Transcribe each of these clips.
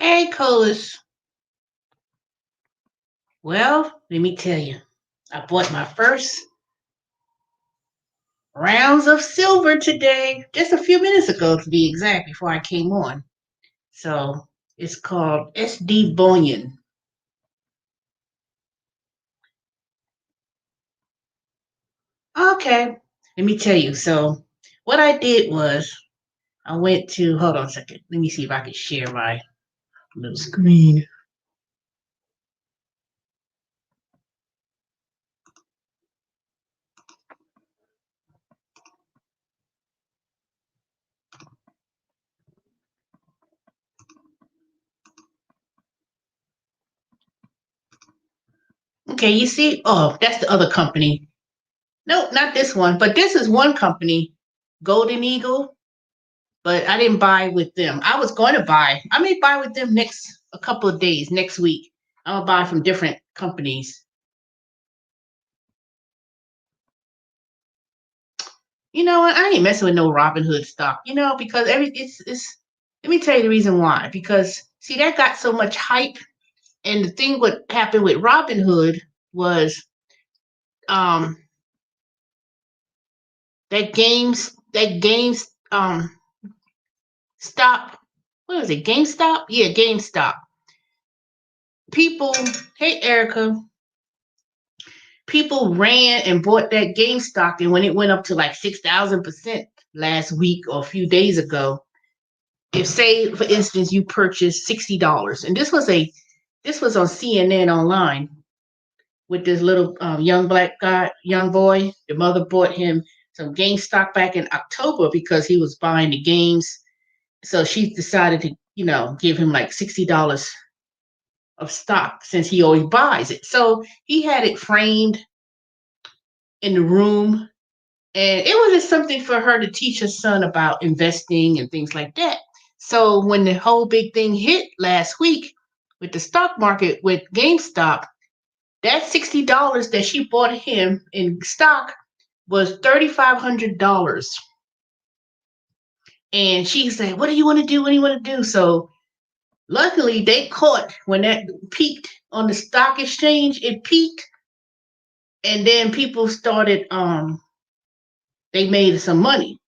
Hey, Colas. Well, let me tell you, I bought my first rounds of silver today, just a few minutes ago to be exact, before I came on. So it's called SD Bullion. Okay, let me tell you. So what I did was I went to, hold on a second. Let me see if I can share my little screen. Okay, you see? Oh, that's the other company. No, not this one, but this is one company, Golden Eagle. But I didn't buy with them. I was going to buy. I may buy with them next a couple of days, next week. I'm gonna buy from different companies. You know what? I ain't messing with no Robinhood stock. Because it's. Let me tell you the reason why. Because see, that got so much hype, and the thing what happened with Robinhood was um that games stop. What was it? GameStop? Yeah, GameStop. People, hey Erica, people ran and bought that GameStop, and when it went up to like 6,000% last week or a few days ago, if say for instance you purchased $60, and this was on CNN online with this little young black guy, young boy. The mother bought him some GameStop back in October because he was buying the games. So she decided to, give him like $60 of stock since he always buys it. So he had it framed in the room. And it was just something for her to teach her son about investing and things like that. So when the whole big thing hit last week with the stock market with GameStop, that $60 that she bought him in stock was $3,500. And she said, "What do you want to do? What do you want to do?" So luckily they caught when that peaked on the stock exchange. It peaked, and then people started they made some money,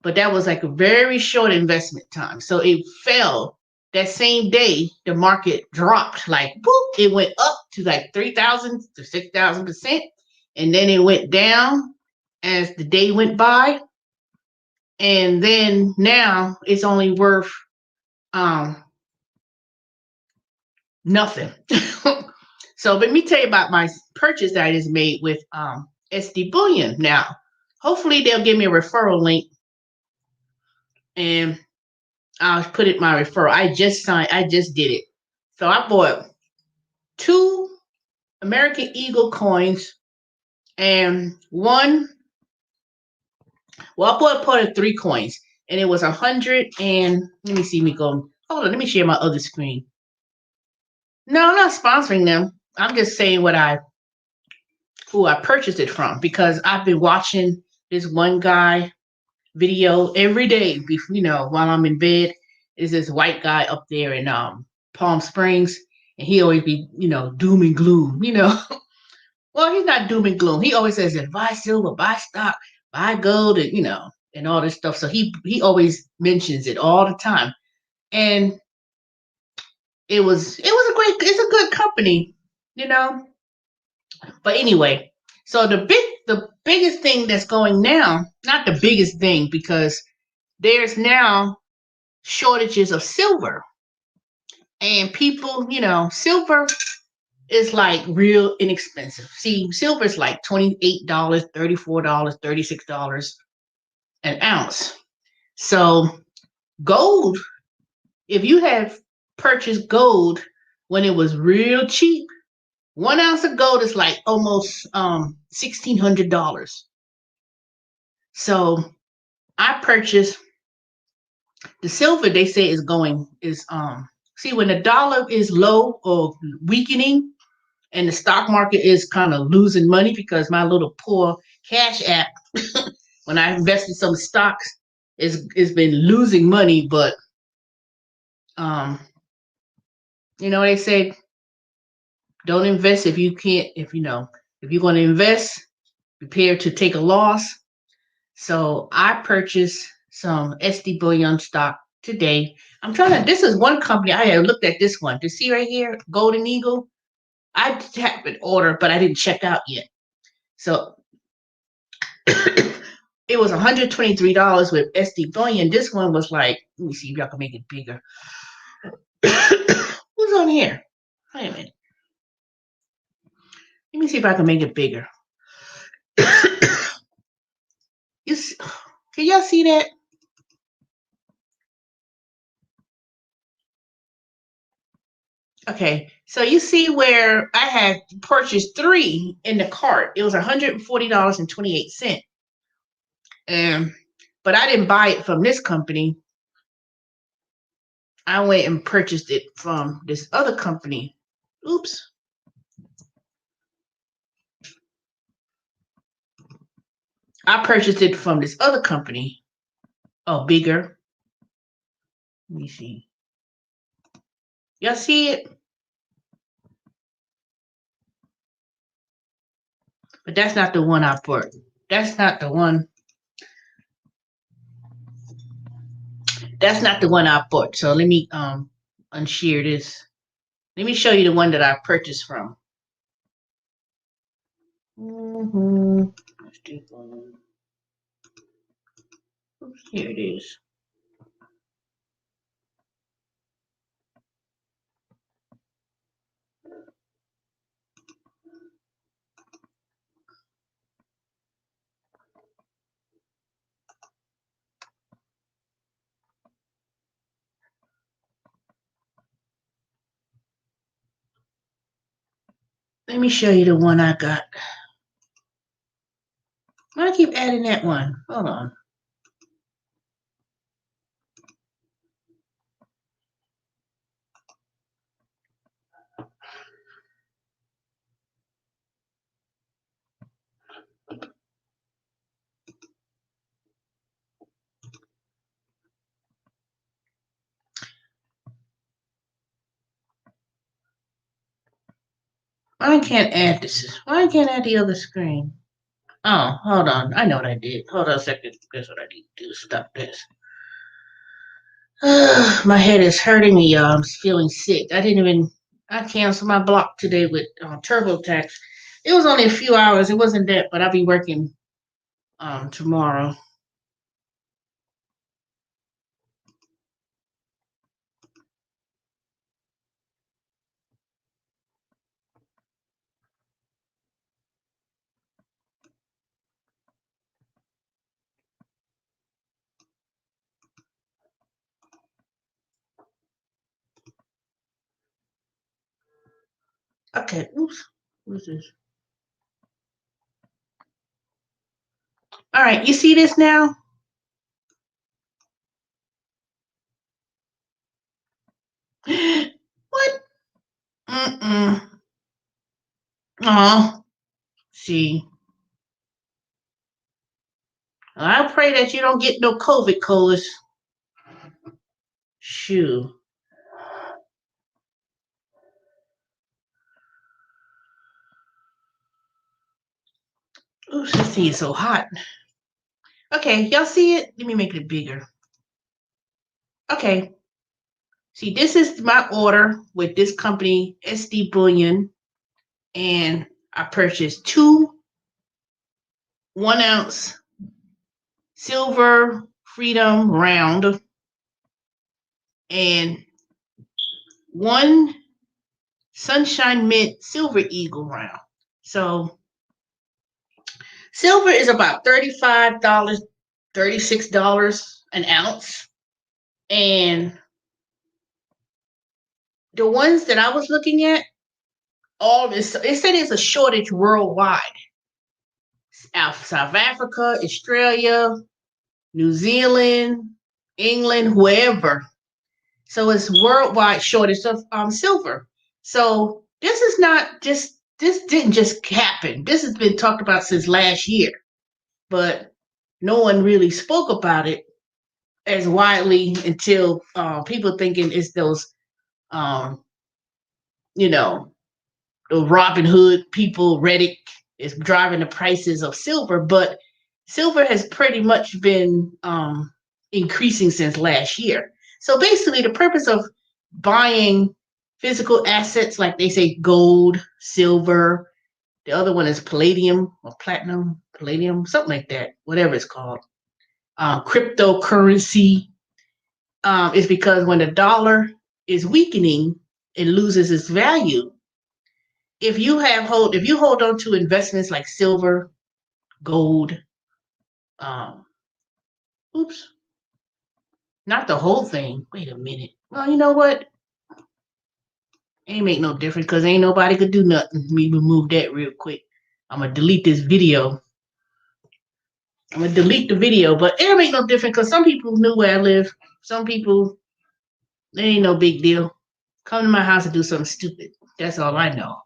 but that was like a very short investment time. So it fell that same day. The market dropped like boop. It went up to like 3,000 to 6,000%, and then it went down as the day went by, and then now it's only worth um nothing. So let me tell you about my purchase that I just made with SD Bullion. Now, hopefully they'll give me a referral link, and I'll put it my referral. I just did it. So I bought two American Eagle coins and one, well, I bought part of three coins, and it was 100. And let me see me go. Hold on, let me share my other screen. No, I'm not sponsoring them. I'm just saying who I purchased it from, because I've been watching this one guy video every day, while I'm in bed. Is this white guy up there in Palm Springs, and he always be, doom and gloom. Well, he's not doom and gloom. He always says that buy silver, buy stock, buy gold, and and all this stuff. So he always mentions it all the time. And it's a good company, you know. But anyway, so the biggest thing that's going now, not the biggest thing, because there's now shortages of silver. And people, silver is like real inexpensive. See, silver is like $28, $34, $36 an ounce. So gold, if you have purchased gold when it was real cheap, 1 ounce of gold is like almost $1,600. So I purchased the silver. They say is see, when the dollar is low or weakening, and the stock market is kind of losing money, because my little poor cash app, when I invested some stocks, is been losing money. But um You know, they say don't invest if you can't, if you're going to invest, prepare to take a loss. So I purchased some SD Bullion stock today. This is one company, I had looked at this one to see right here, Golden Eagle. I have an order, but I didn't check out yet. So it was $123 with SD Bullion. This one was like, let me see if y'all can make it bigger. Who's on here? Wait a minute. Let me see if I can make it bigger. Can y'all see that? Okay, so you see where I had purchased 3 in the cart. It was $140.28. But I didn't buy it from this company. I went and purchased it from this other company. Oops. I purchased it from this other company. Oh, bigger. Let me see. Y'all see it? But that's not the one I bought. That's not the one. That's not the one I bought. So let me unshare this. Let me show you the one that I purchased from. Let's do one. Oops, here it is. Let me show you the one I got. Why I keep adding that one? Hold on. I can't add this. Why I can't add the other screen? Oh, hold on. I know what I did. Hold on a second. Guess what I need to do? Stop this. My head is hurting me, y'all. I'm feeling sick. I canceled my block today with TurboTax. It was only a few hours. It wasn't that, but I'll be working tomorrow. Okay, oops. What's this? All right, you see this now? What? Mm-mm. Oh, see. I pray that you don't get no COVID, Colas. Shoo. Oops, this thing is so hot. Okay, y'all see it? Let me make it bigger. Okay. See, this is my order with this company, SD Bullion, and I purchased 2 1-ounce silver freedom round and 1 sunshine mint silver eagle round. So silver is about $35, $36 an ounce. And the ones that I was looking at, all this, it said it's a shortage worldwide. South Africa, Australia, New Zealand, England, wherever. So it's worldwide shortage of silver. So this didn't just happen. This has been talked about since last year, but no one really spoke about it as widely until people thinking it's those um, you know, the Robin Hood people, Reddit is driving the prices of silver, but silver has pretty much been increasing since last year. So basically, the purpose of buying physical assets, like they say, gold, silver, the other one is palladium or platinum, palladium, something like that, whatever it's called, cryptocurrency, is because when the dollar is weakening, it loses its value. If you hold on to investments like silver, gold, um, oops, not the whole thing. Wait a minute. Well, you know what? Ain't make no difference because ain't nobody could do nothing. Let me remove that real quick. I'm gonna delete this video. I'm gonna delete the video, but it don't make no difference because some people knew where I live. Some people, it ain't no big deal. Come to my house and do something stupid. That's all I know.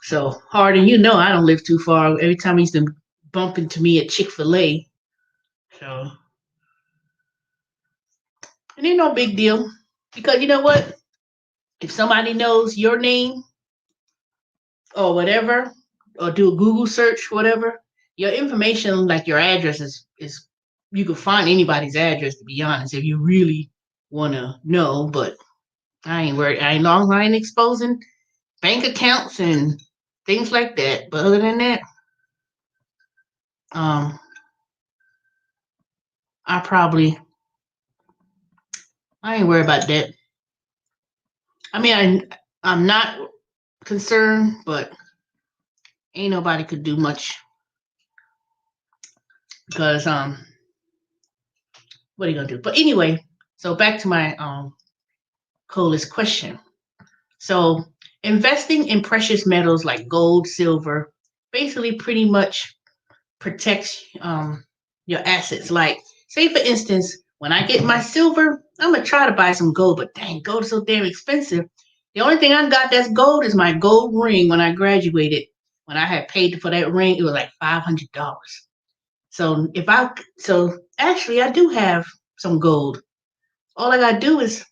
So, Harden, you know I don't live too far. Every time he used to bump into me at Chick-fil-A. So, it ain't no big deal. Because you know what? If somebody knows your name or whatever, or do a Google search, whatever, your information, like your address, is you can find anybody's address, to be honest, if you really want to know. But I ain't worried. I ain't exposing bank accounts and things like that. But other than that, um, I probably I ain't worried about that. I mean, I'm not concerned, but ain't nobody could do much because what are you gonna do? But anyway, so back to my coolest question. So investing in precious metals like gold, silver, basically pretty much protects your assets. Like, say for instance, when I get my silver, I'm gonna try to buy some gold, but dang, gold is so damn expensive. The only thing I got that's gold is my gold ring when I graduated. When I had paid for that ring, it was like $500. So actually I do have some gold. All I gotta do is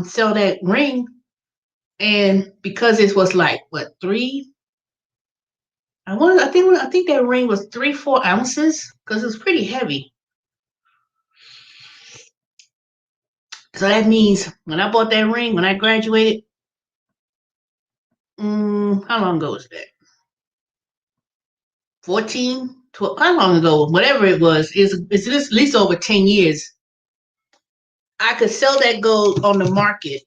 sell that ring, and because it was like what three, I think that ring was 3-4 ounces because it was pretty heavy. So that means when I bought that ring when I graduated, how long ago was that? 14, 12, how long ago? Whatever it was, it's at least over 10 years. I could sell that gold on the market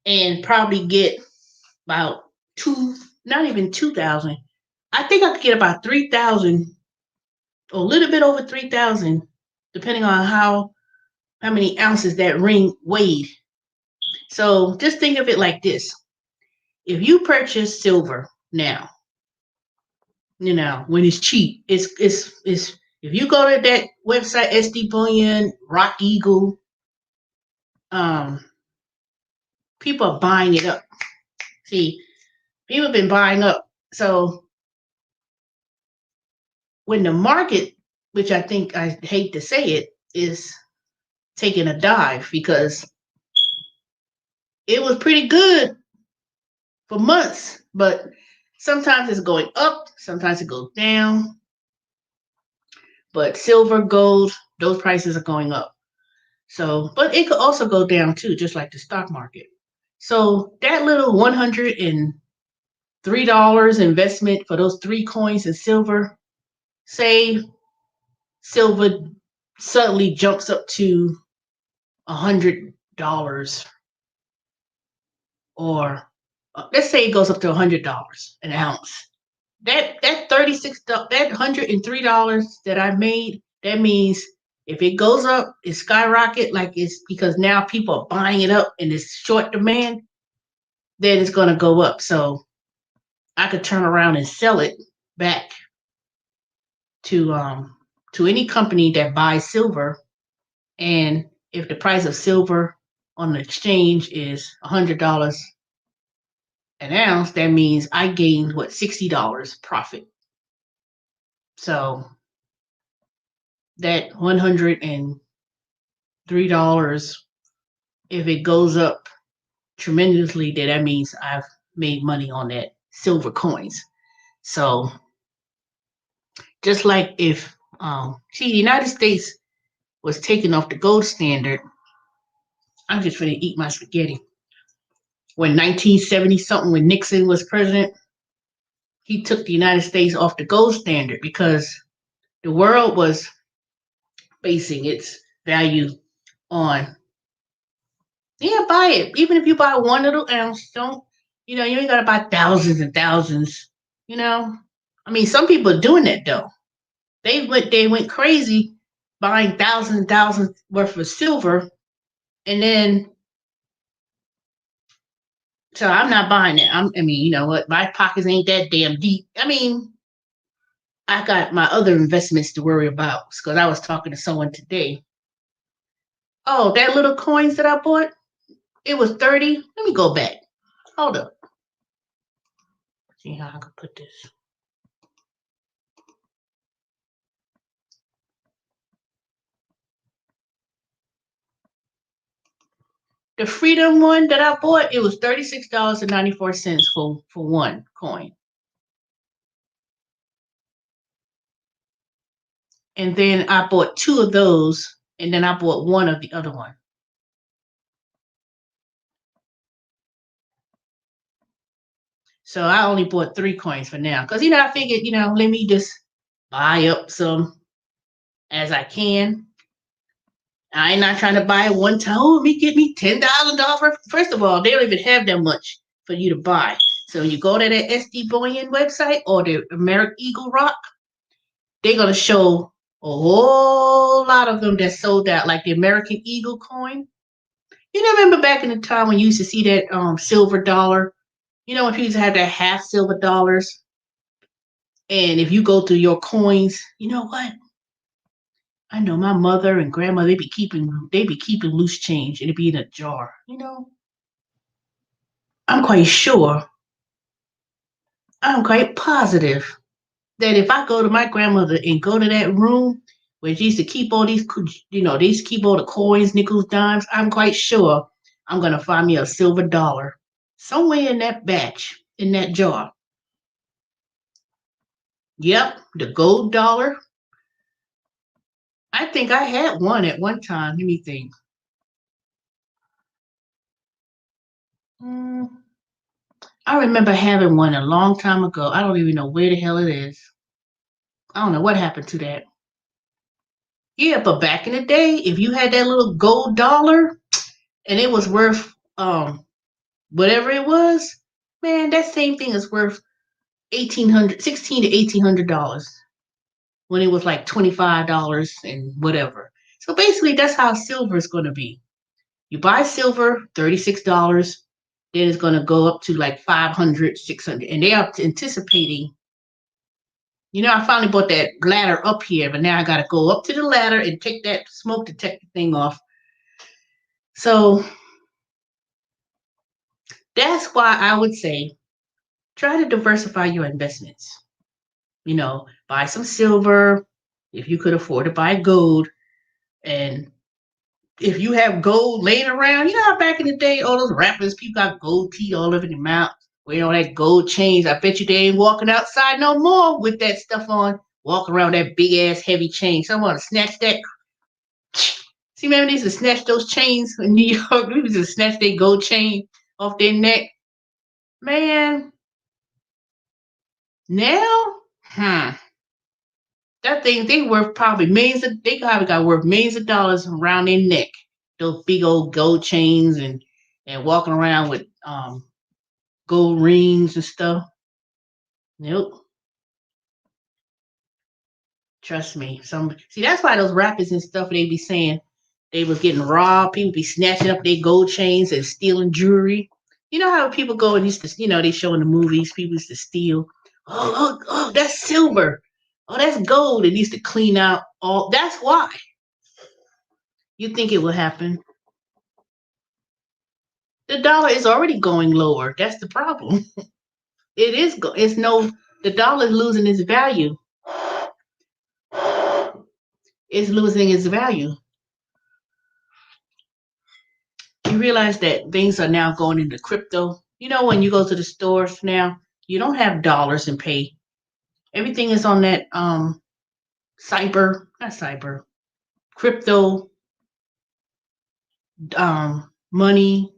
and probably get about not even 2,000. I think I could get about 3,000, or a little bit over 3,000, depending on how many ounces that ring weighed. So just think of it like this: if you purchase silver now, when it's cheap, it's if you go to that website, SD Bullion, Rock Eagle, um, people are buying it up. See, people have been buying up. So when the market, which I think I hate to say it, is taking a dive because it was pretty good for months, but sometimes it's going up, sometimes it goes down. But silver, gold, those prices are going up. So, but it could also go down too, just like the stock market. So that little $103 investment for those 3 coins in silver, say silver suddenly jumps up to $100, or let's say it goes up to $100 an ounce. That $103 that I made, that means if it goes up, it skyrocket, like it's because now people are buying it up and it's short demand, then it's gonna go up. So I could turn around and sell it back to any company that buys silver. And if the price of silver on the exchange is $100 an ounce, that means I gained $60 profit. So that $103 $3. If it goes up tremendously, then that means I've made money on that silver coins. So just like if see the United States was taken off the gold standard, I'm just gonna eat my spaghetti. When 1970 something, when Nixon was president, he took the United States off the gold standard because the world was basing its value on, yeah, buy it. Even if you buy one little ounce, don't, you ain't gotta buy thousands and thousands, you know. I mean, some people are doing that though. They went crazy buying thousands and thousands worth of silver, and then so I'm not buying it. I mean, you know what? My pockets ain't that damn deep. I mean, I got my other investments to worry about because I was talking to someone today. Oh, that little coins that I bought, it was 30. Let me go back. Hold up. See how I can put this. The Freedom one that I bought, it was $36.94 for one coin. And then I bought two of those, and then I bought one of the other one. So I only bought 3 coins for now. Because I figured, let me just buy up some as I can. I ain't not trying to buy it one time. Oh, let me get me $10,000. First of all, they don't even have that much for you to buy. So you go to the SD Bullion website or the American Eagle Rock, they're gonna show a whole lot of them that sold out, like the American Eagle coin. Remember back in the time when you used to see that silver dollar? When people used to have that half silver dollars. And if you go through your coins, you know what? I know my mother and grandmother, they be keeping loose change and it'd be in a jar. I'm quite sure, I'm quite positive that if I go to my grandmother and go to that room where she used to keep all these, they used to keep all the coins, nickels, dimes, I'm quite sure I'm gonna find me a silver dollar somewhere in that batch, in that jar. Yep, the gold dollar. I think I had one at one time. Let me think. Hmm, I remember having one a long time ago. I don't even know where the hell it is. I don't know what happened to that. Yeah, but back in the day, if you had that little gold dollar and it was worth whatever it was, man, that same thing is worth 1800, 16 to $1,800 when it was like $25 and whatever. So basically, that's how silver is going to be. You buy silver, $36, then it's going to go up to like 500, 600, and they are anticipating. I finally bought that ladder up here, but now I got to go up to the ladder and take that smoke detector thing off. So that's why I would say try to diversify your investments. Buy some silver if you could afford to buy gold. And if you have gold laying around, how back in the day, all those rappers, people got gold teeth all over their mouth, wearing all that gold chains. I bet you they ain't walking outside no more with that stuff on. Walk around that big ass heavy chain. Someone snatch that. See, remember they used to snatch those chains in New York? We used to snatch their gold chain off their neck. Man, now, that thing they worth probably millions of they probably got worth millions of dollars around their neck. Those big old gold chains and walking around with gold rings and stuff. Nope. Trust me. That's why those rappers and stuff they be saying they was getting robbed. People be snatching up their gold chains and stealing jewelry. You know how people go and used to, they show in the movies, people used to steal. Oh, that's silver. Oh, that's gold. It needs to clean out all. That's why. You think it will happen? The dollar is already going lower. That's the problem. It is. It's no. The dollar is losing its value. It's losing its value. You realize that things are now going into crypto. You know, when you go to the stores now, you don't have dollars and pay. Everything is on that not cyber, crypto, money,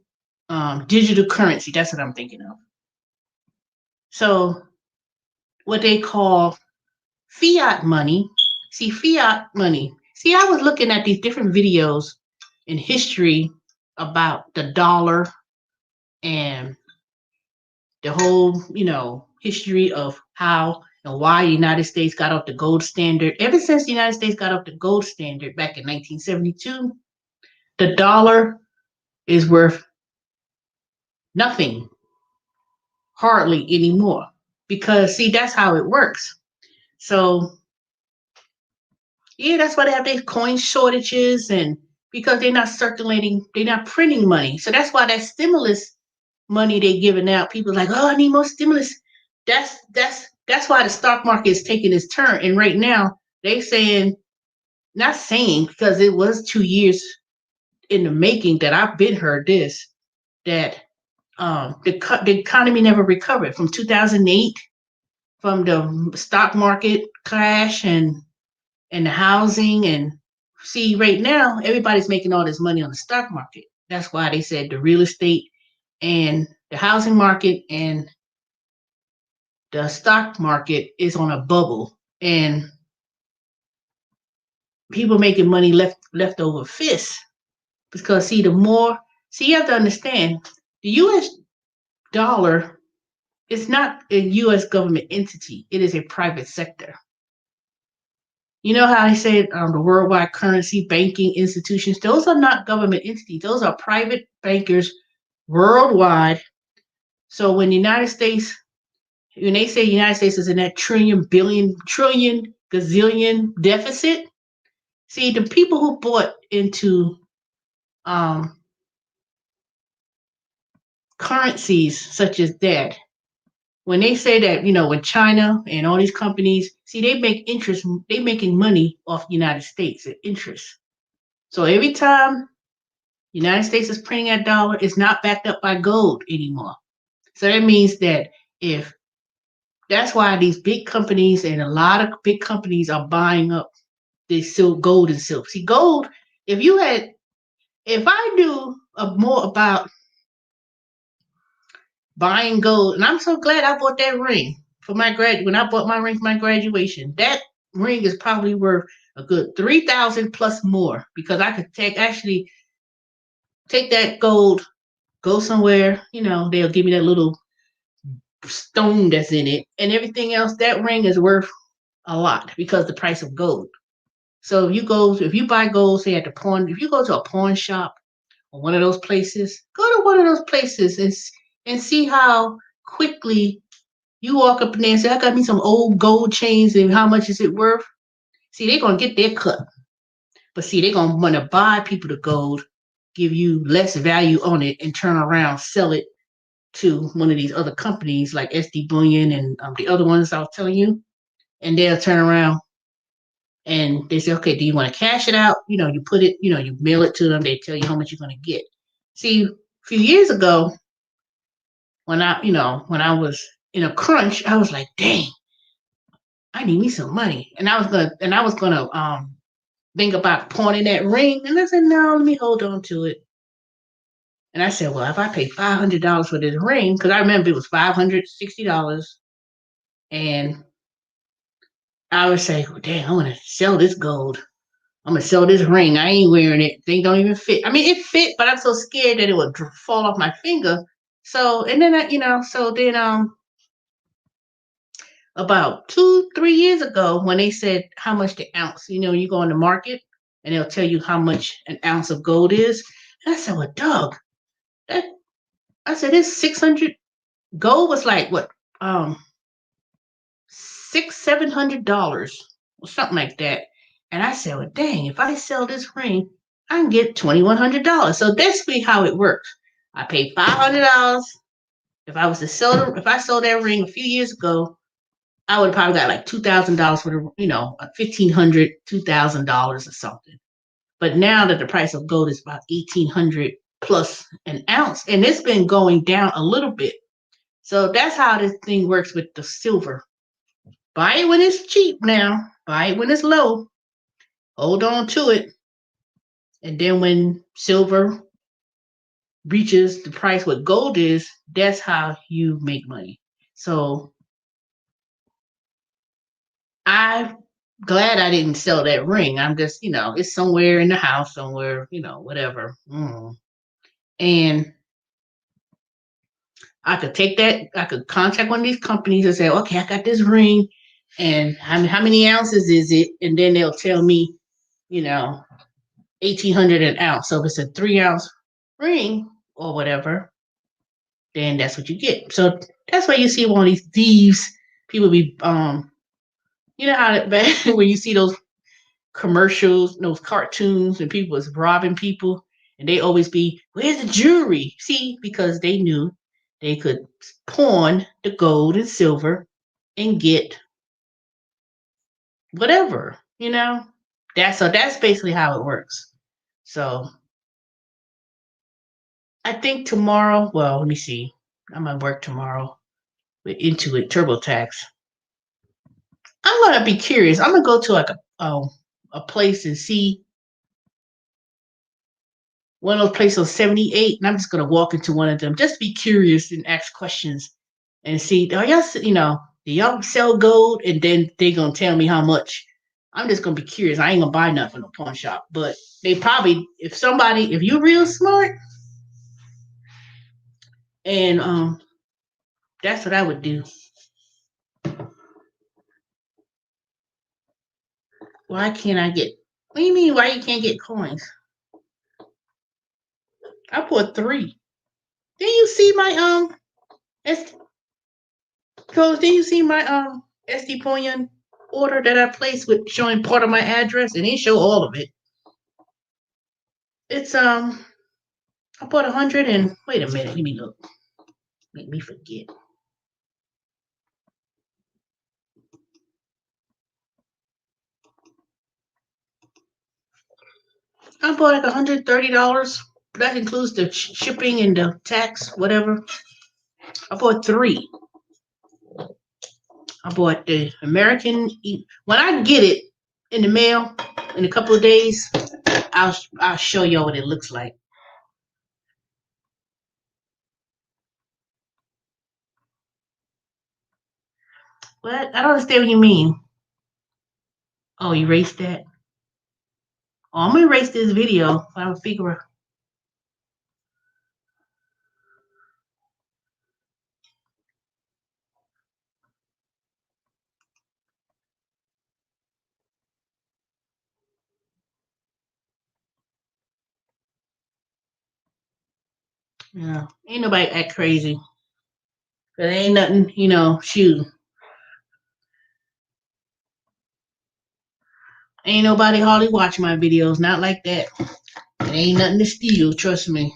digital currency. That's what I'm thinking of. So what they call fiat money. See, fiat money. See, I was looking at these different videos in history about the dollar and the whole, history of how and why the United States got off the gold standard. Ever since the United States got off the gold standard back in 1972, the dollar is worth nothing, hardly anymore. Because, see, that's how it works. So, yeah, that's why they have these coin shortages, and because they're not circulating, they're not printing money. So that's why that stimulus money they're giving out, people are like, oh, I need more stimulus. That's why the stock market is taking its turn. And right now, they saying, not saying, because it was 2 years in the making that I've been heard this, that the economy never recovered from 2008, from the stock market crash and the housing. And see, right now everybody's making all this money on the stock market. That's why they said the real estate and the housing market and the stock market is on a bubble, and people making money left over fists. Because see, you have to understand, the US dollar is not a US government entity, it is a private sector. You know how I said the worldwide currency banking institutions, those are not government entities, those are private bankers worldwide. So when the United States, when they say the United States is in that trillion, billion, trillion, gazillion deficit, see, the people who bought into currencies such as that, when they say that, when China and all these companies, see, they make interest, they making money off the United States at interest. So every time the United States is printing that dollar, it's not backed up by gold anymore. So that means that that's why these big companies and a lot of big companies are buying up this gold and silver. See, gold, if I knew more about buying gold, and I'm so glad I bought that ring for my when I bought my ring for my graduation. That ring is probably worth a good 3,000 plus more, because I could take that gold, go somewhere, they'll give me that little stone that's in it, and everything else. That ring is worth a lot because the price of gold. So if you buy gold, say at the pawn, if you go to a pawn shop or one of those places, go to one of those places and see how quickly you walk up in there and say, I got me some old gold chains, and how much is it worth? See, they're going to get their cut. But see, they're going to want to buy people the gold, give you less value on it, and turn around, sell it to one of these other companies like SD Bullion and the other ones I was telling you. And they'll turn around and they say, okay, do you want to cash it out? You put it, you mail it to them. They tell you how much you're going to get. See, a few years ago, when I was in a crunch, I was like, dang, I need me some money. And I was gonna think about pawning that ring. And I said, no, let me hold on to it. And I said, well, if I pay $500 for this ring, because I remember it was $560, and I would say, well, dang, I'm gonna sell this gold. I'm gonna sell this ring. I ain't wearing it. Thing don't even fit. I mean, it fit, but I'm so scared that it would fall off my finger. So, and then about 2-3 years ago, when they said how much the ounce, you go on the market and they'll tell you how much an ounce of gold is. And I said, well, Doug, it's 600. Gold was like what, $600-$700 or something like that. And I said, well, dang, if I sell this ring, I can get $2,100. So that's how it works. I paid $500. If I sold that ring a few years ago, I would have probably got like $2,000 for the, $1,500, $2,000 or something. But now that the price of gold is about $1,800 plus an ounce, and it's been going down a little bit. So that's how this thing works with the silver. Buy it when it's cheap now. Buy it when it's low. Hold on to it. And then when silver reaches the price what gold is, that's how you make money. So I'm glad I didn't sell that ring. I'm just, it's somewhere in the house, somewhere, whatever. And I could take that, I could contact one of these companies and say, okay, I got this ring, and how many ounces is it? And then they'll tell me, 1,800 an ounce. So if it's a 3 ounce ring or whatever, then that's what you get. So that's why you see one of these thieves, people be, you know how when you see those commercials, those cartoons, and people was robbing people, and they always be, where's the jewelry? See, because they knew they could pawn the gold and silver and get whatever, That's basically how it works. So I think tomorrow, well, let me see. I'm gonna work tomorrow with Intuit TurboTax. I'm gonna be curious. I'm gonna go to like a place and see one of those places on 78, and I'm just gonna walk into one of them, just be curious and ask questions and see, are y'all, do y'all sell gold? And then they gonna tell me how much. I'm just gonna be curious. I ain't gonna buy nothing in a pawn shop, but they probably, if you're real smart, and that's what I would do. Why can't I get? What do you mean? Why you can't get coins? I put 3. Did you see my S? Cause did you see my SD Poyan order that I placed with showing part of my address? And they show all of it. It's I bought 100 and wait a minute, let me look. Make me forget. I bought like $130. That includes the shipping and the tax, whatever. I bought 3. I bought the American. When I get it in the mail in a couple of days, I'll show y'all what it looks like. What? I don't understand what you mean. Oh, erase that. Oh, I'm gonna erase this video. I don't figure. Yeah, ain't nobody act crazy. Cause ain't nothing, shoot. Ain't nobody hardly watch my videos. Not like that. It ain't nothing to steal. Trust me.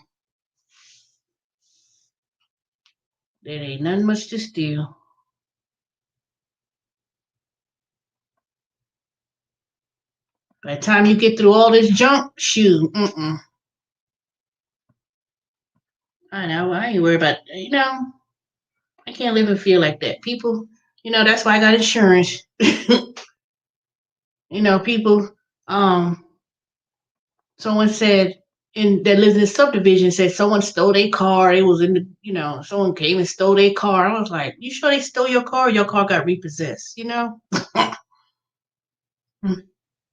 There ain't nothing much to steal. By the time you get through all this junk, shoot. I know. I ain't worried about. I can't live and feel like that. People, that's why I got insurance. People, someone said that lives in the subdivision said someone stole their car. It was in the, someone came and stole their car. I was like, you sure they stole your car? Your car got repossessed,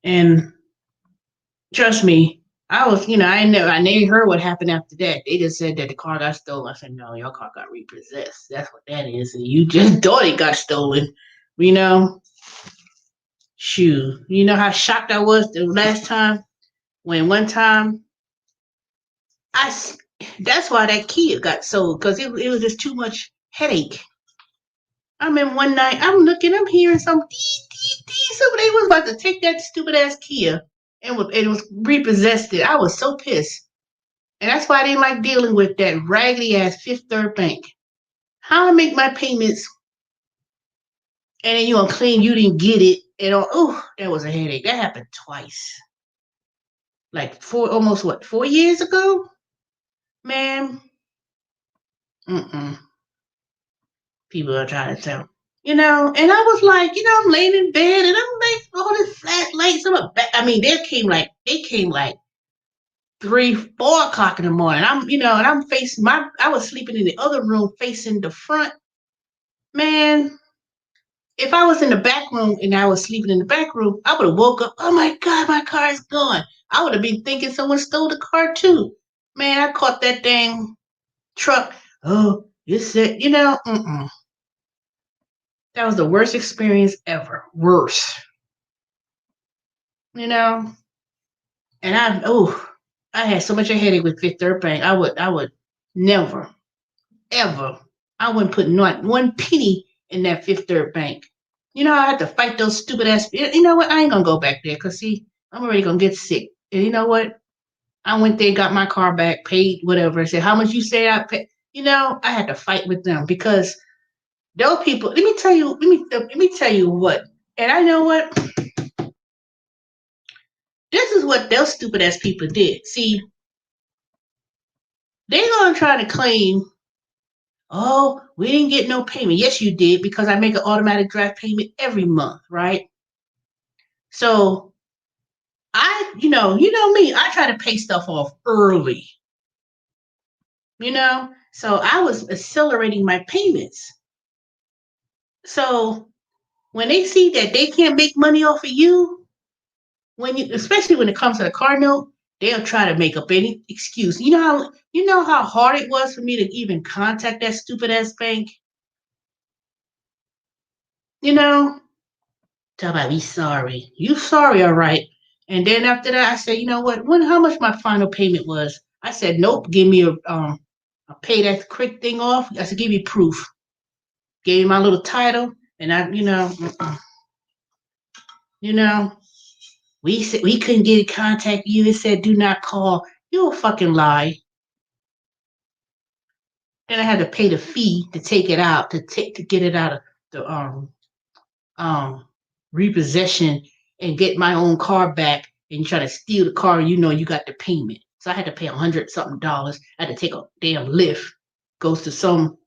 And trust me, I was, I never heard what happened after that. They just said that the car got stolen. I said, no, your car got repossessed. That's what that is. And you just thought it got stolen, you know? Shoot. You know how shocked I was the last time when one time I, that's why that Kia got sold because it was just too much headache. I remember one night I'm hearing some dee dee dee. Somebody was about to take that stupid ass Kia and it was repossessed it. I was so pissed. And that's why I didn't like dealing with that raggedy ass Fifth Third Bank. How I make my payments and then you gonna claim you didn't get it and oh, that was a headache. That happened twice. Like almost 4 years ago? Man, people are trying to tell. And I was like, I'm laying in bed and I'm like, all this flashlights. They came like 3, 4 o'clock in the morning. And I'm facing I was sleeping in the other room facing the front. Man, if I was in the back room and I was sleeping in the back room, I would have woke up. Oh my God, my car is gone. I would have been thinking someone stole the car too. Man, I caught that dang truck. Oh, it's it. That was the worst experience ever. Worse. You know, and I had so much of a headache with Fifth Third Bank. I would never, ever, I wouldn't put not one penny in that Fifth Third Bank. I had to fight those stupid ass. You know what? I ain't gonna go back there because see, I'm already gonna get sick. And you know what? I went there, got my car back, paid whatever. I said, how much you say I pay? I had to fight with them because those people. Let me tell you what. And I know what. This is what those stupid ass people did. See, they're gonna try to claim, oh, we didn't get no payment. Yes, you did because I make an automatic draft payment every month, right? So you know me, I try to pay stuff off early. So I was accelerating my payments. So when they see that they can't make money off of you, especially when it comes to the car note, they'll try to make up any excuse. You know how hard it was for me to even contact that stupid ass bank. You know, tell about me sorry. You sorry, all right. And then after that, I said, you know what? How much my final payment was? I said, nope. Give me a pay that quick thing off. I said, give me proof. Gave my little title, and you know, we said we couldn't get in contact you. It said do not call. You a fucking lie. Then I had to pay the fee to take it out to get it out of the um repossession and get my own car back. And you try to steal the car, you got the payment. So I had to pay $100 something. I had to take a damn lift. Goes to some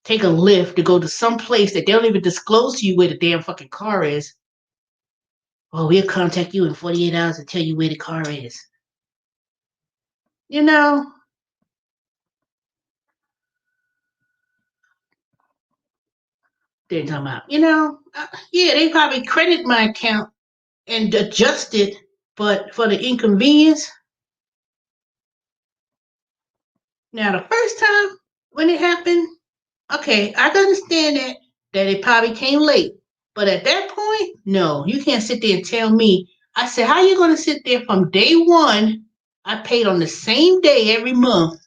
take a lift to go to some place that they don't even disclose to you where the damn fucking car is. Well, we'll contact you in 48 hours and tell you where the car is. You know, they're talking about, yeah, they probably credit my account and adjust it, but for the inconvenience. Now, the first time when it happened, okay, I can understand that it probably came late. But at that point, no, you can't sit there and tell me. I said, how you going to sit there from day one? I paid on the same day every month.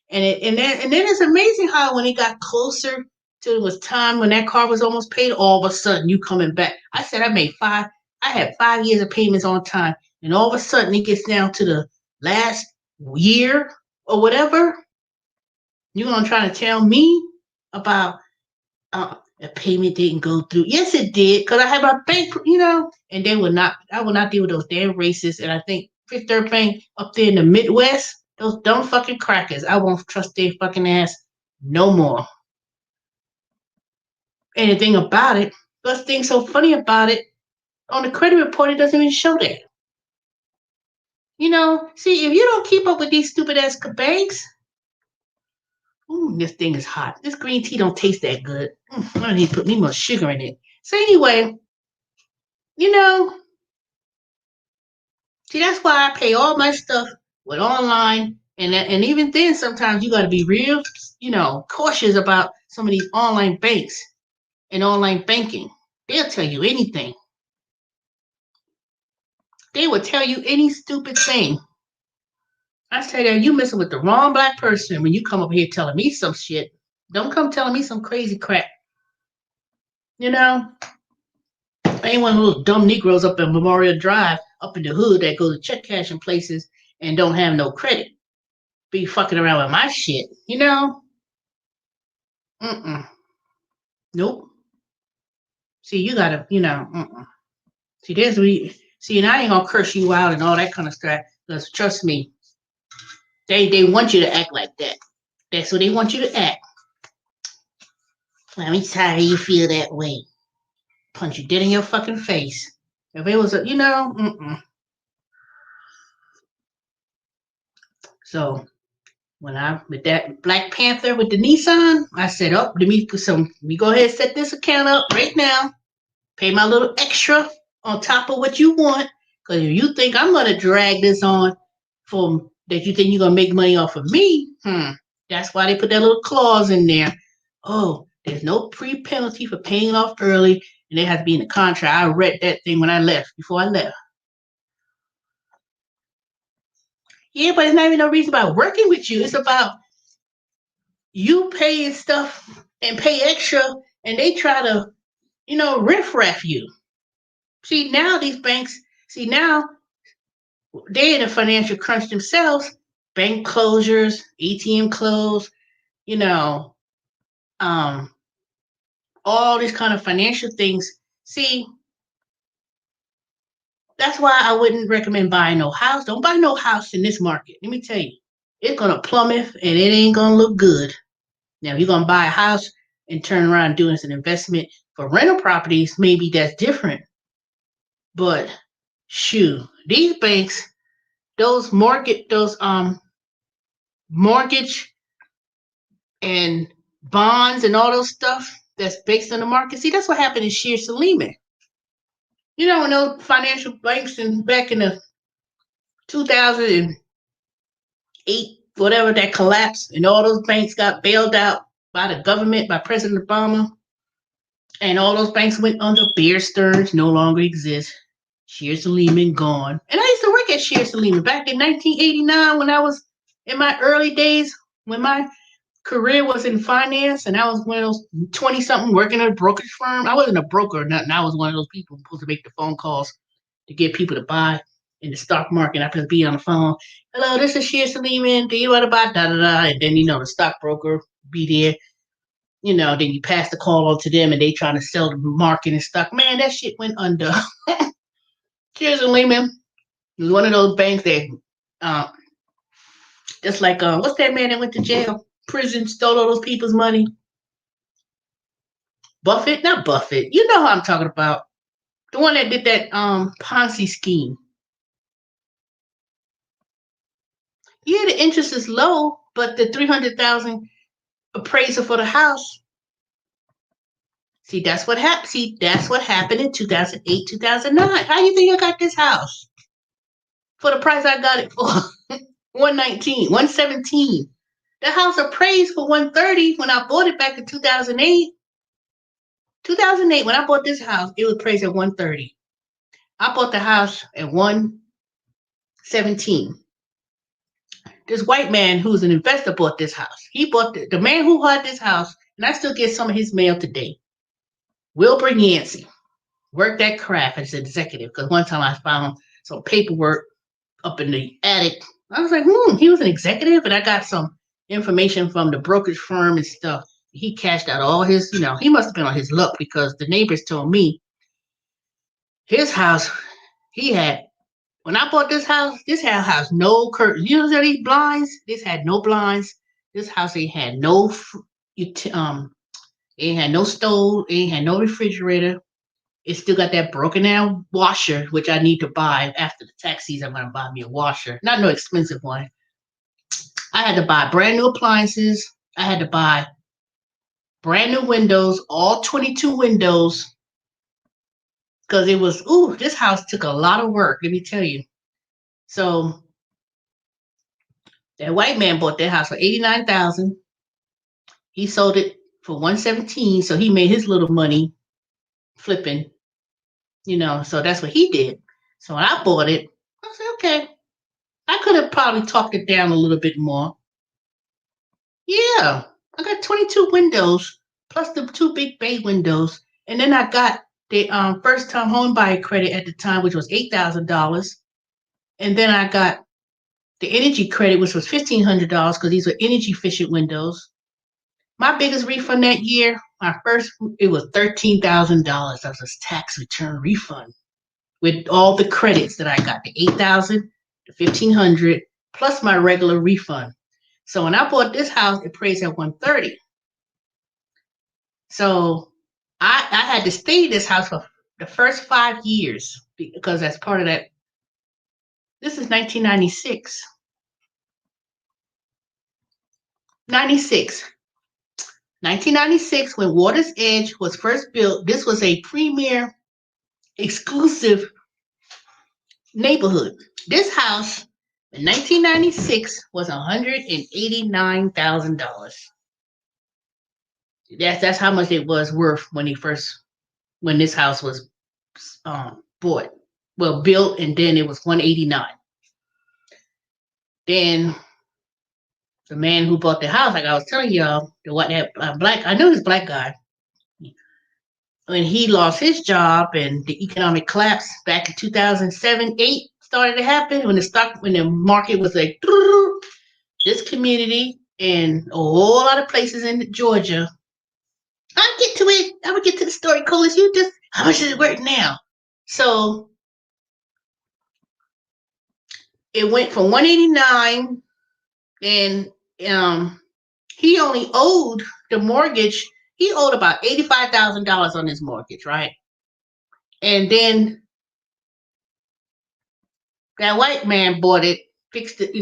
And then it's amazing how when it got closer to it was time when that car was almost paid, all of a sudden you coming back. I said I had 5 years of payments on time, and all of a sudden it gets down to the last year or whatever. You're gonna try to tell me about a payment didn't go through? Yes, it did, because I had my bank, and they would not. I will not deal with those damn racists. And I think Fifth Third Bank up there in the Midwest, those dumb fucking crackers. I won't trust their fucking ass no more. Anything about it. What's thing so funny about it? On the credit report, it doesn't even show that. See, if you don't keep up with these stupid ass banks, ooh, this thing is hot. This green tea don't taste that good. I need to put me more sugar in it. So anyway, you know, see, that's why I pay all my stuff with online, and even then, sometimes you got to be real, cautious about some of these online banks and online banking. They'll tell you anything. They will tell you any stupid thing. I tell you messing with the wrong black person when you come up here telling me some shit. Don't come telling me some crazy crap. You know, ain't one of those dumb Negroes up in Memorial Drive, up in the hood that go to check cashing places and don't have no credit. Be fucking around with my shit, Mm-mm. Nope. See, you gotta, mm-mm. See, and I ain't gonna curse you out and all that kind of stuff. Because trust me, they want you to act like that. That's what they want you to act. Let me tell you feel that way. Punch you dead in your fucking face. If it was So when I with that Black Panther with the Nissan, I said, oh, let me go ahead and set this account up right now. Pay my little extra on top of what you want. Because if you think I'm gonna drag this on for that you think you're gonna make money off of me, that's why they put that little clause in there. Oh, there's no pre-penalty for paying off early, and it has to be in the contract. I read that thing when I left, before I left. Yeah, but it's not even no reason about working with you. It's about you paying stuff and pay extra, and they try to, riff-raff you. See, now these banks, now they're in a financial crunch themselves. Bank closures, ATM close, you know, um, all these kind of financial things. See, that's why I wouldn't recommend buying no house. Don't buy no house in this market. Let me tell you, it's gonna plummet and it ain't gonna look good. Now, if you're gonna buy a house and turn around and do it as an investment for rental properties, maybe that's different. But shoot, these banks, those mortgage and bonds and all those stuff that's based on the market. See, that's what happened in Shears and Lehman. You know, when those financial banks back in the 2008, whatever, that collapsed, and all those banks got bailed out by the government, by President Obama, and all those banks went under. Bear Stearns no longer exists. Shears and Lehman gone. And I used to work at Shears and Lehman back in 1989 when I was in my early days, when my career was in finance, and I was one of those 20-something working at a brokerage firm. I wasn't a broker or nothing. I was one of those people supposed to make the phone calls to get people to buy in the stock market. I could be on the phone. Hello, this is Shears and Lehman. Do you want to buy da-da-da? And then, the stockbroker be there. Then you pass the call on to them, and they trying to sell the market and stock. Man, that shit went under. Shears and Lehman was one of those banks that, just like, what's that man that went to jail? Prison, stole all those people's money. Buffett, not Buffett. You know who I'm talking about. The one that did that Ponzi scheme. Yeah, the interest is low, but the $300,000 appraisal for the house. See, that's what happened. See, that's what happened in 2008, 2009. How you think I got this house? For the price I got it for, 119, 117. The house appraised for 130 when I bought it back in 2008. 2008, when I bought this house, it was appraised at 130. I bought the house at 117. This white man who's an investor bought this house. He bought the man who had this house, and I still get some of his mail today. Wilbur Yancey worked that craft as an executive, because one time I found some paperwork up in the attic. I was like, he was an executive, and I got some information from the brokerage firm and stuff. He cashed out all his, he must have been on his luck, because the neighbors told me his house, when I bought this house has no curtains. You know these blinds? This had no blinds. This house ain't had no, it ain't had no stove. It ain't had no refrigerator. It still got that broken down washer, which I need to buy after the tax season. I'm gonna buy me a washer, not no expensive one. I had to buy brand new appliances. I had to buy brand new windows, all 22 windows, because it was, this house took a lot of work, let me tell you. So that white man bought that house for $89,000. He sold it for 117, so he made his little money flipping, so that's what he did. So when I bought it, I said, okay, I could have probably talked it down a little bit more. Yeah, I got 22 windows, plus the 2 big bay windows. And then I got the first time home buyer credit at the time, which was $8,000. And then I got the energy credit, which was $1,500, because these were energy efficient windows. My biggest refund that year, it was $13,000. That was a tax return refund with all the credits that I got. The $8,000 the 1,500 plus my regular refund. So when I bought this house, it appraised at 130. So I had to stay in this house for the first 5 years because that's part of that. This is 1996. 96. 1996, when Waters Edge was first built, this was a premier exclusive neighborhood. This house in 1996 was $189,000. That's how much it was worth when this house was bought. Well, built, and then it was 189. Then the man who bought the house, like I was telling y'all, I know this black guy. When he lost his job and the economic collapse back in 2007, 8 started to happen, when the market was like, this community and a whole lot of places in Georgia. I'll get to it. I will get to the story, Coolest. How much is it worth now? So it went from 189, and he only owed the mortgage. He owed about $85,000 on his mortgage, right? And then that white man bought it, fixed it,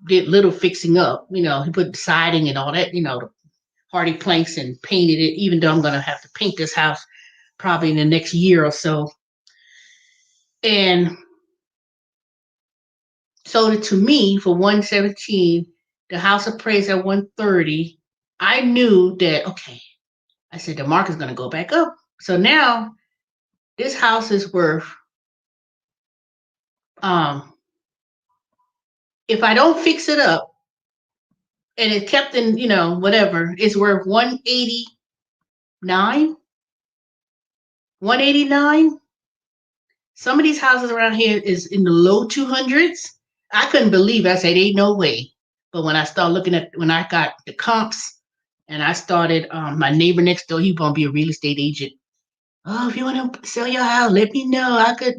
did little fixing up. He put siding and all that, the hardy planks, and painted it, even though I'm going to have to paint this house probably in the next year or so. And sold it to me for 117. The house appraised at 130. I knew that, okay, I said the market's going to go back up. So now this house is worth, if I don't fix it up and it kept in, whatever, it's worth 189. 189. Some of these houses around here is in the low 200s. I couldn't believe it. I said, ain't no way. But when I started when I got the comps and I started, my neighbor next door, he going to be a real estate agent. Oh, if you want to sell your house, let me know. I could,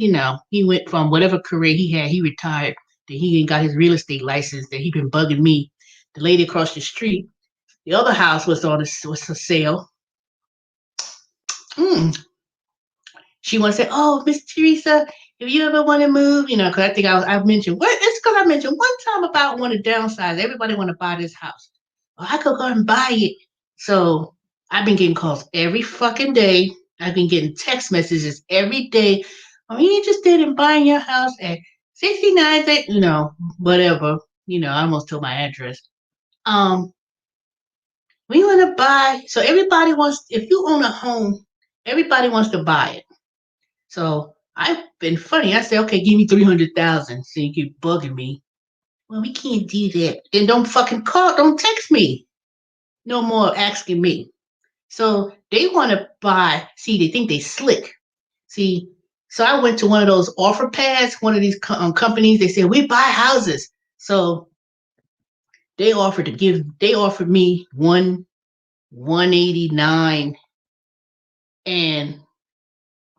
he went from whatever career he had, he retired, then he got his real estate license, that he been bugging me. The lady across the street, the other house was for sale. She want to say, oh, Miss Teresa, if you ever want to move, because I think I've mentioned, it's because I mentioned one time about want to downsize. Everybody want to buy this house. Well, I could go and buy it. So I've been getting calls every fucking day. I've been getting text messages every day. Are you interested in buying your house at 69, whatever. I almost told my address. We want to buy. So everybody wants, if you own a home, everybody wants to buy it. So I've been funny. I said, okay, give me 300,000. So you keep bugging me. Well, we can't do that. Then don't fucking call. Don't text me. No more asking me. So they want to buy. See, they think they slick. See, so I went to one of those offer pads, one of these companies. They said, we buy houses. So they offered me 189. And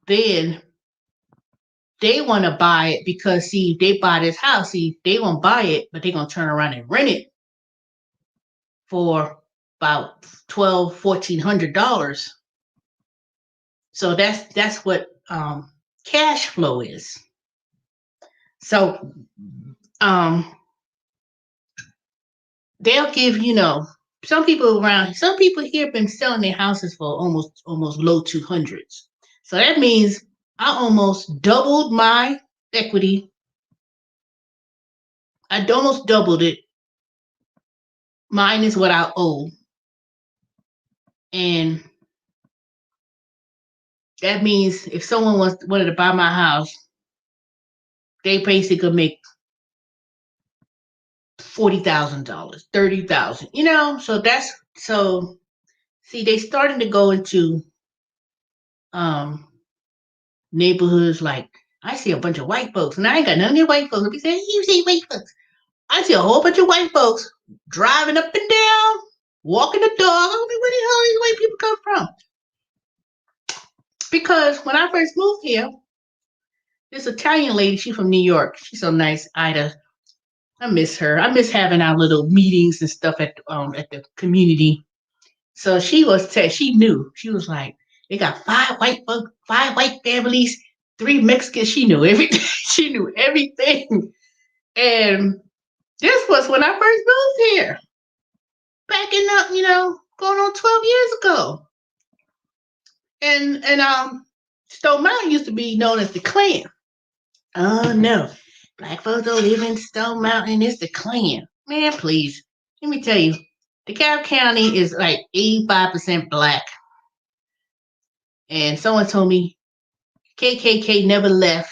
then they want to buy it because, see, they buy this house. See, they won't buy it, but they're going to turn around and rent it for about $1,200-$1,400. So that's what cash flow is. So they'll give, some people here have been selling their houses for almost low 200s. So that means I almost doubled my equity. I almost doubled it. Mine is what I owe. And that means if someone wanted to buy my house, they basically make $40,000, $30,000. So see, they starting to go into neighborhoods like, I see a bunch of white folks, and I ain't got none of the white folks. Let me say, you see white folks. I see a whole bunch of white folks driving up and down, walking the dog. I mean, where the hell these white people come from? Because when I first moved here, this Italian lady, she's from New York. She's so nice, Ida. I miss her. I miss having our little meetings and stuff at the community. So she knew. She was like, they got five white families, three Mexicans. She knew everything. She knew everything. And this was when I first moved here. Back in the, going on 12 years ago. And Stone Mountain used to be known as the Klan. Oh no. Black folks don't live in Stone Mountain, it's the Klan. Man, please. Let me tell you, DeKalb County is like 85% black. And someone told me KKK never left,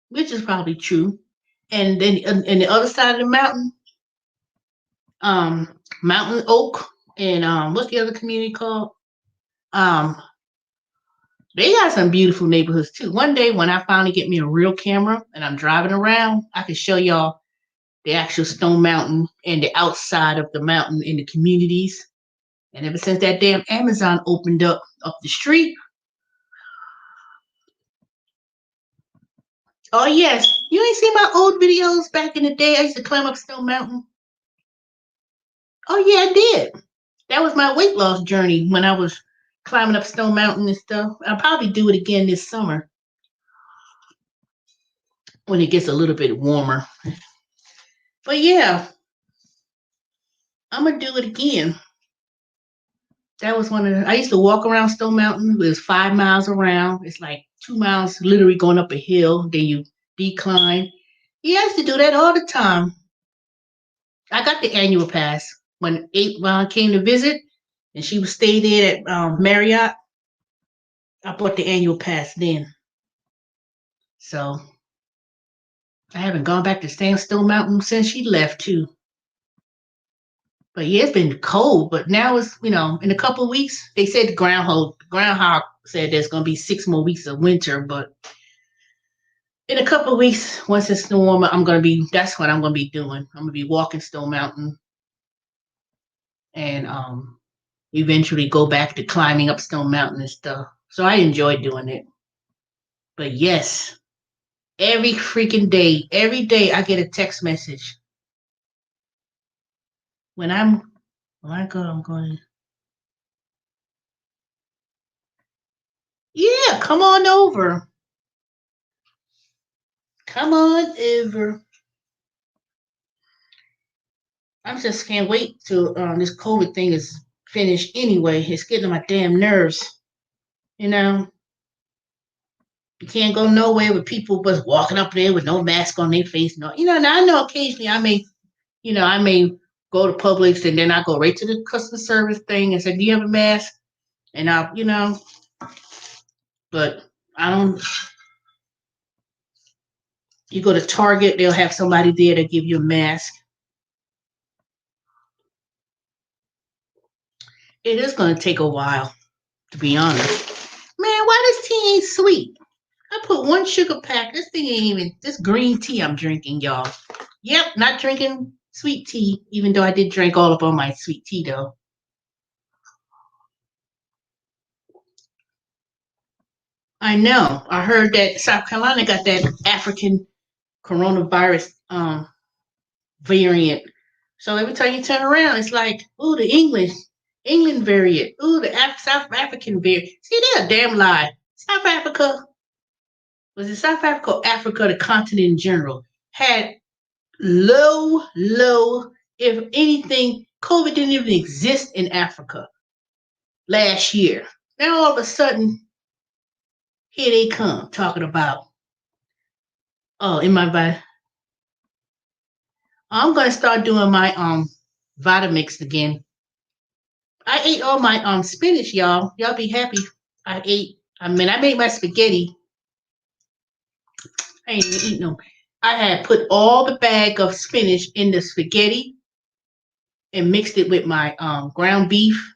which is probably true. And then on the other side of the mountain, Mountain Oak, and what's the other community called? Um, they got some beautiful neighborhoods too. One day when I finally get me a real camera and I'm driving around, I can show y'all the actual Stone Mountain and the outside of the mountain in the communities. And ever since that damn Amazon opened up the street, oh yes, you ain't seen my old videos back in the day. I used to climb up Stone Mountain. Oh yeah, I did. That was my weight loss journey when I was climbing up Stone Mountain and stuff. I'll probably do it again this summer when it gets a little bit warmer. But yeah, I'm gonna do it again. That was one of the. I used to walk around Stone Mountain. It was 5 miles around. It's like 2 miles, literally going up a hill. Then you decline. He has to do that all the time. I got the annual pass when I came to visit, and she was stayed there at Marriott. I bought the annual pass then, so I haven't gone back to Sandstone Mountain since she left too. But yeah, it's been cold. But now it's in a couple of weeks they said the groundhog said there's gonna be 6 more weeks of winter, but in a couple of weeks, once it's warmer, that's what I'm gonna be doing. I'm gonna be walking Stone Mountain and eventually go back to climbing up Stone Mountain and stuff. So I enjoy doing it. But yes, every day I get a text message. When I go, I'm going, yeah, come on over. Come on over. I just can't wait till this COVID thing is finished anyway. It's getting on my damn nerves. You know, you can't go nowhere with people just walking up there with no mask on their face. No, now I know occasionally I may go to Publix and then I go right to the customer service thing and say, "Do you have a mask?" And but I don't. You go to Target, they'll have somebody there to give you a mask. It is going to take a while, to be honest. Man, why this tea ain't sweet? I put one sugar pack. This thing ain't even this green tea I'm drinking, y'all. Yep, not drinking sweet tea, even though I did drink all up on my sweet tea though. I know. I heard that South Carolina got that African coronavirus variant. So every time you turn around, it's like, ooh, the England variant. Ooh, the South African variant. See, they're a damn lie. South Africa, was it South Africa or Africa, the continent in general, had low, if anything, COVID didn't even exist in Africa last year. Now all of a sudden, here they come talking about, oh, in my I'm gonna start doing my Vitamix again. I ate all my spinach, y'all. Y'all be happy. I made my spaghetti. I ain't even eating them. I had put all the bag of spinach in the spaghetti and mixed it with my ground beef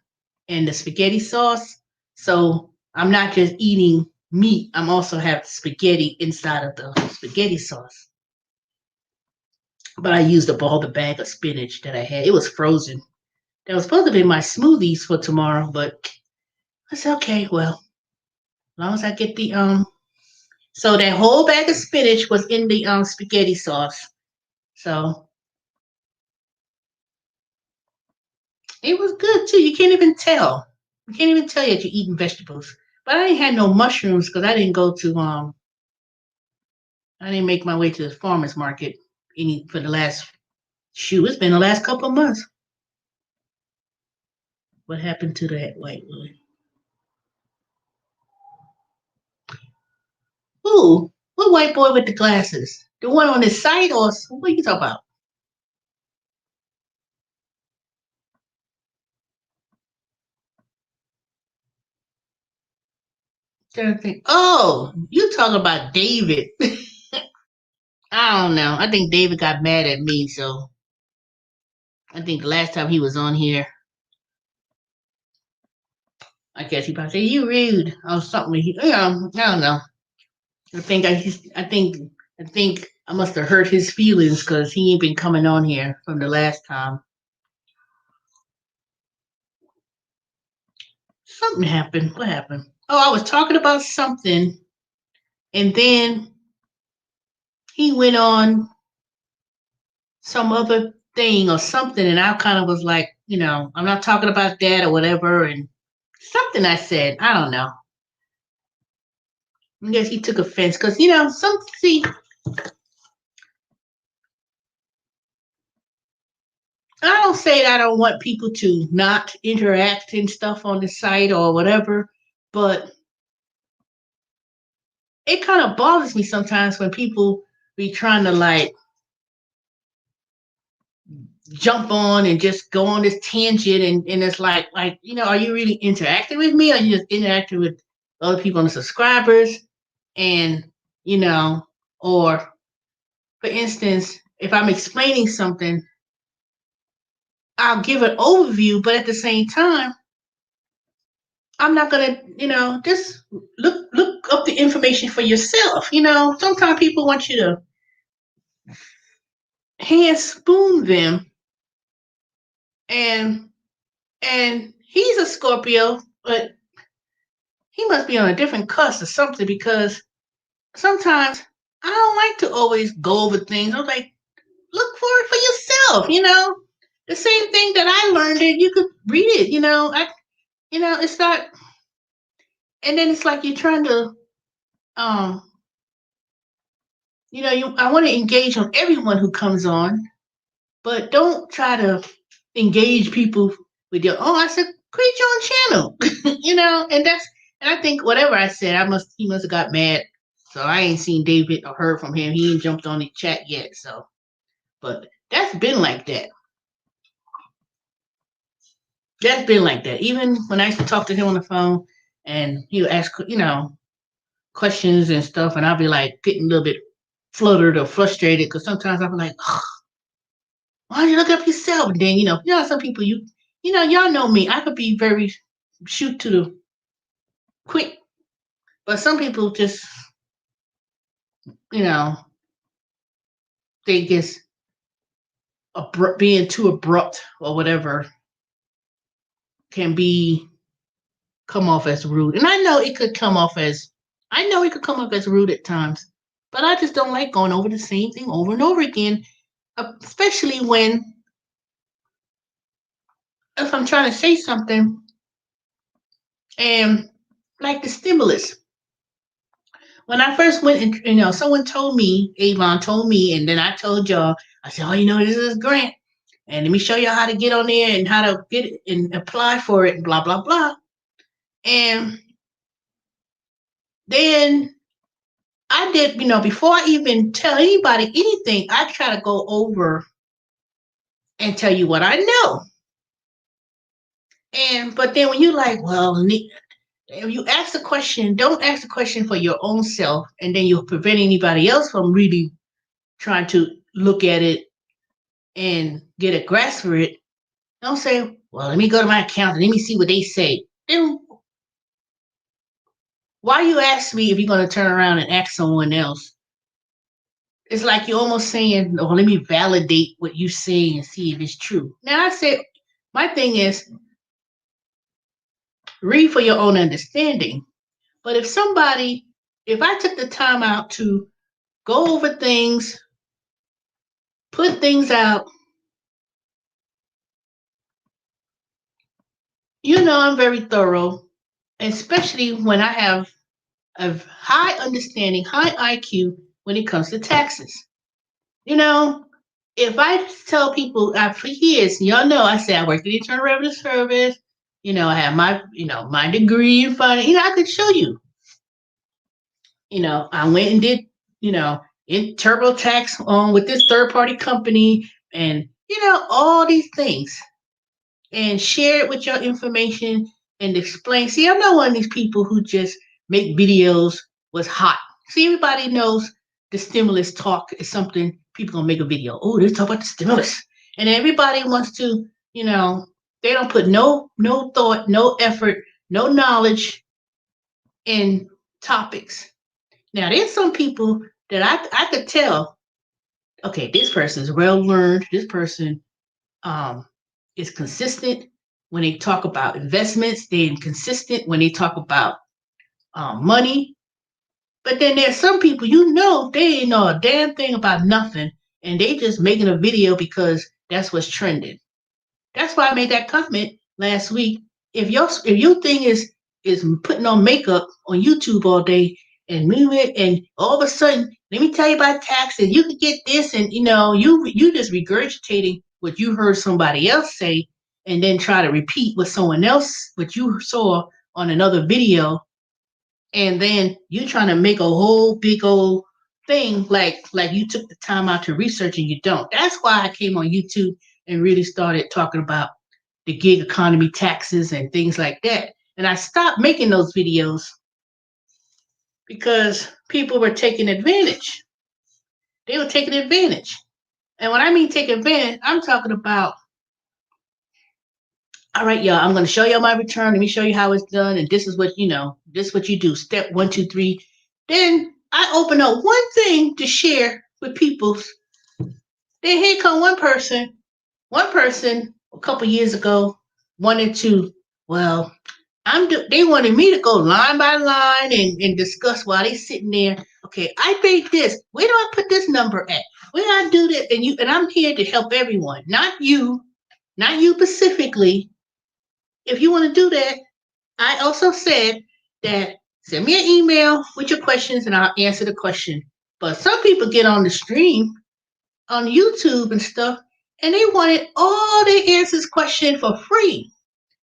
and the spaghetti sauce. So I'm not just eating meat. I'm also have spaghetti inside of the spaghetti sauce. But I used up all the bag of spinach that I had. It was frozen. That was supposed to be my smoothies for tomorrow, but I said, okay, well, as long as I get the so that whole bag of spinach was in the spaghetti sauce. So It was good too. You can't even tell. You can't even tell yet you're eating vegetables. But I ain't had no mushrooms because I didn't go to I didn't make my way to the farmers market any for the last shoot. It's been the last couple of months. What happened to that white woman? Ooh, what white boy with the glasses? The one on his side, or what are you talking about? Trying to think. Oh, you talking about David? I don't know. I think David got mad at me, so I think the last time he was on here, I guess he probably said you rude or something. I don't know. I think I think I must have hurt his feelings because he ain't been coming on here from the last time. Something happened. What happened? Oh, I was talking about something, and then he went on some other thing or something, and I kind of was like, I'm not talking about that or whatever, and something I said, I don't know. I guess he took offense because some see. I don't say that I don't want people to not interact and stuff on the site or whatever, but it kind of bothers me sometimes when people be trying to like jump on and just go on this tangent and it's like are you really interacting with me or are you just interacting with other people and the subscribers and you know or for instance if I'm explaining something I'll give an overview but at the same time I'm not gonna just look up the information for yourself. Sometimes people want you to hand spoon them and he's a Scorpio but he must be on a different cusp or something because sometimes I don't like to always go over things. I'm like, look for it for yourself. The same thing that I learned it, you could read it. It's not, and then it's like you're trying to, um, I want to engage on everyone who comes on, but don't try to engage people with your, oh, I said, create your own channel, and I think whatever I said, he must have got mad. So I ain't seen David or heard from him. He ain't jumped on the chat yet. So, but that's been like that. That's been like that. Even when I used to talk to him on the phone and he would ask, questions and stuff, and I'll be like getting a little bit fluttered or frustrated because sometimes I'm like, oh, why don't you look up yourself? And then, some people y'all know me. I could be very shoot to the quick, but some people just, you know, they just being too abrupt or whatever can be come off as rude. And I know it could come off as rude at times, but I just don't like going over the same thing over and over again, especially when if I'm trying to say something and like the stimulus. When I first went, and someone told me, Avon told me, and then I told y'all, I said, oh, this is Grant, and let me show y'all how to get on there and how to get it and apply for it, and blah blah blah. And then I did, before I even tell anybody anything, I try to go over and tell you what I know. And but then when you like, well, if you ask the question, don't ask the question for your own self, and then you'll prevent anybody else from really trying to look at it and get a grasp for it. Don't say, well, let me go to my account and let me see what they say. Then why you ask me if you're going to turn around and ask someone else? It's like you're almost saying, oh, let me validate what you're saying and see if it's true. Now, I said, my thing is, read for your own understanding. But if I took the time out to go over things, put things out, I'm very thorough, especially when I have a high understanding, high IQ when it comes to taxes. You know, if I tell people for years, y'all know I say I work at the Internal Revenue Service. I have my degree in finance. I could show you. I went and did, in TurboTax with this third party company and, all these things and share it with your information and explain. See, I'm not one of these people who just make videos was hot. See, everybody knows the stimulus talk is something people gonna make a video. Oh, they talk about the stimulus. And everybody wants to, they don't put no thought, no effort, no knowledge in topics. Now, there's some people that I could tell, okay, this person is well learned. This person um, is consistent when they talk about investments. They're consistent when they talk about money. But then there's some people, they ain't know a damn thing about nothing, and they just making a video because that's what's trending. That's why I made that comment last week. If your thing is putting on makeup on YouTube all day and moving, and all of a sudden, let me tell you about taxes. You can get this, and you just regurgitating what you heard somebody else say, and then try to repeat what you saw on another video, and then you trying to make a whole big old thing like you took the time out to research and you don't. That's why I came on YouTube and really started talking about the gig economy taxes and things like that. And I stopped making those videos because people were taking advantage. They were taking advantage. And when I mean take advantage, I'm talking about, all right, y'all, I'm going to show y'all my return. Let me show you how it's done. And this is what you do. Step 1, 2, 3. Then I open up one thing to share with people. Then here come one person. One person a couple years ago wanted to, well, they wanted me to go line by line and discuss while they sitting there. Okay, I paid this. Where do I put this number at? Where do I do that? And I'm here to help everyone, not you specifically. If you want to do that, I also said that send me an email with your questions and I'll answer the question. But some people get on the stream on YouTube and stuff, and they wanted all their answers question for free.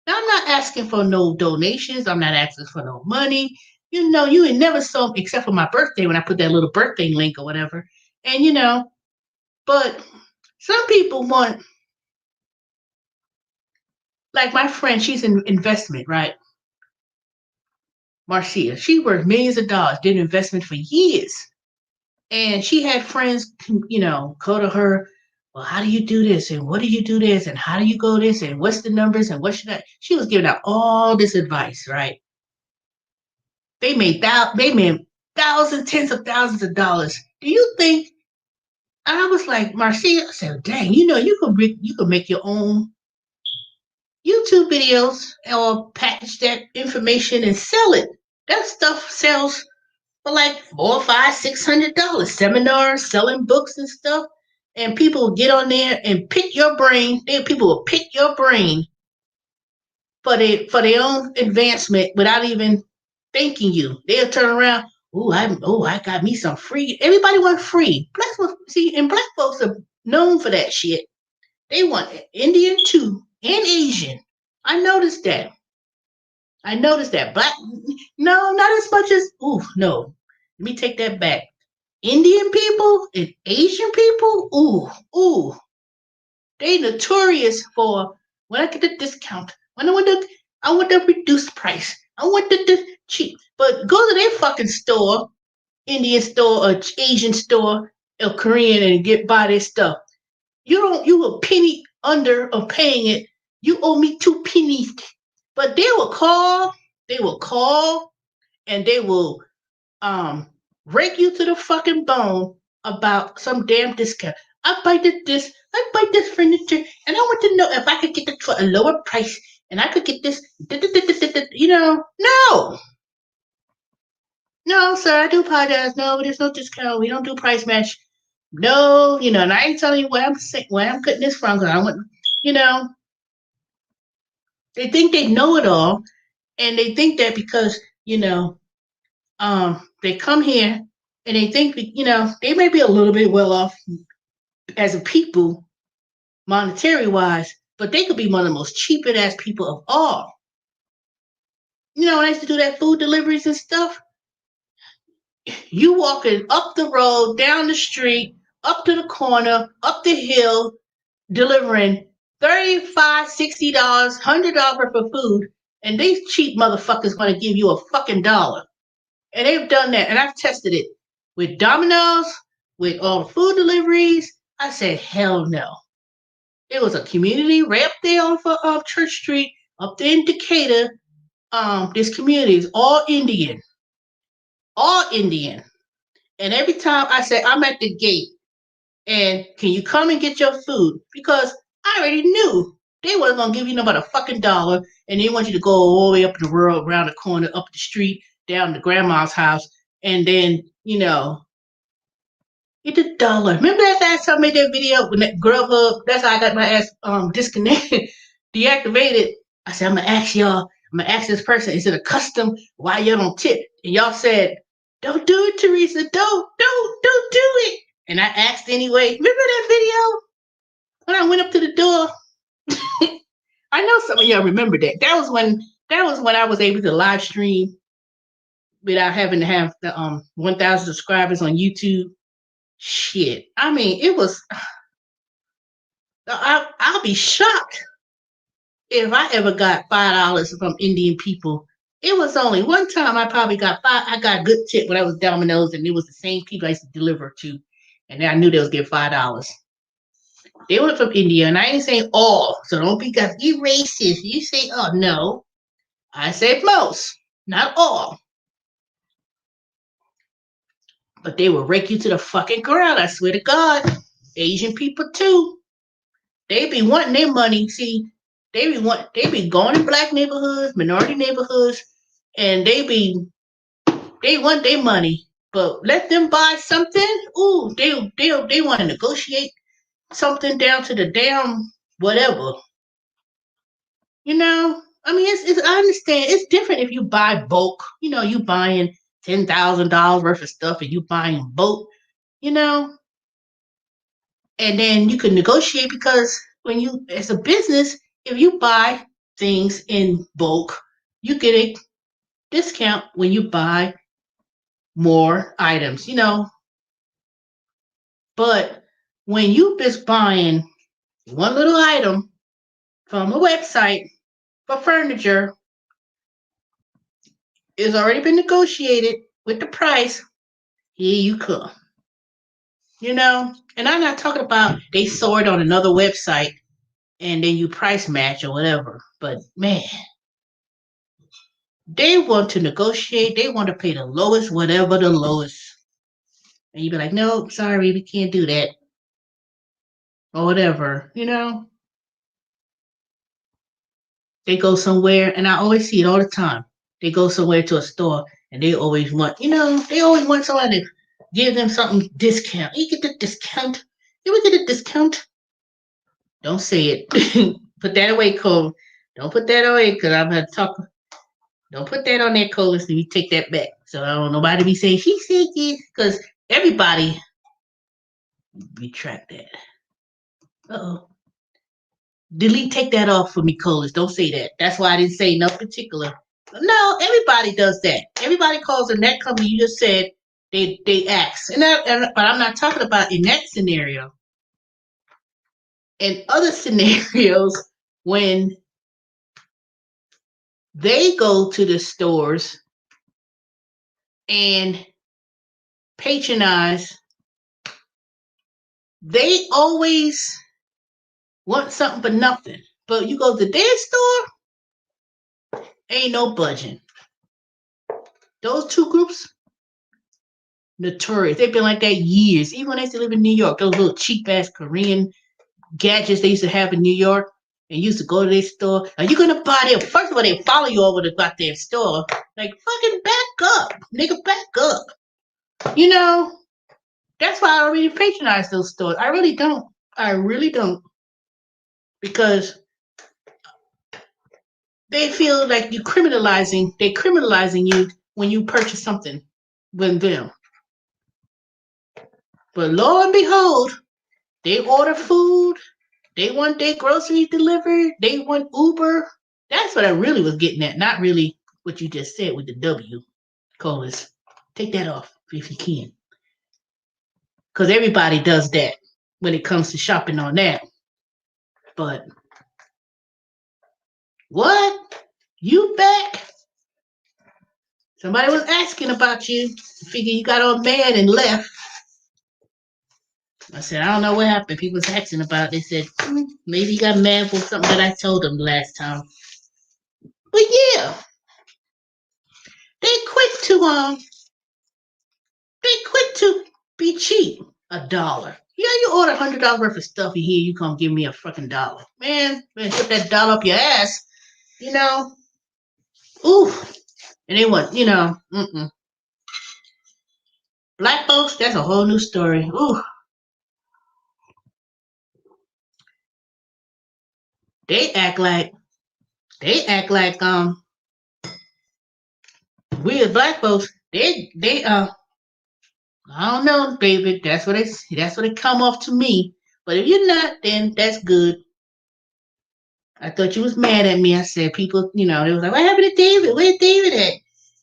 Now I'm not asking for no donations. I'm not asking for no money. You ain't never saw except for my birthday when I put that little birthday link or whatever. And but some people want, like my friend, she's in investment, right? Marcia, she worked millions of dollars, did investment for years. And she had friends, go to her, well, how do you do this? And what do you do this? And how do you go this? And what's the numbers? And what should I? She was giving out all this advice, right? They made thousands, tens of thousands of dollars. Do you think? I was like, Marcia, I said, dang, you could make your own YouTube videos or package that information and sell it. That stuff sells for like $400, $500, $600. Seminars, selling books and stuff, and people will get on there and pick your brain. People will pick your brain for their own advancement without even thanking you. They'll turn around. I got me some free. Everybody want free. Black folks, see, and black folks are known for that shit. They want Indian too and Asian. I noticed that. Black, no, not as much as. Ooh, no. Let me take that back. Indian people and Asian people, they notorious for when I get the discount. When I want the reduced price. I want the cheap. But go to their fucking store, Indian store or Asian store or Korean, and buy their stuff. You a penny under of paying it. You owe me 2 pennies. But they will call, and they will rake you to the fucking bone about some damn discount. I buy this furniture, and I want to know if I could get it for a lower price, and I could get this. No, sir, I do apologize. No, there's no discount. We don't do price match. No, and I ain't telling you where I'm getting this from because I want, you know. They think they know it all, and they think that because they come here and they think they may be a little bit well off as a people, monetary wise, but they could be one of the most cheapest ass people of all. When I used to do that food deliveries and stuff, you walking up the road, down the street, up to the corner, up the hill, delivering $35, $60, $100 worth of food, and these cheap motherfuckers want to give you a fucking dollar. And they've done that, and I've tested it with Domino's, with all the food deliveries. I said, hell no. It was a community right up there on Church Street, up there in Decatur. This community is all Indian. All Indian. And every time I say, I'm at the gate, and can you come and get your food? Because I already knew they wasn't going to give you no but a fucking dollar, and they want you to go all the way up the road, around the corner, up the street, down to grandma's house, and then, get the dollar. Remember that last time I made that video when that Grubhub, that's how I got my ass disconnected, deactivated. I said, I'm going to ask y'all, I'm going to ask this person, is it a custom? Why y'all don't tip? And y'all said, don't do it, Teresa. Don't do it. And I asked anyway. Remember that video? When I went up to the door? I know some of y'all remember that. That was when I was able to live stream without having to have the 1,000 subscribers on YouTube. Shit. I mean, it was I'll be shocked if I ever got $5 from Indian people. It was only one time I probably got I got a good tip when I was Domino's, and it was the same people I used to deliver to, and I knew they was getting $5. They were from India, and I ain't saying all, so don't be because you racist. You say, oh no, I said most, not all. But they will rake you to the fucking ground. I swear to God, Asian people too. They be wanting their money. See, they be going in black neighborhoods, minority neighborhoods, and they want their money. But let them buy something. Ooh, they want to negotiate something down to the damn whatever. I mean, I understand it's different if you buy bulk. You buying $10,000 worth of stuff, and you buying bulk. You know, and then you can negotiate because when you, as a business, if you buy things in bulk, you get a discount when you buy more items. But when you just buying one little item from a website for furniture, it's already been negotiated with the price. Here you come. And I'm not talking about they saw it on another website and then you price match or whatever. But man, they want to negotiate. They want to pay the lowest, whatever the lowest. And you be like, no, sorry, we can't do that. Or whatever, They go somewhere, and I always see it all the time. They go somewhere to a store, and they always want, they always want somebody to give them something discount. You get the discount. You would get a discount. Don't say it. Put that away, Cole. Don't put that away, because I'm going to talk. Don't put that on there, Cole, so we take that back. So I don't want nobody be saying, she said this, because everybody retract that. Uh-oh. Delete, take that off for me, Colas. Don't say that. That's why I didn't say no particular. No, everybody does that. Everybody calls in that company. You just said they ask, but I'm not talking about in that scenario. In other scenarios, when they go to the stores and patronize, they always want something for nothing. But you go to their store, ain't no budging. Those two groups, notorious. They've been like that years. Even when they used to live in New York, those little cheap ass Korean gadgets they used to have in New York, and used to go to their store. Are you gonna buy them? First of all, they follow you over to their store. Like, fucking back up, nigga, back up. That's why I don't really patronize those stores. I really don't. Because they feel like they're criminalizing you when you purchase something with them. But lo and behold, they order food, they want their groceries delivered, they want Uber. That's what I really was getting at, not really what you just said with the W. Colas. Take that off if you can. Because everybody does that when it comes to shopping on that. But what? You back? Somebody was asking about you. Figure you got all mad and left. I said, I don't know what happened. People was asking about it. They said, maybe he got mad for something that I told him last time. But yeah, they quick to be cheap. $1. Yeah, you order $100 worth of stuff and here you come give me a fucking dollar. Man, put that dollar up your ass. You know? Ooh. And they want, Black folks, that's a whole new story. Ooh. They act like we as black folks, I don't know, David. That's what it come off to me. But if you're not, then that's good. I thought you was mad at me. I said people, they was like, what happened to David? Where's David at?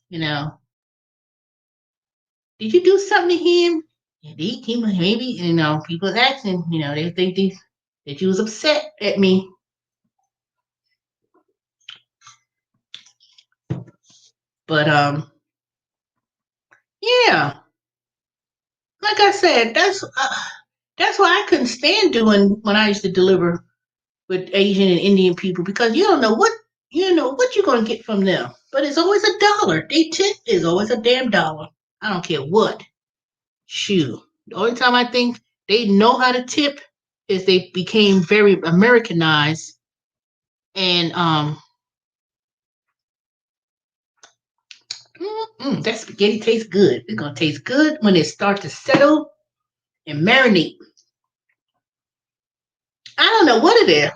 You know, did you do something to him? He maybe, people asking, they think that you was upset at me. But yeah, like I said, that's why I couldn't stand doing when I used to deliver with Asian and Indian people because you don't know what you're gonna get from them. But it's always $1. They tip is always a damn dollar. I don't care what. Shoot. The only time I think they know how to tip is they became very Americanized and that spaghetti tastes good. It's gonna taste good when it starts to settle and marinate. I don't know what it is.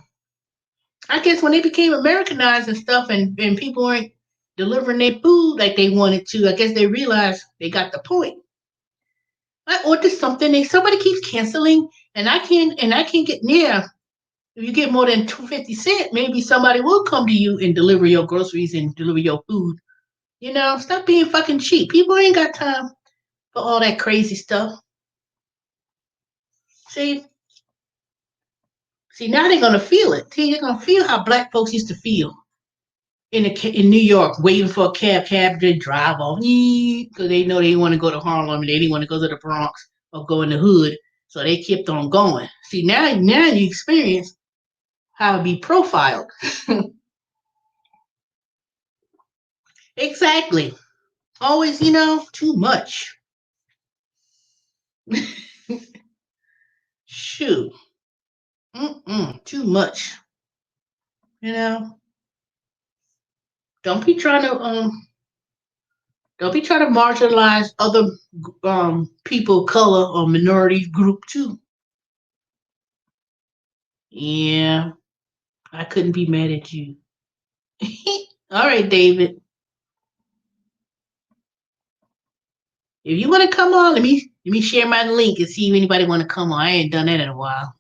I guess when they became Americanized and stuff and people weren't delivering their food like they wanted to, I guess they realized they got the point. I ordered something and somebody keeps canceling and I can't get near. If you get more than 250 cents, maybe somebody will come to you and deliver your groceries and deliver your food. Stop being fucking cheap. People ain't got time for all that crazy stuff. See, now they're gonna feel it. See, they're gonna feel how black folks used to feel in New York, waiting for a cab to drive off because they know they didn't want to go to Harlem and they didn't want to go to the Bronx or go in the hood, so they kept on going. See, now you experience how to be profiled. Exactly. Always, too much. Shoot. Too much. You know. Don't be trying to marginalize other people, color or minority group too. Yeah, I couldn't be mad at you. All right, David. If you want to come on, let me share my link and see if anybody want to come on. I ain't done that in a while.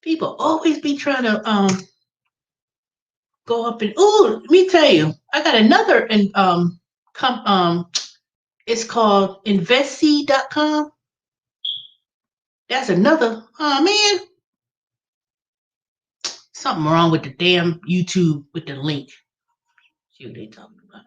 People always be trying to go up and let me tell you, I got another and it's called investseed.com. That's another. Oh man, something wrong with the damn YouTube with the link. See what they talking about.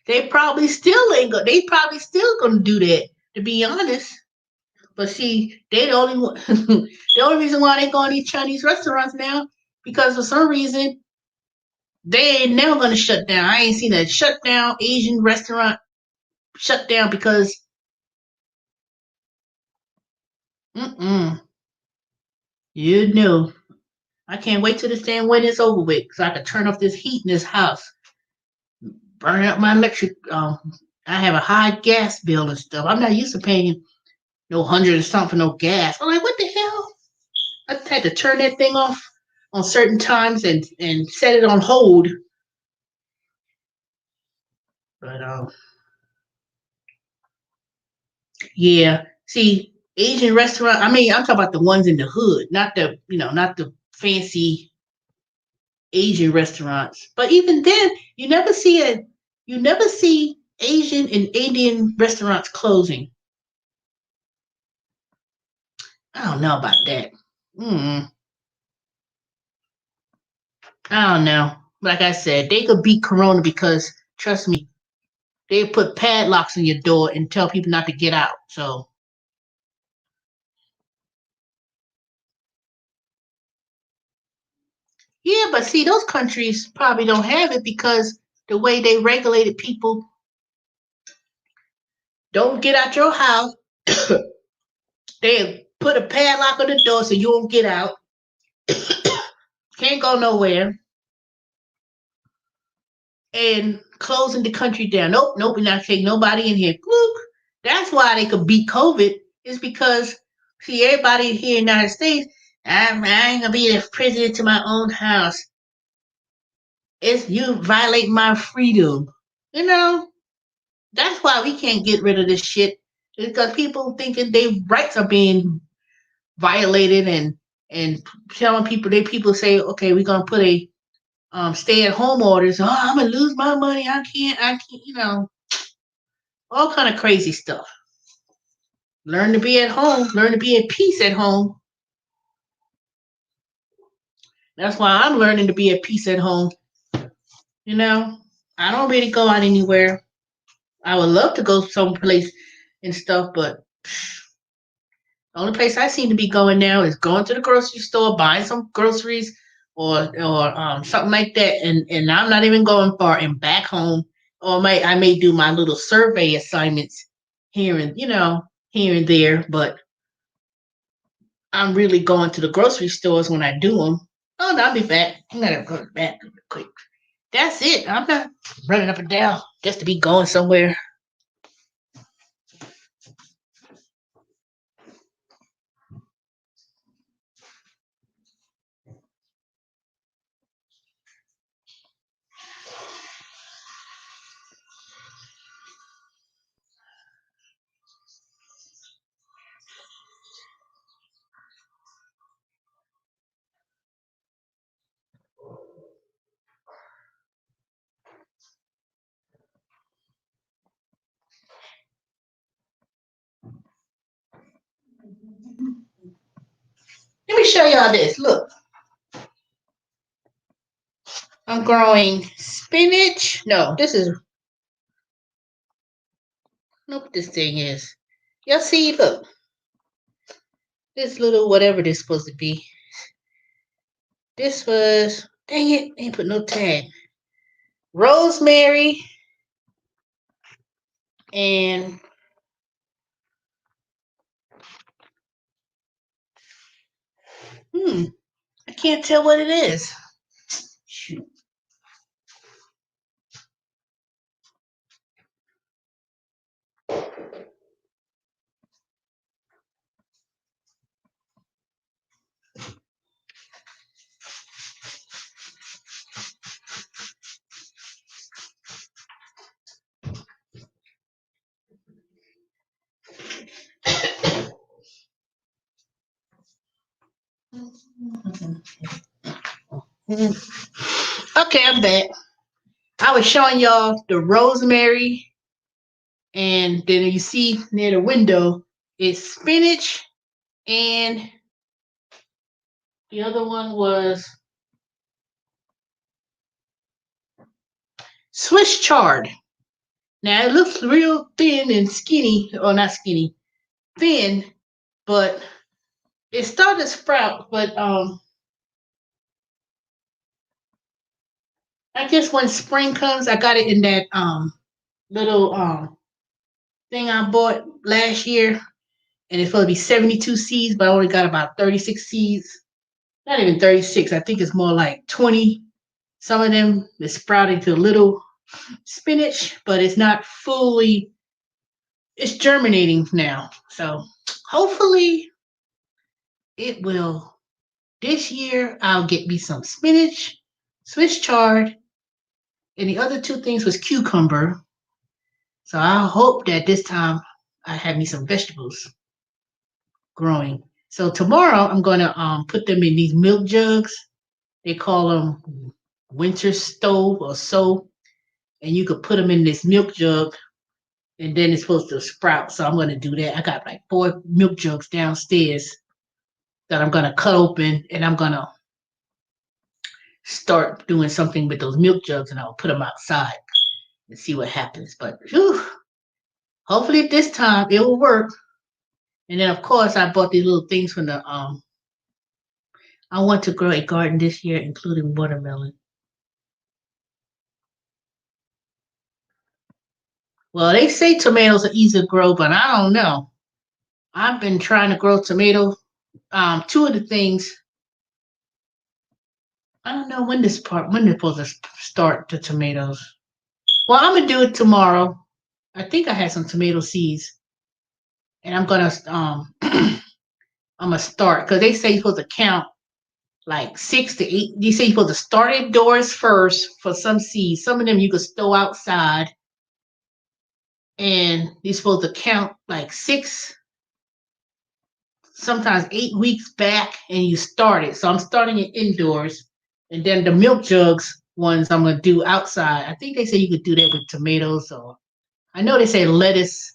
They probably still ain't go. They probably still gonna do that. To be honest, but see, they the only one. The only reason why they go to these Chinese restaurants now because for some reason they ain't never gonna shut down. I ain't seen a shut down Asian restaurant shut down because mm-mm, you know I can't wait till this damn wedding's over with so I can turn off this heat in this house. Burn up my electric. I have a high gas bill and stuff. I'm not used to paying no hundred or something for no gas. I'm like, what the hell? I had to turn that thing off on certain times and set it on hold. But yeah. See, Asian restaurant. I mean, I'm talking about the ones in the hood, not the fancy Asian restaurants. But even then, you never see Asian and Indian restaurants closing. I don't know about that. Mm, I don't know. Like I said, they could beat Corona because trust me, they put padlocks on your door and tell people not to get out. So yeah, but see, those countries probably don't have it because the way they regulated people, don't get out your house. They put a padlock on the door so you won't get out. Can't go nowhere. And closing the country down. Nope, nope, we're not taking nobody in here. Look, that's why they could beat COVID, is because, see, everybody here in the United States, I ain't gonna be the president to my own house. It's you violate my freedom. You know, that's why we can't get rid of this shit. Because people thinking their rights are being violated and telling people people say, okay, we're gonna put a stay at home orders. Oh, I'm gonna lose my money. I can't, all kind of crazy stuff. Learn to be at home. Learn to be at peace at home. That's why I'm learning to be at peace at home. You know, I don't really go out anywhere. I would love to go someplace and stuff, but the only place I seem to be going now is going to the grocery store, buying some groceries or something like that, and I'm not even going far and back home. Or I may do my little survey assignments here and here and there, but I'm really going to the grocery stores when I do them. Oh, no, I'll be back. I'm gonna go back real quick. That's it. I'm not running up and down just to be going somewhere. Let me show y'all this. Look, I'm growing spinach. No, this is look what this thing is. Y'all see? Look, this little whatever this supposed to be. This was dang it, ain't put no tag. Rosemary and I can't tell what it is. Shoot. Okay, I'm back. I was showing y'all the rosemary, and then you see near the window it's spinach, and the other one was Swiss chard. Now it looks real thin and skinny, or not skinny, thin, but it started to sprout. But I guess when spring comes, I got it in that little thing I bought last year, and it's supposed to be 72 seeds, but I only got about 36 seeds. not even 36. I think it's more like 20. Some of them is sprouting to little spinach, but it's not fully, it's germinating now. So hopefully it will. This year I'll get me some spinach, Swiss chard, and the other two things was cucumber. So I hope that this time I have me some vegetables growing. So tomorrow I'm gonna put them in these milk jugs. They call them winter stove or so, and you could put them in this milk jug, and then it's supposed to sprout. So I'm gonna do that. I got like 4 milk jugs downstairs that I'm gonna cut open, and I'm gonna start doing something with those milk jugs, and I'll put them outside and see what happens. But whew, hopefully this time it will work. And then of course I bought these little things from the I want to grow a garden this year, including watermelon. Well, they say tomatoes are easy to grow, but I don't know. I've been trying to grow tomatoes. Two of the things I don't know when they're supposed to start the tomatoes. Well, I'm gonna do it tomorrow. I think I had some tomato seeds, and I'm gonna I'm gonna start because they say you're supposed to count like 6 to 8. You say you're supposed to start indoors first for some seeds. Some of them you could stow outside, and you're supposed to count like 6, sometimes 8 weeks back, and you start it. So I'm starting it indoors, and then the milk jugs ones I'm gonna do outside. I think they say you could do that with tomatoes, or I know they say lettuce,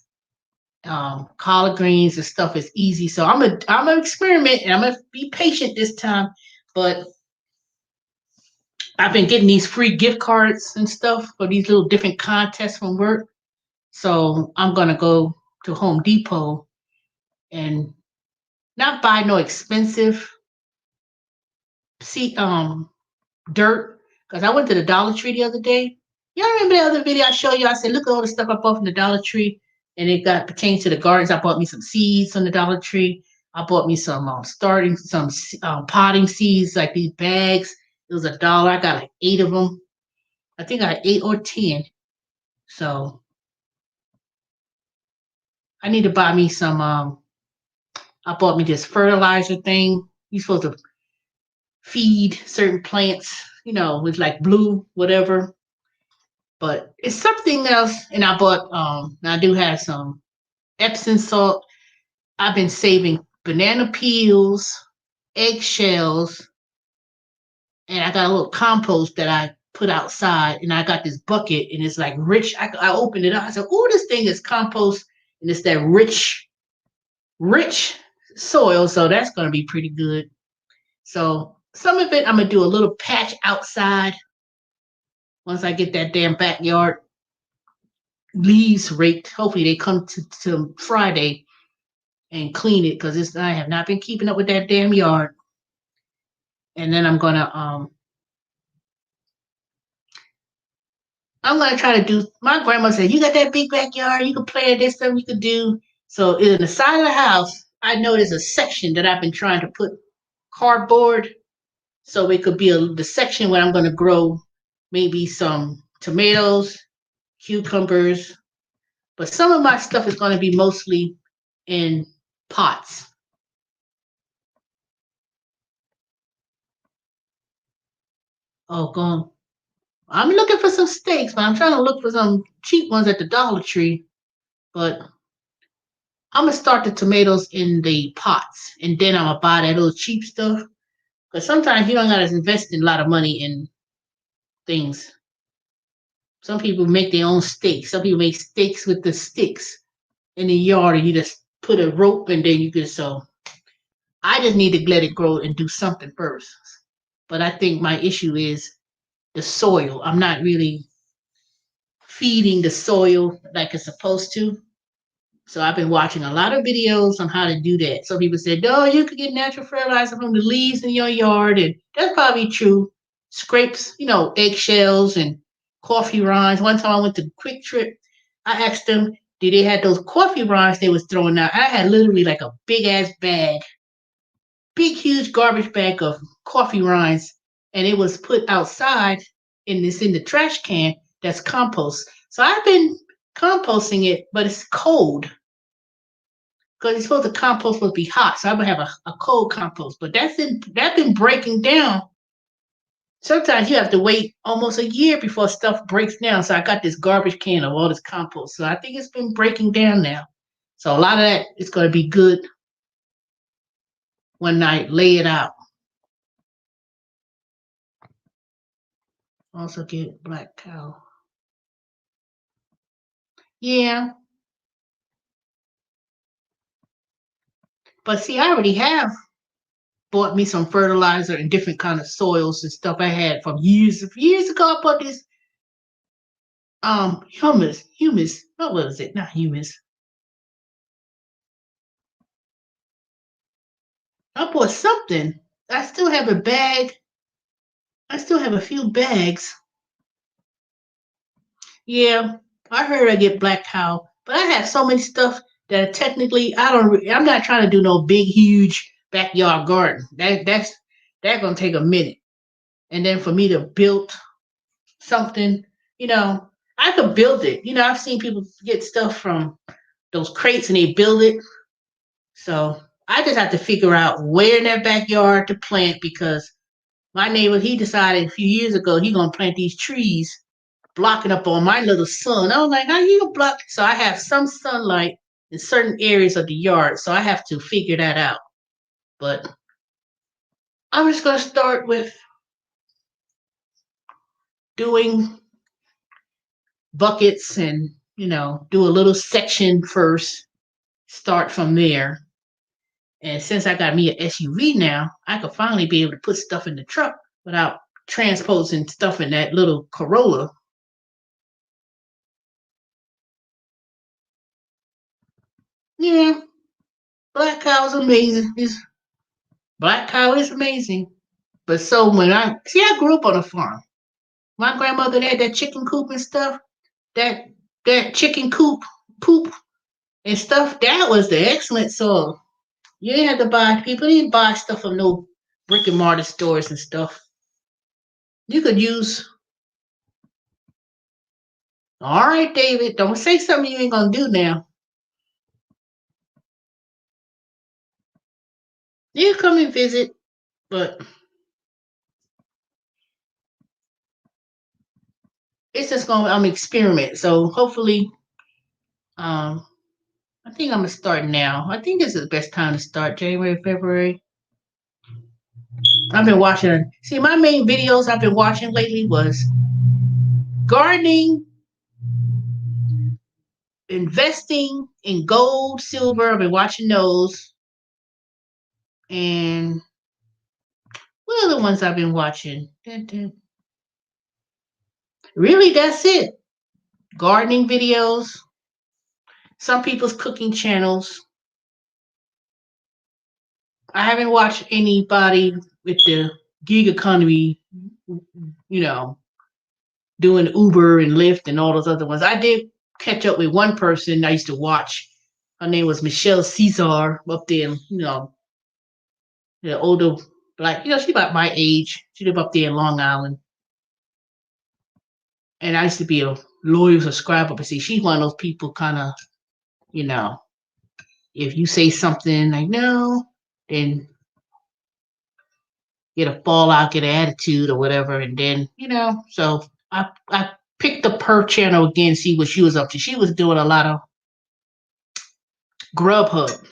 collard greens and stuff is easy. So I'm gonna experiment, and I'm gonna be patient this time. But I've been getting these free gift cards and stuff for these little different contests from work. So I'm gonna go to Home Depot and not buy no expensive see dirt, because I went to the Dollar Tree the other day. Y'all remember the other video I showed you? I said, look at all the stuff I bought from the Dollar Tree, and it got pertains to the gardens. I bought me some seeds from the Dollar Tree. I bought me some starting some potting seeds, like these bags. It was $1. I got like 8 of them. I think I got 8 or 10. So I need to buy me some. I bought me this fertilizer thing. You're supposed to feed certain plants, with like blue, whatever. But it's something else. And I bought I do have some Epsom salt. I've been saving banana peels, eggshells, and I got a little compost that I put outside, and I got this bucket, and it's like rich. I opened it up. I said, "Oh, this thing is compost, and it's that rich soil, so that's gonna be pretty good." So some of it I'm gonna do a little patch outside once I get that damn backyard leaves raked. Hopefully they come to Friday and clean it, because I have not been keeping up with that damn yard. And then I'm gonna try to do. My grandma said, "You got that big backyard. You can plant this stuff. You could do." So in the side of the house, I know there's a section that I've been trying to put cardboard, so it could be the section where I'm gonna grow maybe some tomatoes, cucumbers, but some of my stuff is gonna be mostly in pots. Oh, gone. I'm looking for some steaks, but I'm trying to look for some cheap ones at the Dollar Tree. But I'm gonna start the tomatoes in the pots, and then I'm gonna buy that little cheap stuff. Because sometimes you don't gotta invest in a lot of money in things. Some people make their own steaks. Some people make steaks with the sticks in the yard, and you just put a rope, and then you can so. I just need to let it grow and do something first. But I think my issue is the soil. I'm not really feeding the soil like it's supposed to. So I've been watching a lot of videos on how to do that. Some people said, "Oh, you could get natural fertilizer from the leaves in your yard," and that's probably true. Scrapes, eggshells and coffee rinds. One time I went to Quick Trip. I asked them, did they have those coffee rinds they was throwing out? I had literally like a big ass bag big, huge garbage bag of coffee rinds, and it was put outside in the trash can. That's compost. So I've been composting it, but it's cold because it's supposed to compost supposed to be hot. So I'm gonna have a cold compost. But that's been breaking down. Sometimes you have to wait almost a year before stuff breaks down. So I got this garbage can of all this compost. So I think it's been breaking down now. So a lot of that is going to be good when I lay it out. Also get black cow. Yeah, but see, I already have bought me some fertilizer and different kind of soils and stuff I had from years ago. I bought this humus. What was it? Not humus. I bought something. I still have a bag. I still have a few bags. Yeah, I heard I get black cow, but I have so many stuff that technically I don't. I'm not trying to do no big, huge backyard garden. That's gonna take a minute, and then for me to build something, you know, I could build it. I've seen people get stuff from those crates and they build it. So I just have to figure out where in their backyard to plant because my neighbor he decided a few years ago he gonna plant these trees blocking up on my little sun. I was like, how you gonna block? So I have some sunlight in certain areas of the yard, so I have to figure that out. But I'm just gonna start with doing buckets and do a little section first. Start from there. And since I got me an SUV now, I could finally be able to put stuff in the truck without transposing stuff in that little Corolla. Yeah, Black Cow is amazing. Black Cow is amazing. But so when I grew up on a farm. My grandmother had that chicken coop and stuff. That that chicken coop poop and stuff. That was the excellent soil. You didn't have to buy. People didn't buy stuff from no brick and mortar stores and stuff. You could use. All right, David. Don't say something you ain't gonna do now. You come and visit, but it's just gonna. I'm experiment. So hopefully, um, I think I'm gonna start now. I think this is the best time to start. January, February. I've been watching. See, my main videos I've been watching lately was gardening, investing in gold, silver. I've been watching those. And what are the ones I've been watching? Really, that's it. Gardening videos, some people's cooking channels. I haven't watched anybody with the gig economy, you know, doing Uber and Lyft and all those other ones. I did catch up with one person I used to watch. Her name was Michelle Caesar up there, the older black, she's about my age. She lived up there in Long Island. And I used to be a loyal subscriber, but see, she's one of those people kind of, you know, if you say something like no, then get a fallout, get an attitude or whatever, and then, so I picked up her channel again, see what she was up to. She was doing a lot of Grubhub,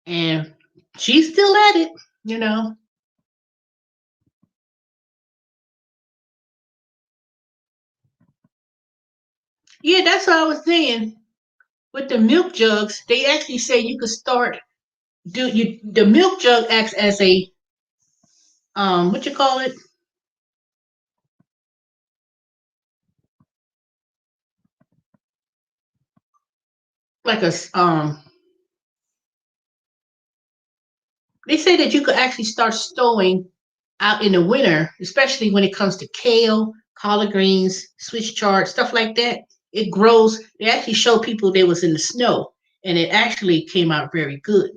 and she's still at it, you know. Yeah, that's what I was saying. With the milk jugs, they actually say you could start do you the milk jug acts as a what you call it? Like a they say that you could actually start stowing out in the winter, especially when it comes to kale, collard greens, Swiss chard, stuff like that. It grows. They actually show people they was in the snow, and it actually came out very good.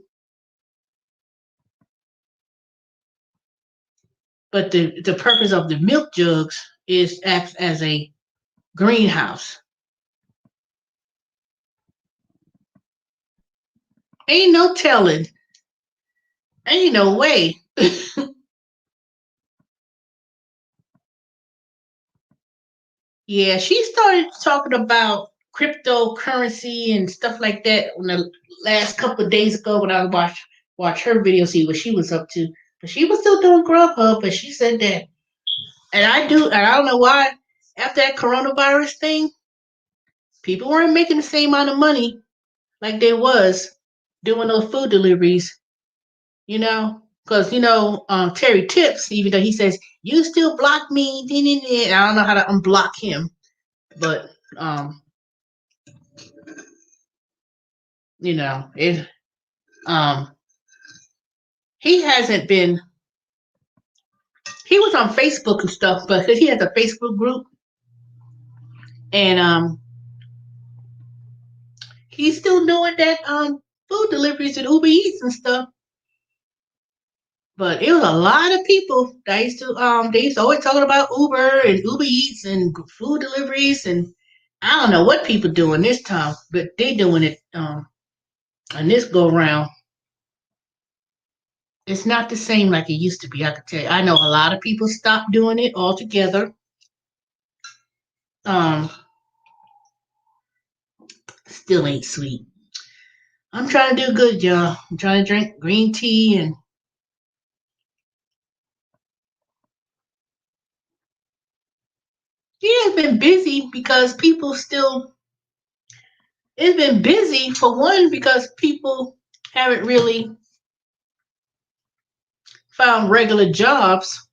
But the purpose of the milk jugs is acts as a greenhouse. Ain't no telling. Ain't no way. Yeah, she started talking about cryptocurrency and stuff like that on the last couple of days ago when I watch her video, see what she was up to. But she was still doing Grubhub, but she said that, and I don't know why. After that coronavirus thing, people weren't making the same amount of money like they was doing those food deliveries. You know, because Terry Tips, even though he says you still block me, I don't know how to unblock him, but it um he hasn't been. He was on Facebook and stuff, but because he has a Facebook group, and he's still doing that food deliveries and Uber Eats and stuff. But it was a lot of people that used to they used to always talking about Uber and Uber Eats and food deliveries, and I don't know what people doing this time, but they doing it on this go round. It's not the same like it used to be. I could tell you. I know a lot of people stopped doing it altogether. Um, Still ain't sweet. I'm trying to do good, y'all. I'm trying to drink green tea and yeah, it's been busy because people still. It's been busy for one because people haven't really found regular jobs,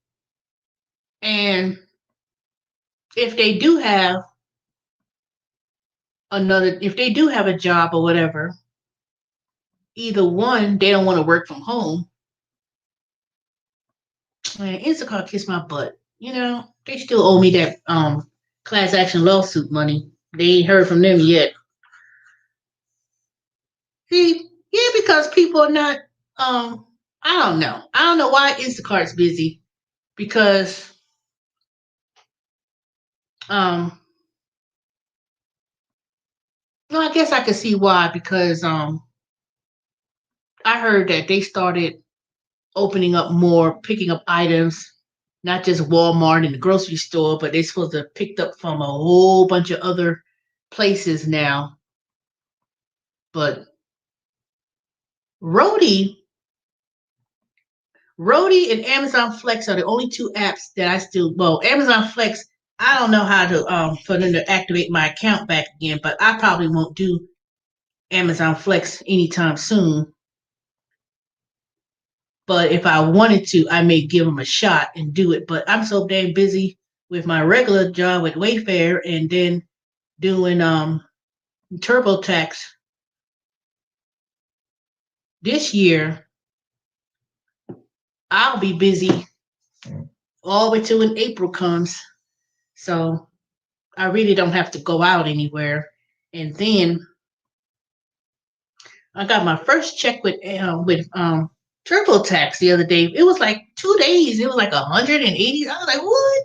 and if they do have if they do have a job or whatever, either one, they don't want to work from home. Man, Instacart kissed my butt. They still owe me that class action lawsuit money. They ain't heard from them yet. See, yeah, because people are not. I don't know. I don't know why Instacart's busy because um. No, I guess I could see why because I heard that they started opening up more, picking up items, not just Walmart and the grocery store, but they're supposed to have picked up from a whole bunch of other places now. But Rody, Rody and Amazon Flex are the only two apps that I still. Well, Amazon Flex, I don't know how to for them to activate my account back again, but I probably won't do Amazon Flex anytime soon. But if I wanted to, I may give them a shot and do it. But I'm so damn busy with my regular job with Wayfair and then doing TurboTax this year. I'll be busy all the way till when April comes. So I really don't have to go out anywhere. And then I got my first check with TurboTax the other day. It was like 2 days. It was like 180. I was like, what?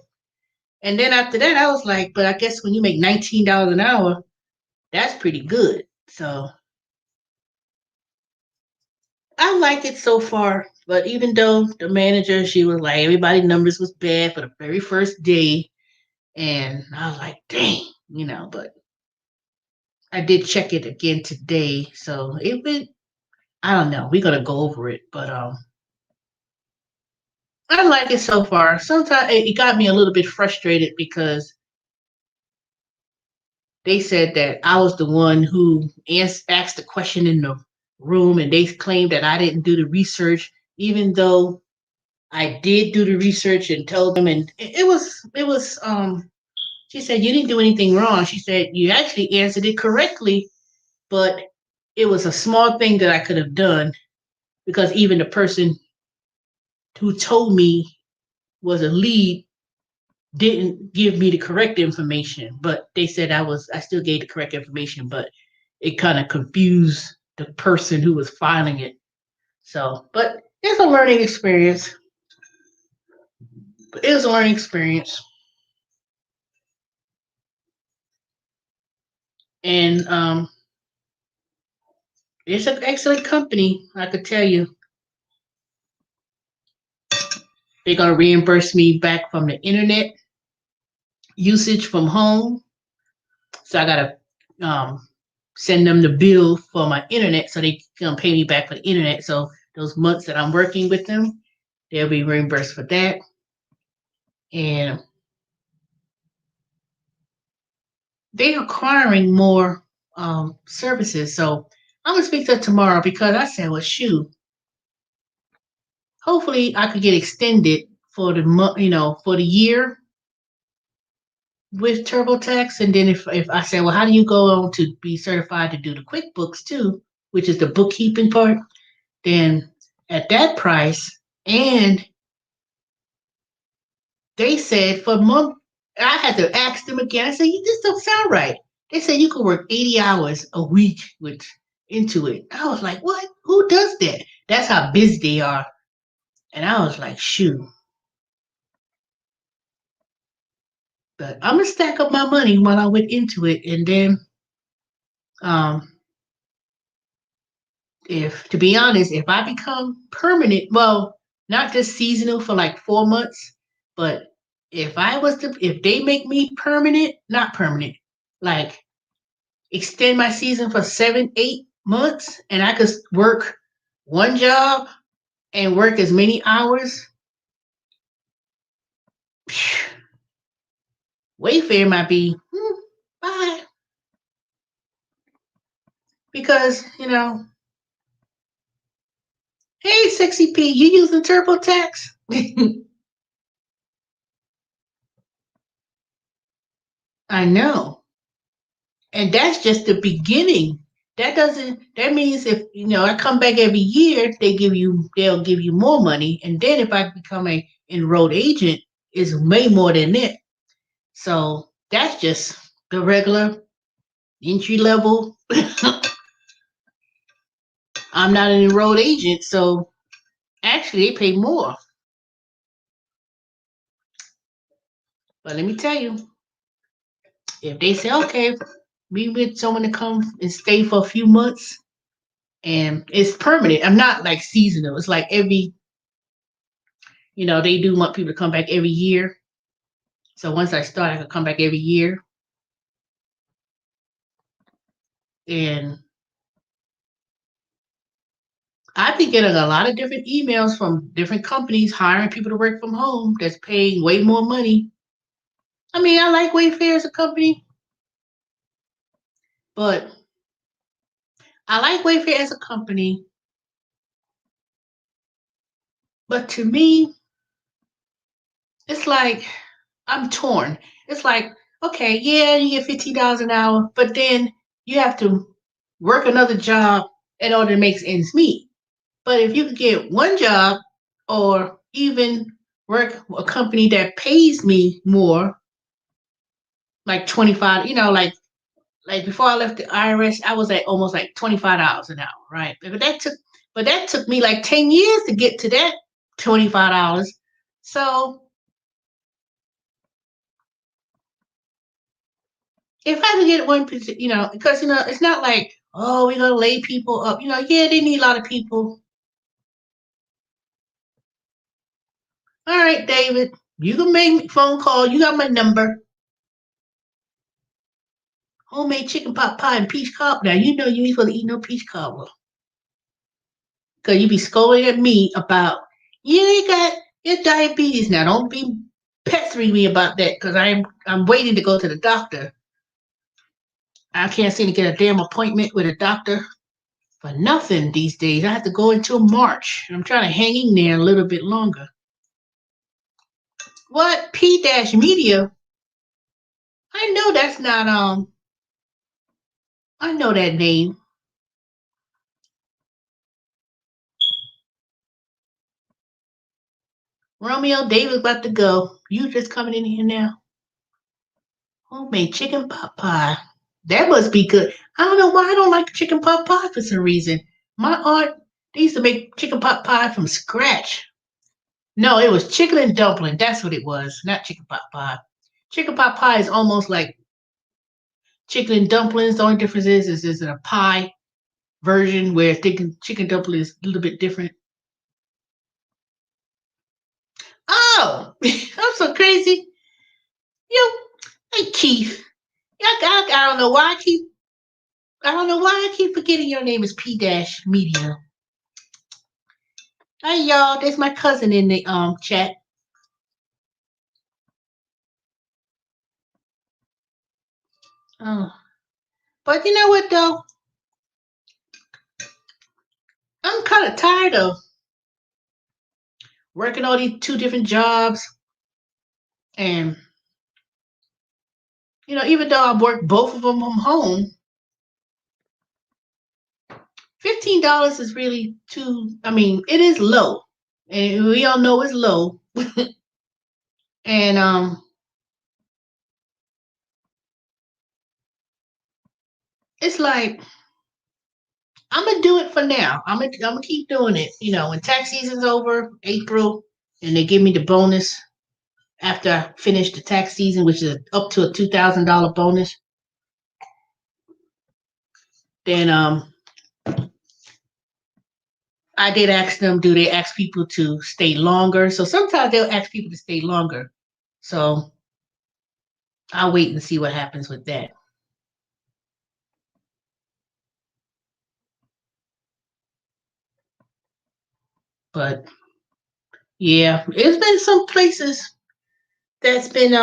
And then after that, I was like, but I guess when you make $19 an hour, that's pretty good. So I like it so far. But even though the manager, she was like, everybody's numbers was bad for the very first day. And I was like, dang, but I did check it again today. So it went, I don't know. We're gonna go over it. But I like it so far. Sometimes it got me a little bit frustrated because they said that I was the one who asked the question in the room, and they claimed that I didn't do the research, even though I did do the research and told them, and it was. She said you didn't do anything wrong. She said you actually answered it correctly, but it was a small thing that I could have done because even the person who told me was a lead didn't give me the correct information, but they said I still gave the correct information, but it kind of confused the person who was filing it. So, but it's a learning experience. But it was a learning experience. And it's an excellent company, I could tell you. They're gonna reimburse me back from the internet usage from home. So I gotta send them the bill for my internet so they can pay me back for the internet. So those months that I'm working with them, they'll be reimbursed for that. And they're acquiring more services. So I'm gonna speak to them tomorrow because I said, well, shoot, hopefully I could get extended for the month, for the year with TurboTax. And then if I say, well, how do you go on to be certified to do the QuickBooks too, which is the bookkeeping part? Then at that price, and they said for a month, I had to ask them again. I said, this don't sound right. They said you could work 80 hours a week with Intuit. I was like, what? Who does that? That's how busy they are. And I was like, shoot. But I'm gonna stack up my money while I went into it, and then, um, if to be honest, if I become permanent, well, not just seasonal for like 4 months, but if they make me permanent, not permanent, like extend my season for 7, 8 months, and I could work one job and work as many hours, Wayfair might be bye. Because, hey, Sexy P, you using TurboTax? I know. And that's just the beginning. That means if, I come back every year, they'll give you more money. And then if I become a enrolled agent, it's way more than that. So that's just the regular entry level. I'm not an enrolled agent, so actually they pay more. But let me tell you, if they say, okay, we want someone to come and stay for a few months and it's permanent. I'm not like seasonal. It's like they do want people to come back every year. So once I start, I can come back every year. And I've been getting a lot of different emails from different companies hiring people to work from home that's paying way more money. I mean, I like Wayfair as a company, but I like Wayfair as a company. But to me, it's like I'm torn. It's like, okay, yeah, you get $15 an hour, but then you have to work another job in order to make ends meet. But if you could get one job or even work a company that pays me more, like 25, like before I left the IRS, I was at almost like $25 an hour, right? But that took me like 10 years to get to that $25. So if I could get one position, because it's not like, oh, we're gonna lay people up. Yeah, they need a lot of people. All right, David, you can make me phone call. You got my number. Homemade chicken pot pie and peach cobbler. Now you know you ain't supposed to eat no peach cobbler. Cause you be scolding at me about you got your diabetes. Now don't be pestering me about that, cause I'm waiting to go to the doctor. I can't seem to get a damn appointment with a doctor for nothing these days. I have to go until March. I'm trying to hang in there a little bit longer. What? P dash media? I know that's not I know that name. Romeo David's about to go. You just coming in here now. Homemade chicken pot pie. That must be good. I don't know why I don't like chicken pot pie for some reason. My aunt, they used to make chicken pot pie from scratch. No, it was chicken and dumpling. That's what it was, not chicken pot pie. Chicken pot pie is almost like chicken and dumplings. The only difference is it's in a pie version where chicken dumpling is a little bit different. Oh, I'm so crazy. You, hey Keith. I don't know why I keep forgetting your name is P Dash Media. Hey y'all, there's my cousin in the chat. Oh, but you know what though? I'm kind of tired of working all these two different jobs, and even though I work both of them from home, $15 is really too. I mean, it is low, and we all know it's low. And it's like I'm gonna do it for now. I'm gonna keep doing it. When tax season's over, April, and they give me the bonus after I finish the tax season, which is up to a $2,000 bonus. Then I did ask them, do they ask people to stay longer? So sometimes they'll ask people to stay longer. So I'll wait and see what happens with that. But yeah, it's been some places that's been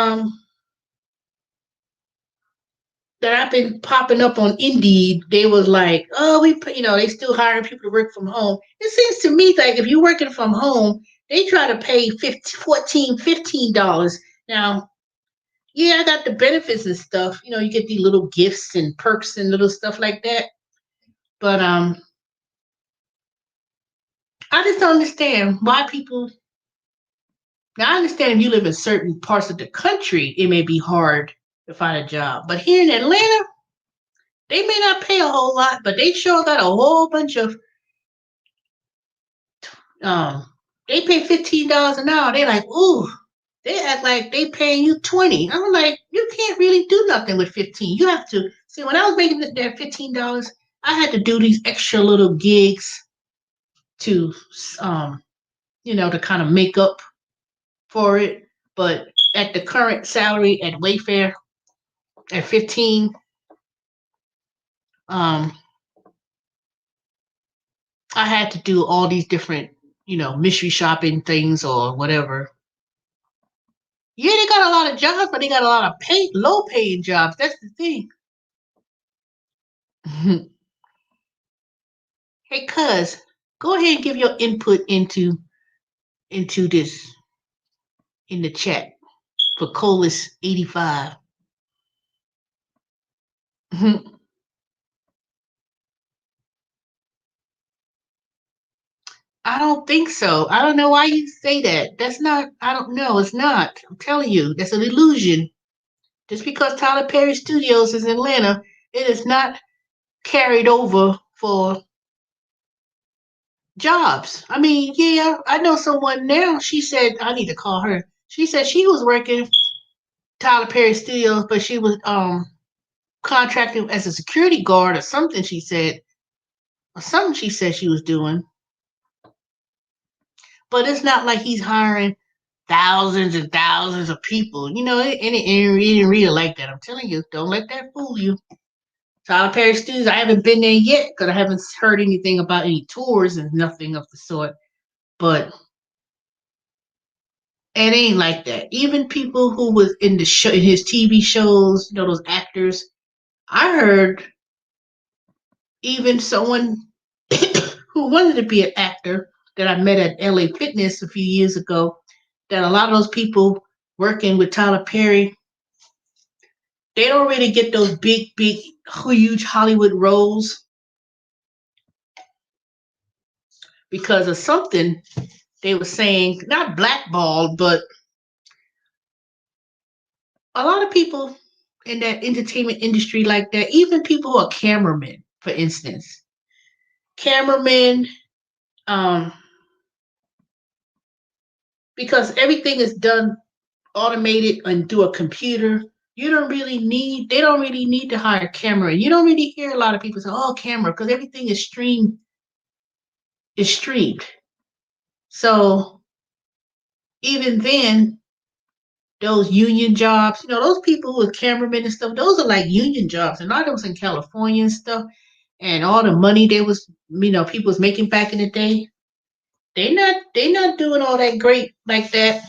that I've been popping up on Indeed. They was like, oh, they still hiring people to work from home. It seems to me like if you're working from home, they try to pay 15, 14, $15. Now, yeah, I got the benefits and stuff. You get these little gifts and perks and little stuff like that. But I just don't understand why people. Now I understand if you live in certain parts of the country, it may be hard to find a job. But here in Atlanta, they may not pay a whole lot, but they sure got a whole bunch of um they pay $15 an hour. They're like, ooh, they act like they paying you 20. I'm like, you can't really do nothing with 15. You have to see when I was making that $15, I had to do these extra little gigs to to kind of make up for it. But at the current salary at Wayfair at 15, um, I had to do all these different, mystery shopping things or whatever. Yeah, they got a lot of jobs, but they got a lot of low paying jobs. That's the thing. Hey, cuz, go ahead and give your input into this in the chat for Colas 85. I don't think so. I don't know why you say that. That's not, I don't know. It's not. I'm telling you, that's an illusion. Just because Tyler Perry Studios is in Atlanta, it is not carried over for jobs. I mean, yeah, I know someone now. She said, I need to call her. She said she was working Tyler Perry Studios, but she was contracted as a security guard or something. She said, or something she said she was doing. But it's not like he's hiring thousands and thousands of people. It didn't really like that. I'm telling you, don't let that fool you. Tyler Perry Studios, I haven't been there yet because I haven't heard anything about any tours and nothing of the sort. But it ain't like that. Even people who was in the show, in his TV shows, those actors. I heard even someone who wanted to be an actor that I met at LA Fitness a few years ago. That a lot of those people working with Tyler Perry, they don't really get those big, big, huge Hollywood roles because of something they were saying, not blackballed, but a lot of people in that entertainment industry like that, even people who are cameramen, for instance, cameramen, um, because everything is done automated and through a computer. They don't really need to hire a camera. You don't really hear a lot of people say, oh, camera, because everything is streamed. So even then, those union jobs, those people who are cameramen and stuff, those are like union jobs. And a lot of those in California and stuff. And all the money people was making back in the day, they not doing all that great like that.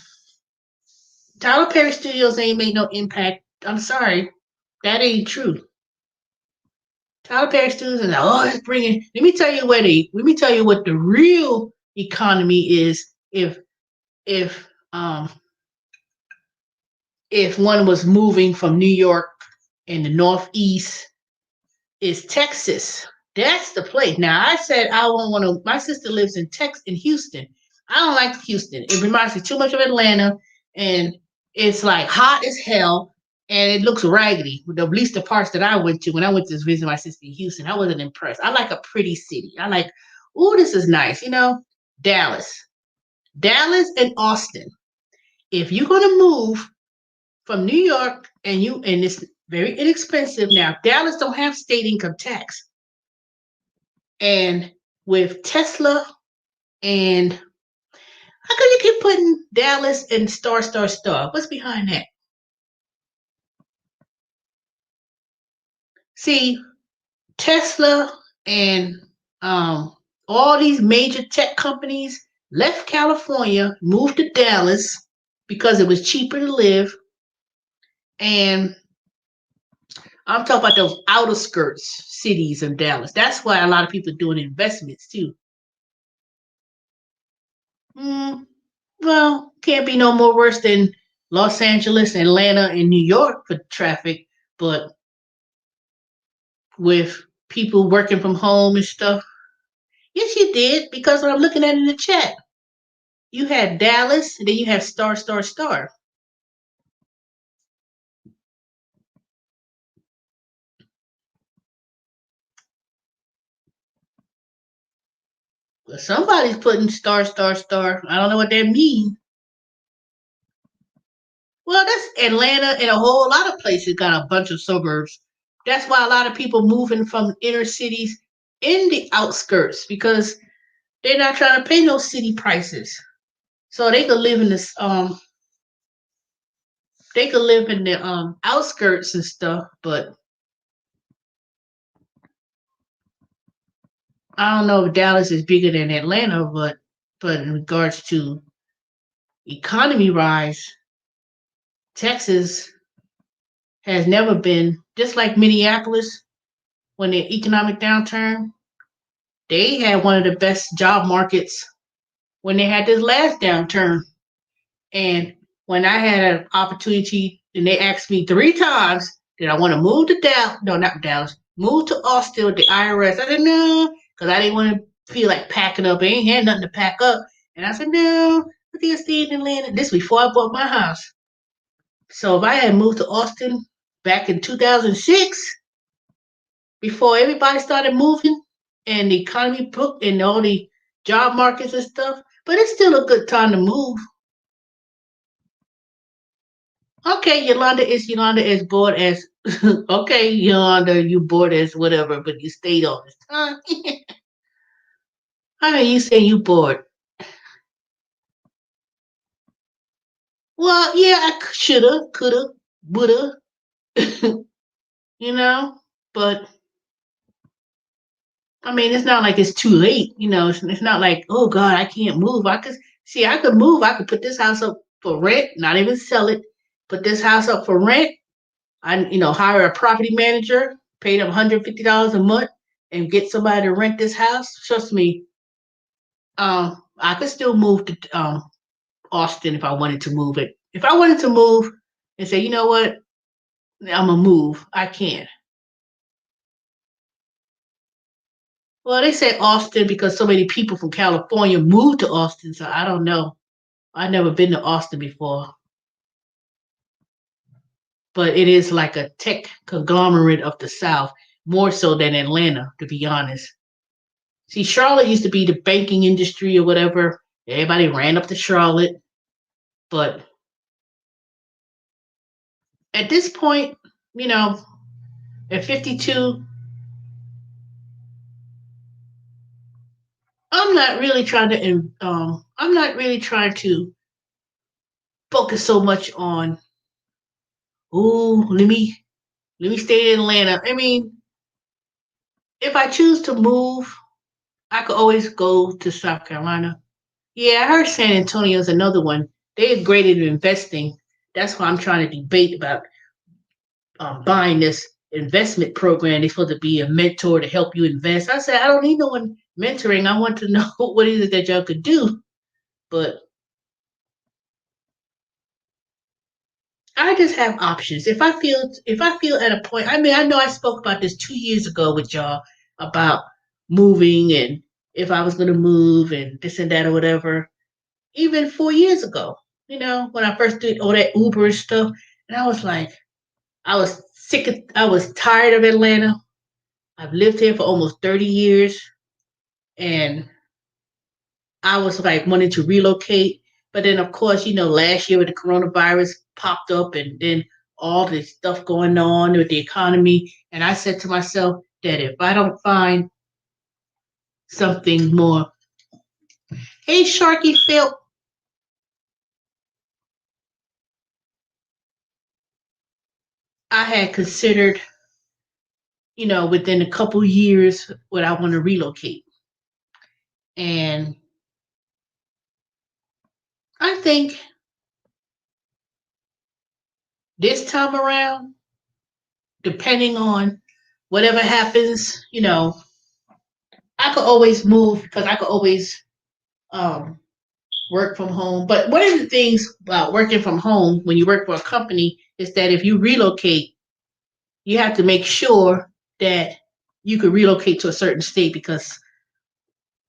Tyler Perry Studios ain't made no impact. I'm sorry, that ain't true. Tyler Perry Studios is like, oh, it's bringing. Let me tell you what the real economy is. If um if one was moving from New York in the Northeast, is Texas. That's the place. Now I said I won't want to. My sister lives in Houston. I don't like Houston. It reminds me too much of Atlanta, and it's like hot as hell, and it looks raggedy. At least the parts that I went to when I went to visit my sister in Houston, I wasn't impressed. I like a pretty city. I like, oh, this is nice. Dallas, Dallas, and Austin. If you're gonna move from New York and it's very inexpensive now. Dallas don't have state income tax. And with Tesla and how come you keep putting Dallas and star star star? What's behind that? See, Tesla and all these major tech companies left California, moved to Dallas because it was cheaper to live. And I'm talking about those outer skirts cities of Dallas. That's why a lot of people are doing investments too. Well, can't be no more worse than Los Angeles, Atlanta, and New York for traffic, but with people working from home and stuff. Yes, you did, because what I'm looking at in the chat, you had Dallas, and then you have star, star, star. Well, somebody's putting star, star, star. I don't know what that means. Well, that's Atlanta and a whole lot of places got a bunch of suburbs. That's why a lot of people moving from inner cities in the outskirts because they're not trying to pay no city prices. So they could live in the outskirts and stuff, but I don't know if Dallas is bigger than Atlanta, but in regards to economy rise, Texas has never been just like Minneapolis when the economic downturn. They had one of the best job markets when they had this last downturn. And when I had an opportunity, and they asked me 3 times, did I want to move to Dallas? No, not Dallas. Move to Austin with the IRS. I said no, because I didn't want to feel like packing up. I ain't had nothing to pack up. And I said no, I think I stayed in Atlanta. This before I bought my house. So if I had moved to Austin back in 2006, before everybody started moving and the economy booked and all the job markets and stuff, but it's still a good time to move. Okay, Yolanda is bored as okay, Yolanda, you bored as whatever, but you stayed all this time. How are you saying you bored? Well, yeah, I shoulda, coulda, woulda, you know, but I mean, it's not like it's too late, It's not like, oh God, I can't move. I could move. I could put this house up for rent, not even sell it. Put this house up for rent. Hire a property manager, pay them $150 a month, and get somebody to rent this house. Trust me, I could still move to Austin if I wanted to move it. If I wanted to move and say, you know what, I'm gonna move, I can. Well, they say Austin because so many people from California moved to Austin, so I don't know. I've never been to Austin before. But it is like a tech conglomerate of the South, more so than Atlanta, to be honest. See, Charlotte used to be the banking industry or whatever. Everybody ran up to Charlotte. But at this point, you know, at 52, I'm not really trying to focus so much on, oh, let me stay in Atlanta. I mean, if I choose to move, I could always go to South Carolina. Yeah, I heard San Antonio's another one. They're great at investing. That's why I'm trying to debate about buying this investment program. They're supposed to be a mentor to help you invest. I said, I don't need no one mentoring. I want to know what is it that y'all could do. But I just have options. If I feel at a point, I mean, I know I spoke about this 2 years ago with y'all about moving and if I was going to move and this and that or whatever. Even 4 years ago, when I first did all that Uber and stuff, and I was like, I was tired of Atlanta. I've lived here for almost 30 years, and I was like wanting to relocate. But then, of course, last year when the coronavirus popped up and then all this stuff going on with the economy, and I said to myself that if I don't find something more, hey, Sharky Phil, I had considered, within a couple years, would I want to relocate. And I think this time around, depending on whatever happens, I could always move because I could always um, work from home. But one of the things about working from home when you work for a company is that if you relocate, you have to make sure that you could relocate to a certain state because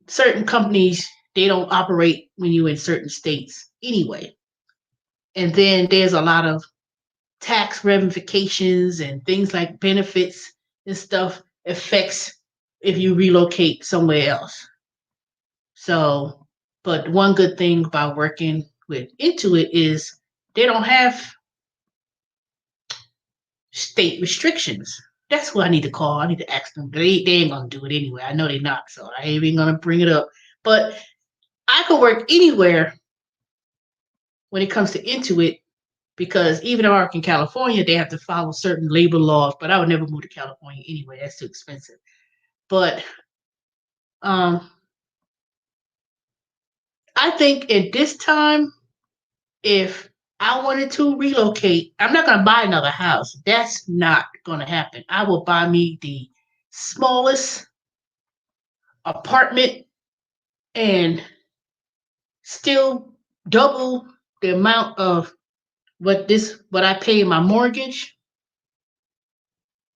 certain companies they don't operate when you're in certain states anyway. And then there's a lot of tax ramifications and things like benefits and stuff affects if you relocate somewhere else. So, but one good thing about working with Intuit is they don't have state restrictions. That's who I need to call. I need to ask them. They ain't gonna do it anyway. I know they're not, so I ain't even gonna bring it up. But I could work anywhere when it comes to Intuit because even though I work in California, they have to follow certain labor laws. But I would never move to California anyway. That's too expensive. But um, I think at this time, if I wanted to relocate, I'm not going to buy another house. That's not going to happen. I will buy me the smallest apartment and still double the amount of what I pay in my mortgage,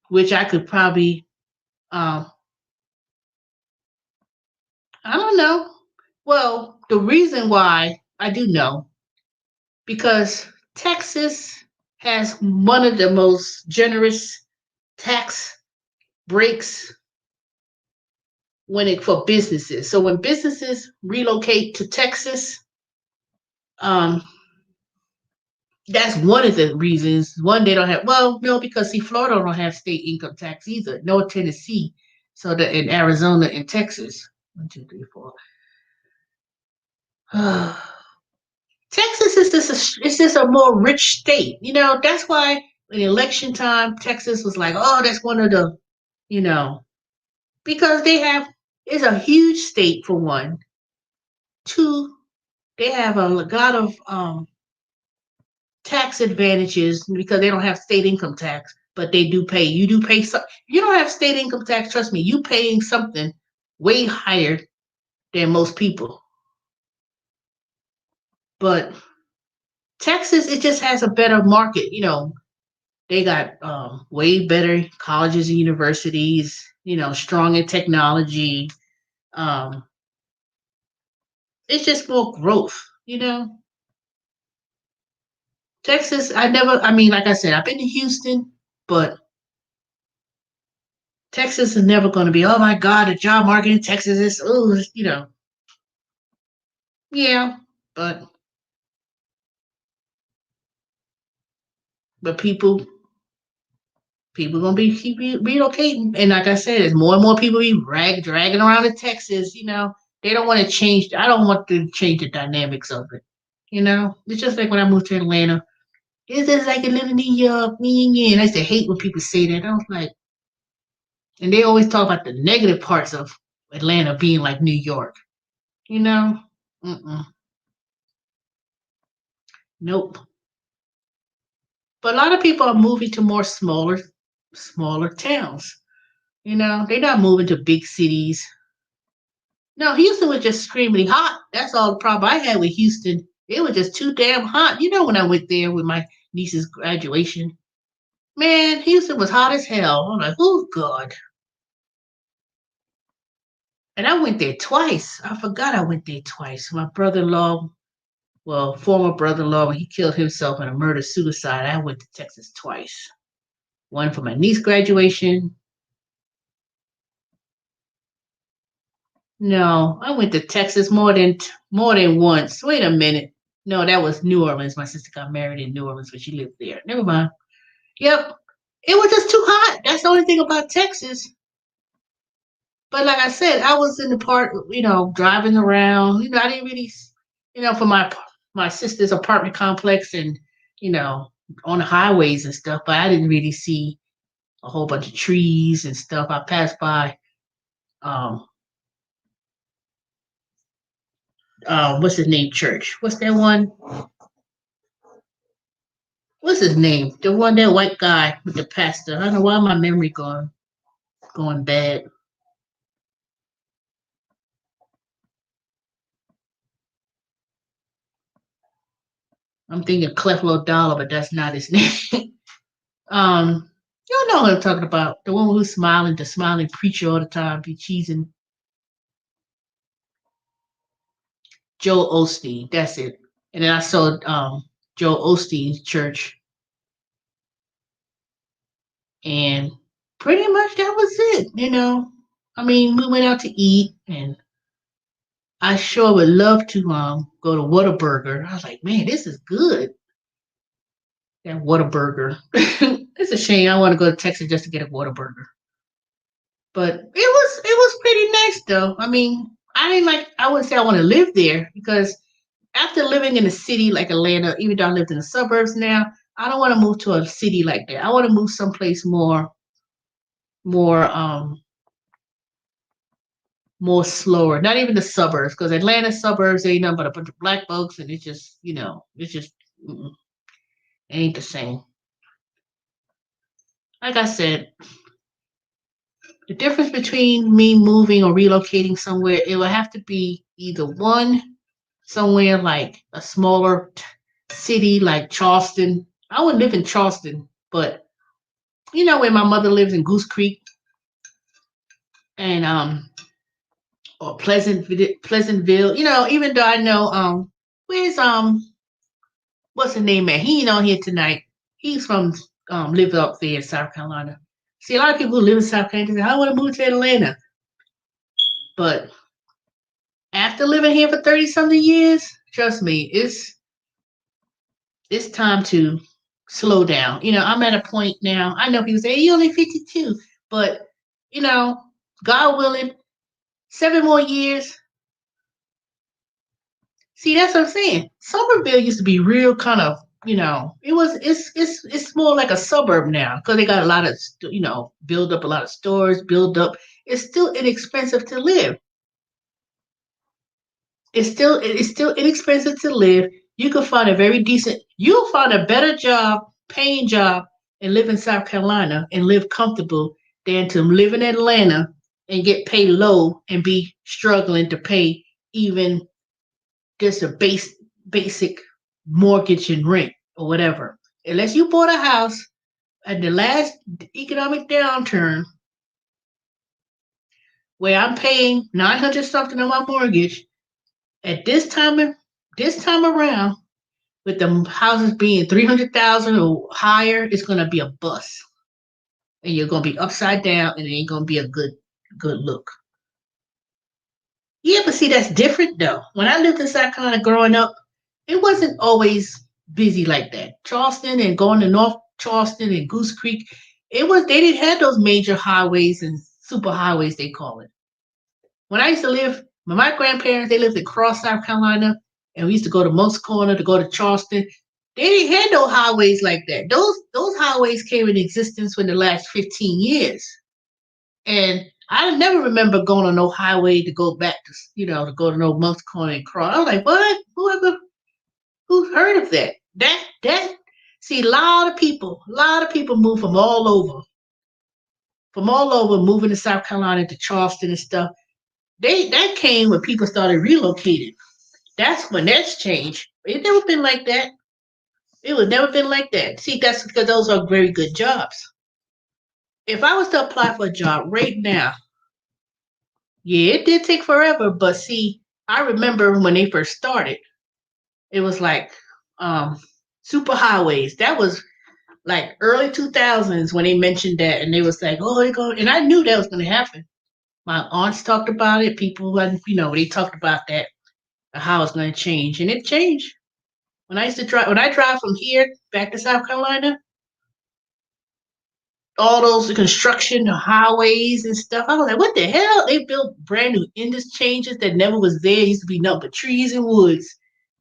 which I could probably um I don't know. Well, the reason why I do know because Texas has one of the most generous tax breaks when it for businesses. So when businesses relocate to Texas, um, that's one of the reasons. One, they don't have no, because see, Florida don't have state income tax either, nor Tennessee. So that in Arizona and Texas, 1, 2, 3, 4. Texas is just a more rich state. That's why in election time, Texas was like, oh, that's one of the, you know, because it's a huge state for one. Two, they have a lot of tax advantages because they don't have state income tax, but they do pay. You do pay some. You don't have state income tax. Trust me, you paying something way higher than most people. But Texas, it just has a better market. They got way better colleges and universities. Strong in technology. Um, it's just more growth. Texas, I mean, like I said, I've been to Houston, but Texas is never going to be, oh my God, the job market in Texas is, yeah, but But people gonna be keep relocating, and like I said, there's more and more people be dragging around to Texas. They don't want to change. I don't want to change the dynamics of it. It's just like when I moved to Atlanta. It's just like a little New York, and I used to hate when people say that. I was like, and they always talk about the negative parts of Atlanta being like New York. You know, Mm-mm. Nope. But a lot of people are moving to more smaller towns. They're not moving to big cities. No, Houston was just screaming hot. That's all the problem I had with Houston. It was just too damn hot. When I went there with my niece's graduation, man, Houston was hot as hell. I'm like, oh God. And I went there twice. I forgot I went there twice. My brother-in-law, well, former brother-in-law, when he killed himself in a murder suicide, I went to Texas twice. One for my niece graduation. No, I went to Texas more than once. Wait a minute. No, that was New Orleans. My sister got married in New Orleans, but she lived there. Never mind. Yep. It was just too hot. That's the only thing about Texas. But like I said, I was in the park, driving around. I didn't really, for my sister's apartment complex and, you know, on the highways and stuff. But I didn't really see a whole bunch of trees and stuff. I passed by, um, what's his name? Church. What's that one? What's his name? The one, that white guy with the pastor. I don't know why my memory going bad. I'm thinking Creflo Dollar, but that's not his name. You know what I'm talking about. The one who's smiling, the smiling preacher all the time, be cheesing. Joel Osteen. That's it. And then I saw Joel Osteen's church, and pretty much that was it. I mean, we went out to eat, and I sure would love to go to Whataburger. I was like, man, this is good. That Whataburger. It's a shame. I want to go to Texas just to get a Whataburger. But it was pretty nice though. I mean, I wouldn't say I want to live there because after living in a city like Atlanta, even though I lived in the suburbs now, I don't want to move to a city like that. I want to move someplace more more slower. Not even the suburbs, because Atlanta suburbs ain't nothing but a bunch of black folks, and it's just ain't the same. Like I said, the difference between me moving or relocating somewhere, it will have to be either one, somewhere like a smaller city like Charleston. I would live in Charleston, but where my mother lives in Goose Creek and or Pleasantville. Even though I know where's what's his name, man? He ain't on here tonight. He's from live up there in South Carolina. See, a lot of people who live in South Carolina say, I want to move to Atlanta. But after living here for 30 something years, trust me, it's time to slow down. I'm at a point now. I know people say, hey, you're only 52, but you know, God willing, 7 more years. See, that's what I'm saying. Somerville used to be real kind of, it's more like a suburb now because they got a lot of, build up a lot of stores, build up. It's still inexpensive to live. It's still inexpensive to live. You can find a very decent. You'll find a better job, paying job, and live in South Carolina and live comfortable than to live in Atlanta and get paid low and be struggling to pay even just a basic mortgage and rent or whatever. Unless you bought a house at the last economic downturn where I'm paying 900 something on my mortgage at this time around, with the houses being 300,000 or higher, it's gonna be a bust, and you're gonna be upside down, and it ain't gonna be a good look. Yeah, but see, that's different though. When I lived in South Carolina growing up, it wasn't always busy like that. Charleston and going to North Charleston and Goose Creek. They didn't have those major highways and super highways they call it. When I used to live, when my grandparents they lived across South Carolina, and we used to go to Moncks Corner to go to Charleston. They didn't have no highways like that. Those highways came in existence in the last 15 years. And I never remember going on no highway to go back to, to go to no Moncks Corner and cross. I was like, what? Who's heard of that? See, a lot of people move from all over, moving to South Carolina to Charleston and stuff. That came when people started relocating. That's when that's changed. It never been like that. It was never been like that. See, that's because those are very good jobs. If I was to apply for a job right now, yeah, it did take forever, but see, I remember when they first started, it was like super highways. That was like early 2000s when they mentioned that, and they was like, oh, they're going, and I knew that was going to happen. My aunts talked about it. People, they talked about that, how it's going to change, and it changed. When I drive from here back to South Carolina, all those construction highways and stuff, I was like, what the hell? They built brand new interchanges that never was there. It used to be nothing but trees and woods.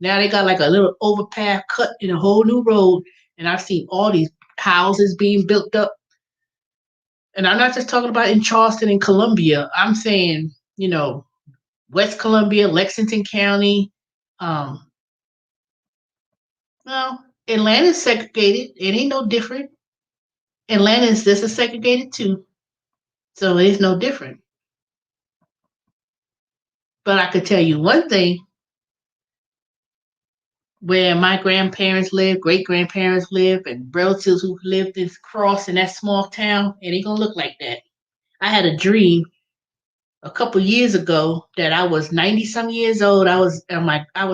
Now they got like a little overpass cut in a whole new road, and I've seen all these houses being built up. And I'm not just talking about in Charleston and Columbia. I'm saying, West Columbia, Lexington County. Well, Atlanta's segregated. It ain't no different. Atlanta is just as segregated too. So it's no different. But I could tell you one thing, where my grandparents lived, great grandparents lived, and relatives who lived across in that small town, it ain't gonna look like that. I had a dream a couple years ago that I was 90 some years old. I was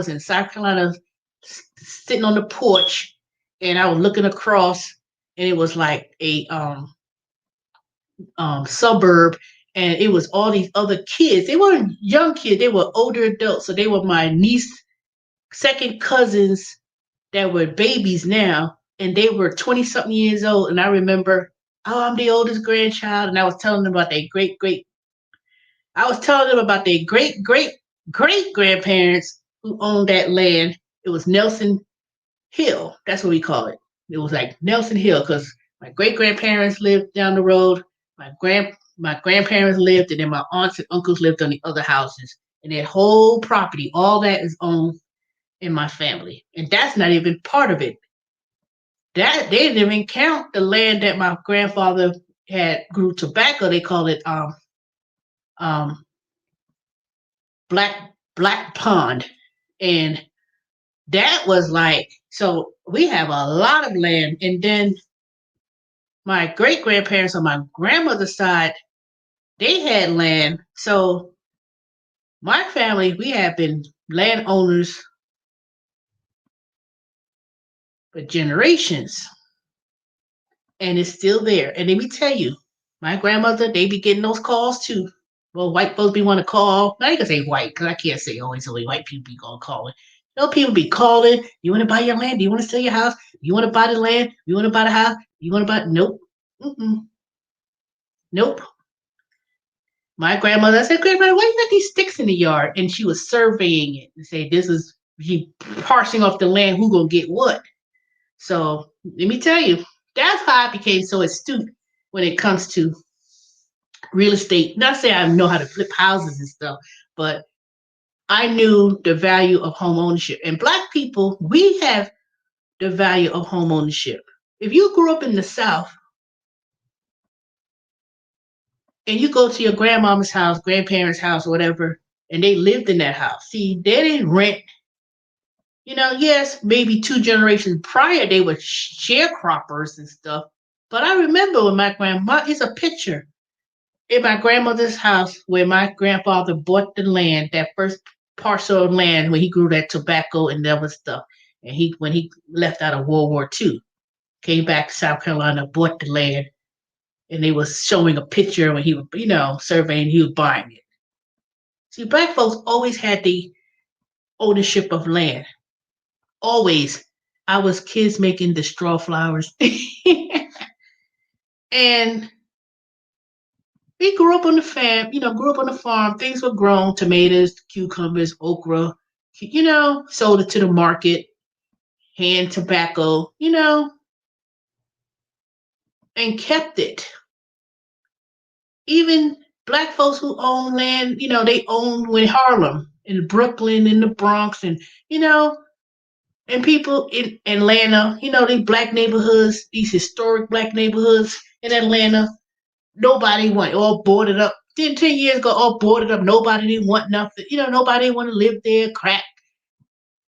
in South Carolina sitting on the porch, and I was looking across, and it was like a suburb, and it was all these other kids. They weren't young kids, they were older adults. So they were my niece, second cousins that were babies now, and they were 20 something years old. And I remember, oh, I'm the oldest grandchild, and I was telling them about their great grandparents who owned that land. It was Nelson Hill. That's what we call it. It was like Nelson Hill because my great grandparents lived down the road. My grandparents lived, and then my aunts and uncles lived on the other houses. And that whole property, all that is owned in my family. And that's not even part of it. That they didn't even count the land that my grandfather had grew tobacco. They called it um Black Pond. And that was like, so we have a lot of land. And then my great grandparents on my grandmother's side, they had land. So my family, we have been landowners for generations, and it's still there. And let me tell you, my grandmother, they be getting those calls too. Well, white folks be want to call. Now you can say white because I can't say always only white people be gonna call it. No, people be calling. You want to buy your land? Do you want to sell your house? You want to buy the land? You want to buy the house? You want to buy? Nope. Mm-mm. Nope. My grandmother, I said, grandmother, why you got these sticks in the yard? And she was surveying it and say, this is he parsing off the land, who gonna get what. So let me tell you, that's how I became so astute when it comes to real estate. Not saying I know how to flip houses and stuff, but I knew the value of home ownership. And Black people, we have the value of home ownership. If you grew up in the South and you go to your grandmama's house, grandparents' house, or whatever, and they lived in that house, see, they didn't rent. Yes, maybe two generations prior, they were sharecroppers and stuff. But I remember when my grandma, it's a picture in my grandmother's house where my grandfather bought the land, that first parcel of land when he grew that tobacco and other stuff. And when he left out of World War II, came back to South Carolina, bought the land, and they was showing a picture when he was, surveying, he was buying it. See, Black folks always had the ownership of land. Always. I was kids making the straw flowers. And we grew up on the grew up on the farm. Things were grown, tomatoes, cucumbers, okra, sold it to the market, hand tobacco, and kept it. Even black folks who own land, they owned in Harlem, in Brooklyn, in the Bronx, and, you know, and people in Atlanta, these black neighborhoods, these historic black neighborhoods in Atlanta, nobody want all boarded up. 10 years ago, all boarded up. Nobody didn't want nothing. Nobody want to live there. Crack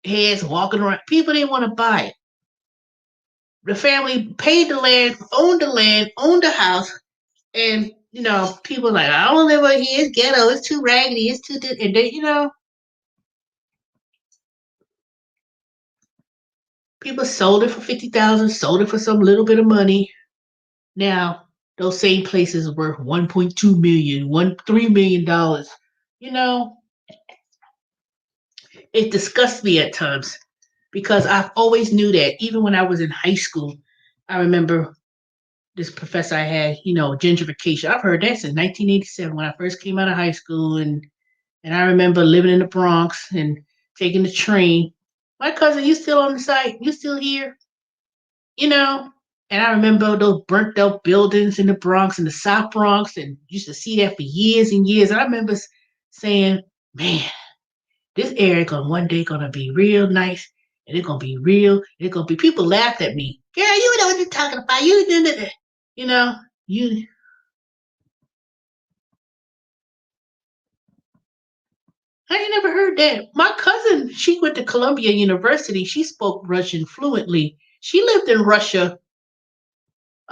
heads walking around. People didn't want to buy it. The family paid the land, owned the house, and people like, I don't live over here. It's ghetto. It's too raggedy. It's too, and they, people sold it for 50,000, sold it for some little bit of money. Now those same places are worth 1.2 million, $3 million. You know, it disgusts me at times because I've always knew that even when I was in high school, I remember this professor I had, gentrification. I've heard that since 1987 when I first came out of high school, and I remember living in the Bronx and taking the train. My cousin, you still on the site? You still here? You know? And I remember those burnt out buildings in the Bronx and the South Bronx, and used to see that for years and years. And I remember saying, man, this area gonna one day gonna be real nice, and it's gonna be real. It's gonna be people laughed at me. Girl, you know what you're talking about. You know, you I ain't never heard that. My cousin, she went to Columbia University. She spoke Russian fluently. She lived in Russia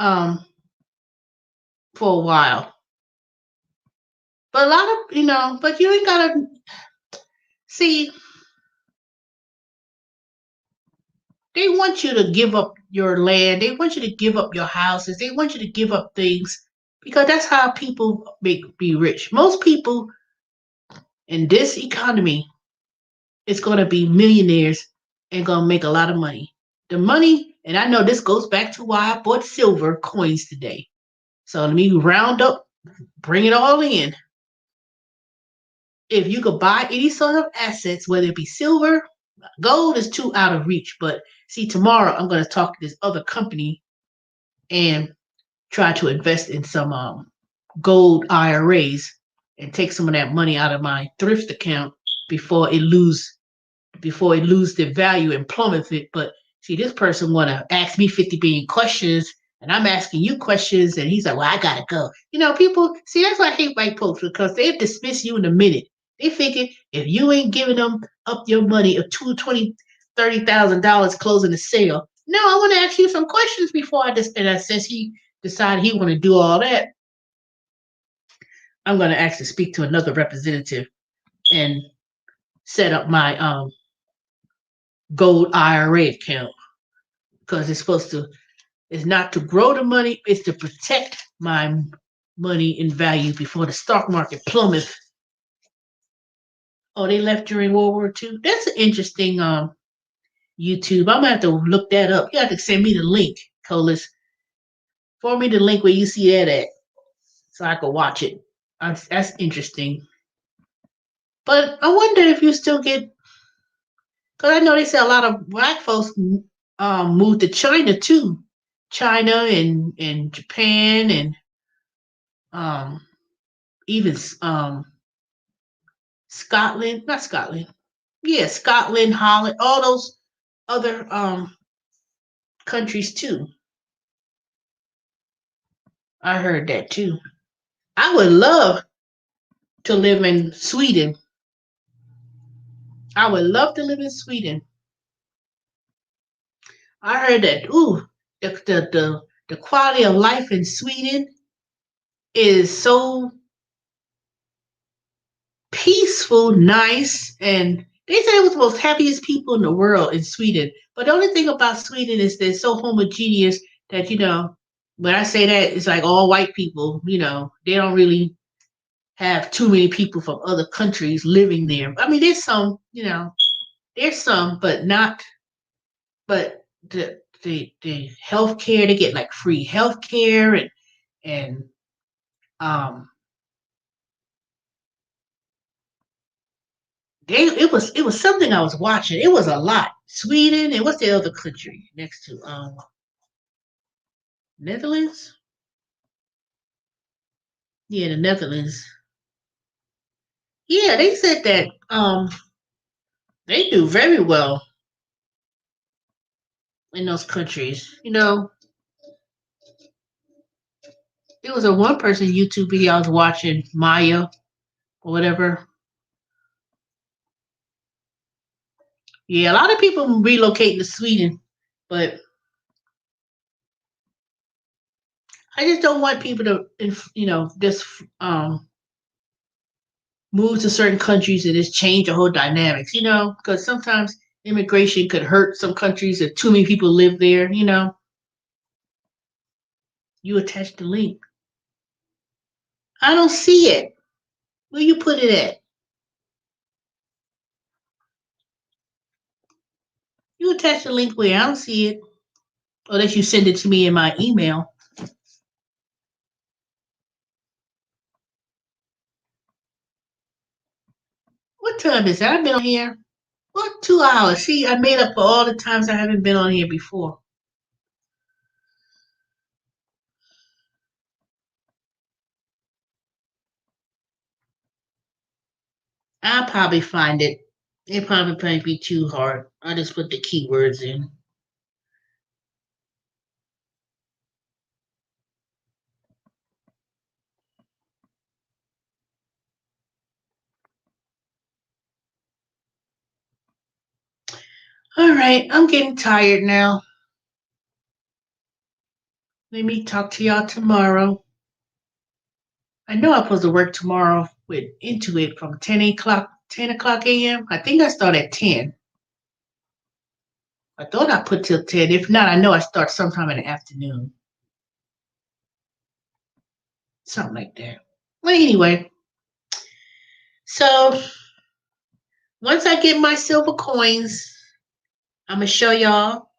um for a while. But a lot of but you ain't gotta see, they want you to give up your land, they want you to give up your houses, they want you to give up things because that's how people be rich. Most people in this economy is gonna be millionaires and gonna make a lot of money. The money, and I know this goes back to why I bought silver coins today. So let me round up, bring it all in. If you could buy any sort of assets, whether it be silver, gold is too out of reach. But see, tomorrow I'm going to talk to this other company and try to invest in some gold IRAs and take some of that money out of my thrift account before it lose their value and plummet it. But see, this person want to ask me 50 billion questions, and I'm asking you questions, and he's like, well, I gotta go. People, see, that's why I hate white folks, because they dismiss you in a minute. They figure if you ain't giving them up your money of $30,000 closing the sale. No, I want to ask you some questions before I just, and since he decided he want to do all that, I'm going to actually speak to another representative and set up my gold IRA account, because it's not to grow the money, it's to protect my money in value before the stock market plummets. Oh, they left during World War II. That's an interesting YouTube. I'm gonna have to look that up. You have to send me the link, Colas. Forward me the link where you see that at, so I can watch it. That's interesting. But I wonder if you still get, because I know they say a lot of black folks moved to China too, China and Japan and um, even Scotland, not Scotland, yeah, Scotland, Holland, all those other countries too. I heard that too. I would love to live in Sweden. I would love to live in Sweden. I heard that. Ooh, the quality of life in Sweden is so peaceful, nice, and they said it was the most happiest people in the world in Sweden. But the only thing about Sweden is they're so homogeneous that when I say that, it's like all white people. They don't really have too many people from other countries living there. I mean, there's some, but not. But the healthcare. They get like free healthcare and um it was something I was watching. It was a lot. Sweden and what's the other country next to Netherlands? Yeah, the Netherlands. Yeah, they said that they do very well in those countries. There was a one person YouTube video I was watching, Maya or whatever. Yeah, a lot of people relocating to Sweden, but I just don't want people to, just move to certain countries and just change the whole dynamics. Because sometimes immigration could hurt some countries if too many people live there. You attach the link. I don't see it. Where you put it at? You attach the link where? I don't see it. Unless you send it to me in my email. What time is it? I've been on here. What, 2 hours? See, I made up for all the times I haven't been on here before. I'll probably find it. It probably be too hard. I just put the keywords in. All right, I'm getting tired now. Let me talk to y'all tomorrow. I know I'm supposed to work tomorrow with Intuit from 10 o'clock a.m. I think I start at 10. I thought I put till 10. If not, I know I start sometime in the afternoon. Something like that. Well, anyway, so once I get my silver coins, I'm going to show y'all,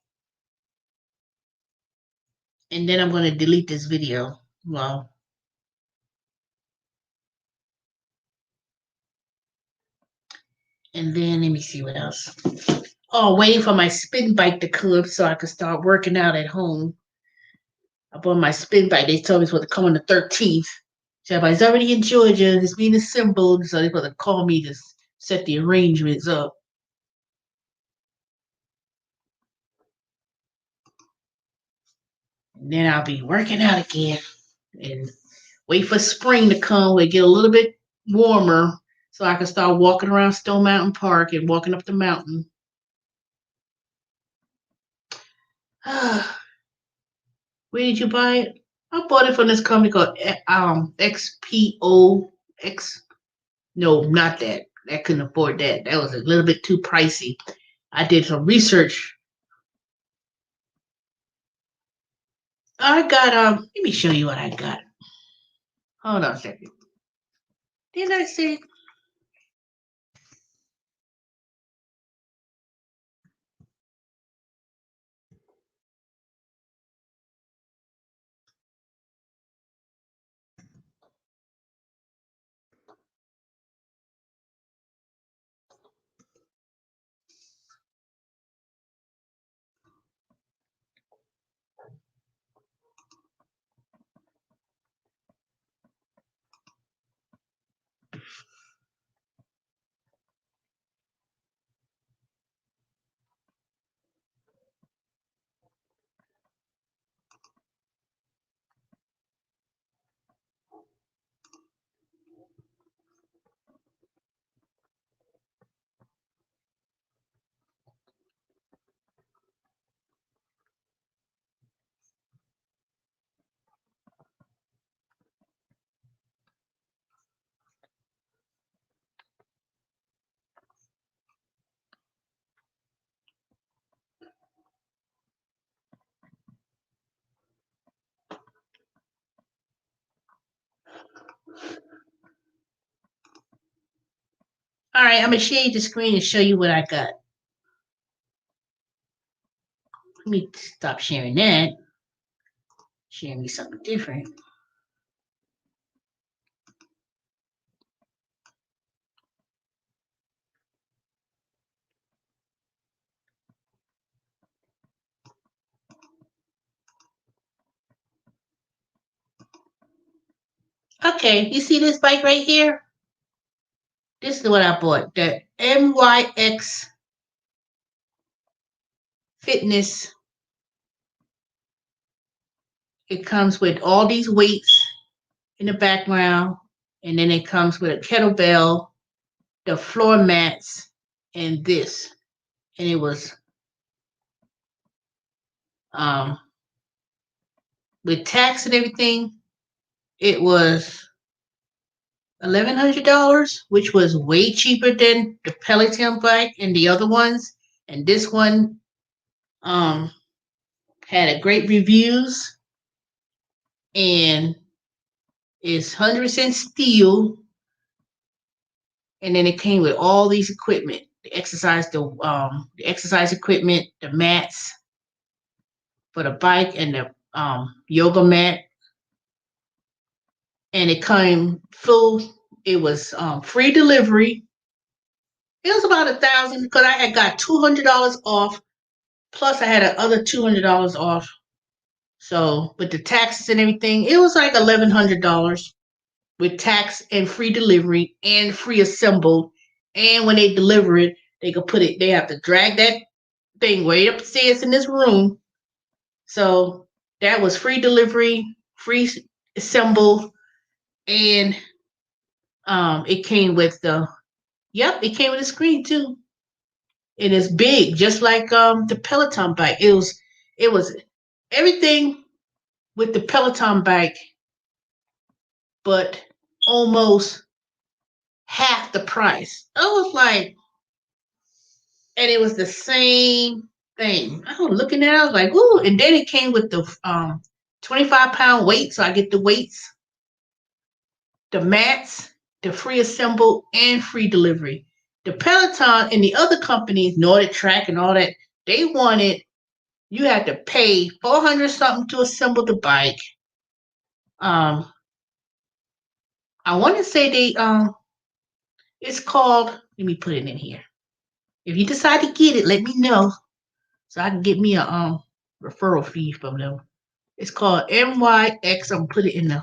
and then I'm going to delete this video. Well, and then let me see what else. Oh, waiting for my spin bike to come so I can start working out at home. I bought my spin bike. They told me it's supposed to come on the 13th. So everybody's already in Georgia. It's being assembled. So they're supposed to call me to set the arrangements up. And then I'll be working out again and wait for spring to come where it get a little bit warmer so I can start walking around Stone Mountain Park and walking up the mountain. Where did you buy it? I bought it from this company called XPOX. No, not that. I couldn't afford that. That was a little bit too pricey. I did some research. I got let me show you what I got. Hold on a second. Didn't I say? All right, I'm gonna share the screen and show you what I got. Let me stop sharing that. Sharing me something different. Okay, you see this bike right here? This is what I bought. The MYX Fitness. It comes with all these weights in the background, and then it comes with a kettlebell, the floor mats, and this. And it was with tax and everything, it was $1,100, which was way cheaper than the Peloton bike and the other ones. And this one had a great reviews and it's 100% steel. And then it came with all these equipment, the exercise equipment, the mats for the bike and the yoga mat. And it came full. It was free delivery. It was about $1,000 because I had got $200 off. Plus, I had another $200 off. So with the taxes and everything, it was like $1,100 with tax and free delivery and free assembled. And when they deliver it, they could put it. They have to drag that thing way upstairs in this room. So that was free delivery, free assembled, and it came with it came with a screen too. It is big, just like the Peloton bike. It was everything with the Peloton bike, but almost half the price. I was like, and it was the same thing. I was looking at it, I was like, ooh, and then it came with the 25-pound weight, so I get the weights, the mats, the free assembled, and free delivery. The Peloton and the other companies, Nordic Track and all that, they wanted you had to pay 400 something to assemble the bike. I want to say it's called. Let me put it in here. If you decide to get it, let me know so I can get me a referral fee from them. It's called MYX. I'm gonna put it in the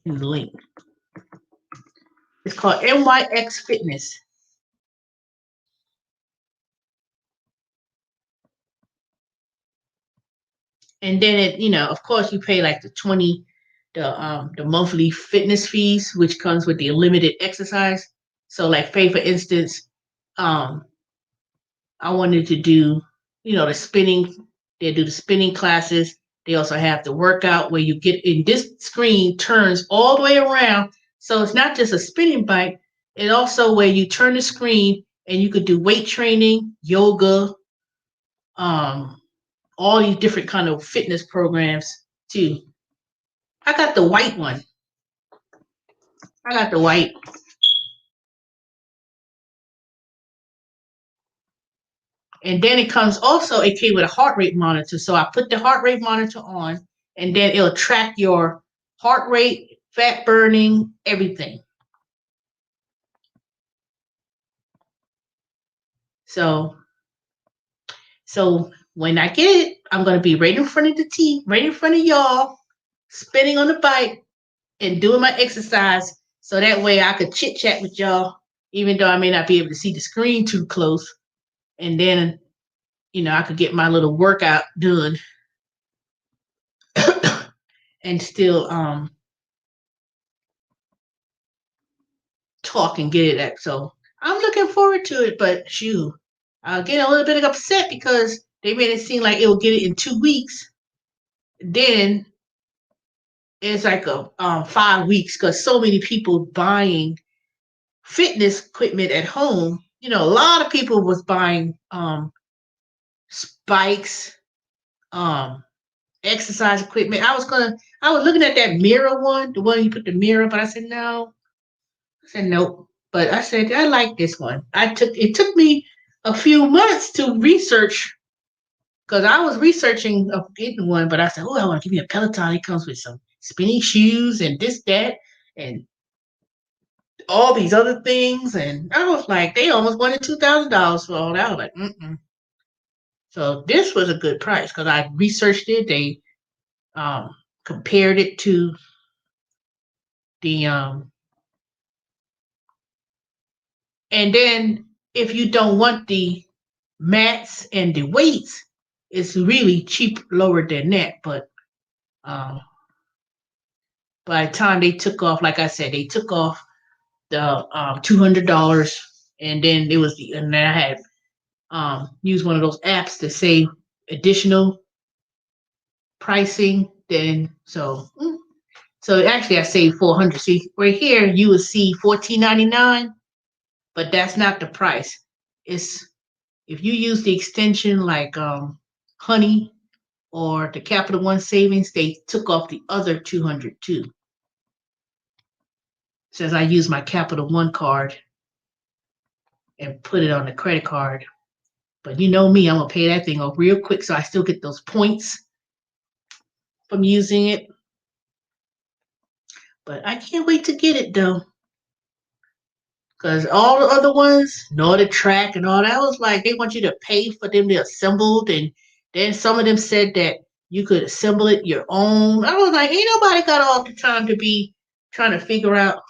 link. It's called MYX Fitness. And then of course, you pay like the monthly fitness fees, which comes with the unlimited exercise. So, like, for instance, I wanted to do, the spinning. They do the spinning classes. They also have the workout where you get in this screen turns all the way around. So it's not just a spinning bike. It also where you turn the screen and you could do weight training, yoga, all these different kind of fitness programs too. I got the white one. I got the white. And then it came with a heart rate monitor. So I put the heart rate monitor on, and then it'll track your heart rate, fat burning, everything. So when I get it, I'm gonna be right in front of the TV, right in front of y'all, spinning on the bike and doing my exercise. So that way I could chit chat with y'all, even though I may not be able to see the screen too close. And then, I could get my little workout done and still talk and get it. So I'm looking forward to it, but shoot, I'll get a little bit upset because they made it seem like it will get it in 2 weeks. Then it's like 5 weeks because so many people buying fitness equipment at home. A lot of people was buying spikes, exercise equipment. I was looking at that mirror one, the one you put the mirror, but I said no. I said nope. But I said I like this one. It took me a few months to research because I was researching of getting one, but I said, oh, I want to give me a Peloton. It comes with some spinning shoes and this, that, and all these other things. And I was like, they almost wanted $2,000 for all that. I was like, mm-mm. So this was a good price because I researched it. They compared it to the and then if you don't want the mats and the weights, it's really cheap, lower than that. But um, by the time they took off, like I said, they took off the $200, and then it was and then I had used one of those apps to save additional pricing. Then so actually I saved 400. See right here you would see 14.99, but that's not the price. It's if you use the extension like Honey or the Capital One Savings, they took off the other 200 too. Says I use my Capital One card and put it on the credit card. But you know me, I'm gonna pay that thing off real quick, so I still get those points from using it. But I can't wait to get it though, because all the other ones, NordicTrack and all that, was like they want you to pay for them to assemble, and then some of them said that you could assemble it your own. I was like, ain't nobody got all the time to be trying to figure out.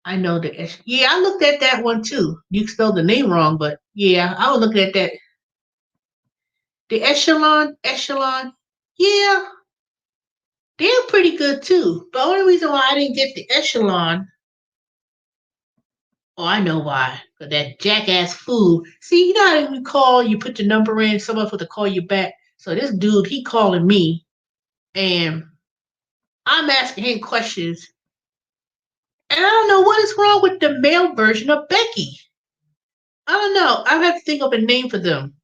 I know yeah, I looked at that one too. You spelled the name wrong, but yeah, I was looking at that. The Echelon, yeah, they're pretty good too. The only reason why I didn't get the Echelon, oh, I know why. Cause that jackass fool. See, you know how you call, you put your number in, someone's supposed to call you back. So this dude, he calling me, and I'm asking him questions, and I don't know what is wrong with the male version of Becky. I don't know. I have to think of a name for them.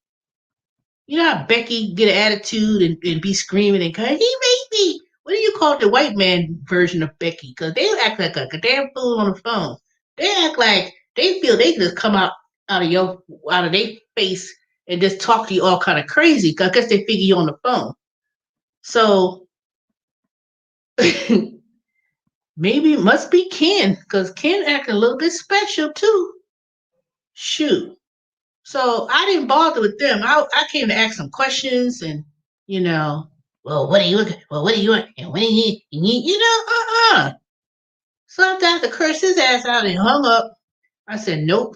You know how Becky get an attitude and be screaming and crying, he made me. What do you call the white man version of Becky? Because they act like a damn fool on the phone. They act like they feel they can just come out of their face and just talk to you all kind of crazy. Cause I guess they figure you on the phone. So maybe it must be Ken, because Ken acting a little bit special too. Shoot. So I didn't bother with them. I came to ask some questions and, you know, well, what are you looking? Well, what are you want? And when So after I had to curse his ass out and hung up, I said, nope.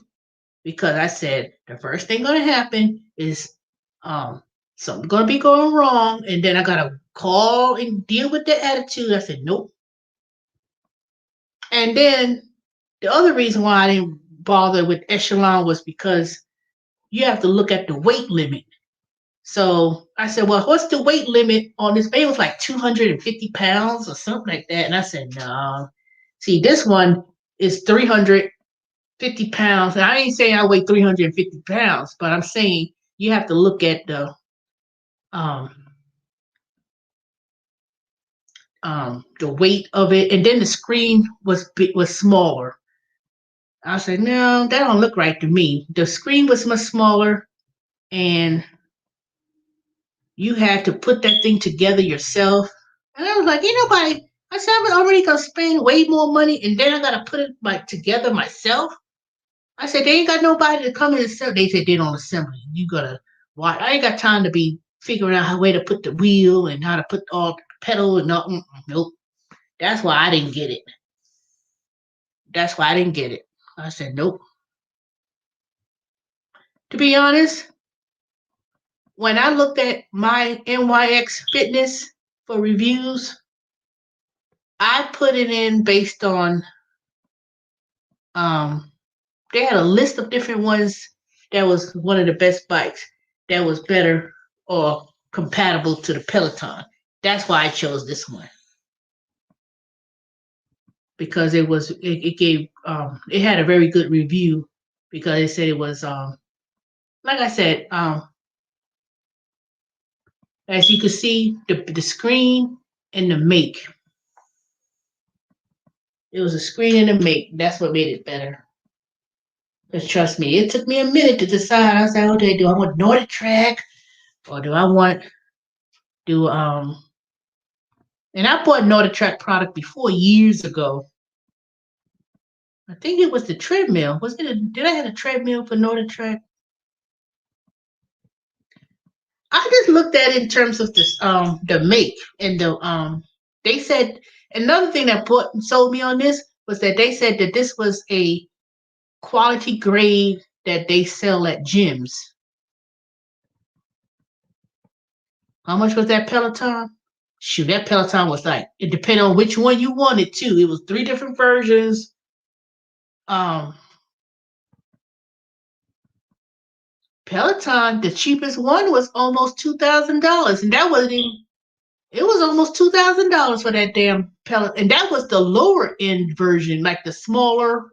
Because I said, the first thing going to happen is something going to be going wrong. And then I got to call and deal with the attitude. I said, nope. And then the other reason why I didn't bother with Echelon was because you have to look at the weight limit. So I said, well, what's the weight limit on this? It was like 250 pounds or something like that. And I said, no. See, this one is 350 pounds. And I ain't saying I weigh 350 pounds, but I'm saying you have to look at the weight of it. And then the screen was smaller. I said, no, that don't look right to me. The screen was much smaller, and you had to put that thing together yourself. And I was like, ain't nobody. I said, I'm already gonna spend way more money, and then I gotta put it together myself. I said, they ain't got nobody to come in and assemble. They said they don't assemble. You gotta watch. I ain't got time to be figuring out how way to put the wheel and how to put all the pedal and all. Nope. That's why I didn't get it. That's why I didn't get it. I said, nope. To be honest, when I looked at my NYX Fitness for reviews, I put it in based on they had a list of different ones that was one of the best bikes that was better or compatible to the Peloton. That's why I chose this one. Because it gave it had a very good review, because it said it was like I said, as you can see, the screen and the make. It was a screen and a make. That's what made it better. Because trust me, it took me a minute to decide. I said, okay, do I want NordicTrack or do I want do and I bought NordicTrack product before years ago. I think it was the treadmill. Did I have a treadmill for NordicTrack? I just looked at it in terms of this the make and they said another thing that sold me on this was that they said that this was a quality grade that they sell at gyms. How much was that Peloton? Shoot, that Peloton was like, it depended on which one you wanted too. It was 3 different versions. Peloton, the cheapest one was almost $2,000, and that wasn't even. It was almost $2,000 for that damn Peloton, and that was the lower end version, like the smaller.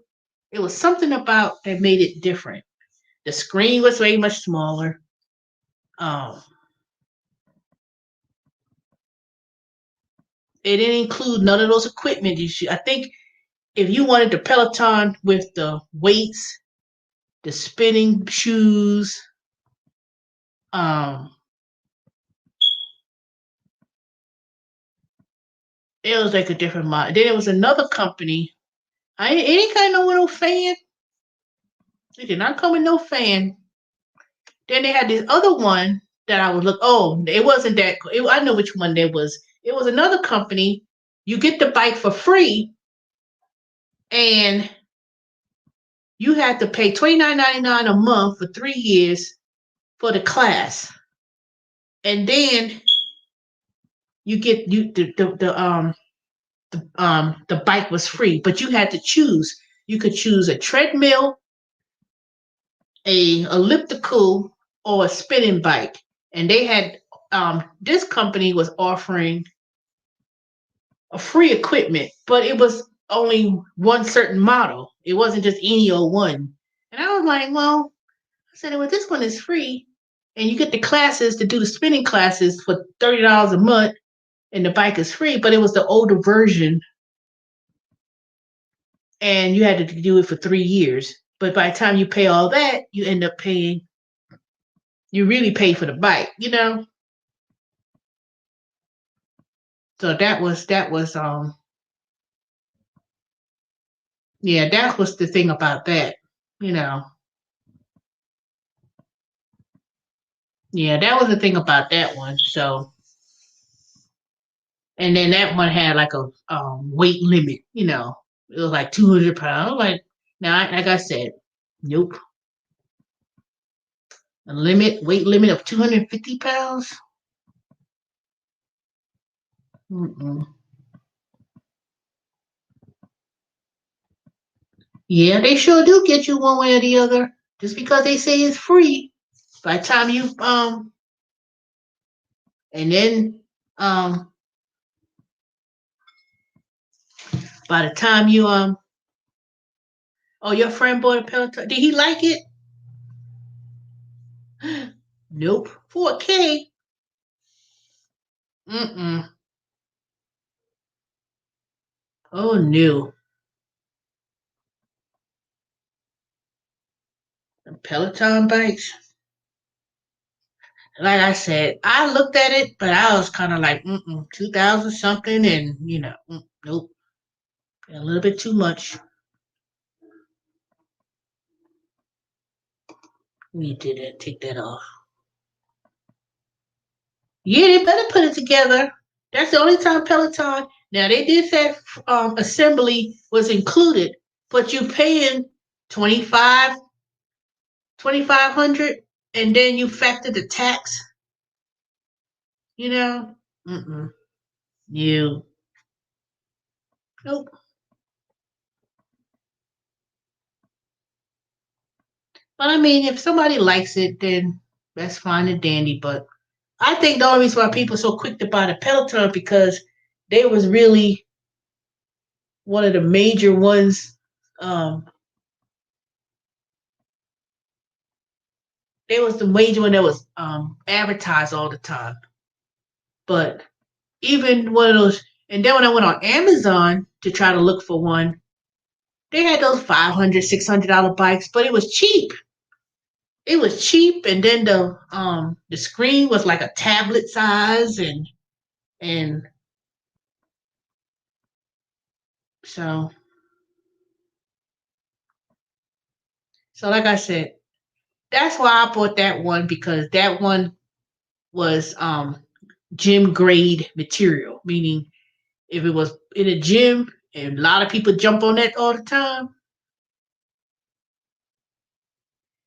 It was something about that made it different. The screen was way much smaller. It didn't include none of those equipment. I think if you wanted the Peloton with the weights, the spinning shoes, it was like a different model. Then it was another company. It ain't got no fan. It did not come with no fan. Then they had this other one that I would look. Oh, it wasn't that. I know which one there was. It was another company. You get the bike for free, and you had to pay $29.99 a month for 3 years for the class, and then you get the bike was free, but you had to choose. You could choose a treadmill, a elliptical, or a spinning bike, and they had this company was offering a free equipment, but it was only one certain model. It wasn't just any old one. And I was like, well, I said, well, this one is free, and you get the classes to do the spinning classes for $30 a month, and the bike is free. But it was the older version, and you had to do it for 3 years. But by the time you pay all that, you end up paying. You really pay for the bike, you know. So that was yeah, that was the thing about that, you know. Yeah, that was the thing about that one. So, and then that one had like a weight limit, you know. It was like 200 pounds. Like, now, like I said, nope. Weight limit of 250 pounds. Mm-mm. Yeah, they sure do get you one way or the other. Just because they say it's free, by the time you and then by the time you oh, your friend bought a Peloton. Did he like it? Nope. 4K. Mm-mm. Oh no. Peloton bikes. Like I said, I looked at it, but I was kind of like, 2000 something, and nope, a little bit too much. We did it. Take that off. Yeah, they better put it together. That's the only time Peloton. Now they did say assembly was included, but you paying 25, 2,500, and then you factor the tax. You know, you nope. But I mean, if somebody likes it, then that's fine and dandy. But I think the only reason why people are so quick to buy the Peloton because they was really one of the major ones. They was the major one that was advertised all the time. But even one of those, and then when I went on Amazon to try to look for one, they had those $500, $600 bikes, but it was cheap. it was cheap, and then the screen was like a tablet size, and so so like I said, that's why I bought that one, because that one was gym grade material, meaning if it was in a gym and a lot of people jump on that all the time,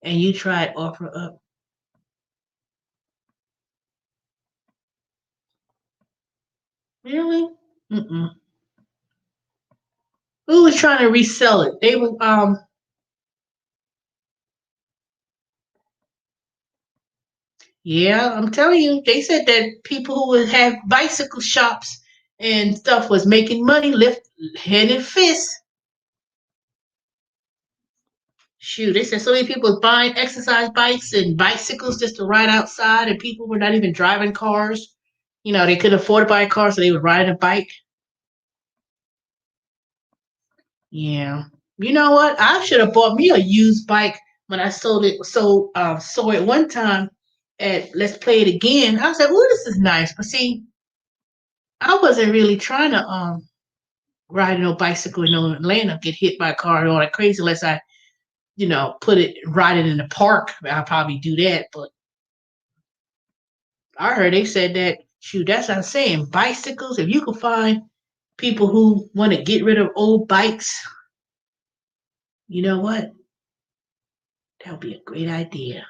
and you try it offer up. Really? Mm-mm. Who was trying to resell it? They were yeah, I'm telling you, they said that people who would have bicycle shops and stuff was making money lift hand and fist. Shoot, they said so many people was buying exercise bikes and bicycles just to ride outside, and people were not even driving cars. They couldn't afford to buy a car, so they would ride a bike. Yeah. You know what? I should have bought me a used bike when I sold it. So at one time at Let's Play It Again, I was like, "Oh, this is nice." But see, I wasn't really trying to ride no bicycle in no Atlanta, get hit by a car and all that crazy unless I, ride it in the park. I'll probably do that. But I heard they said that, shoot, that's what I'm saying. Bicycles, if you could find people who want to get rid of old bikes, you know what? That would be a great idea.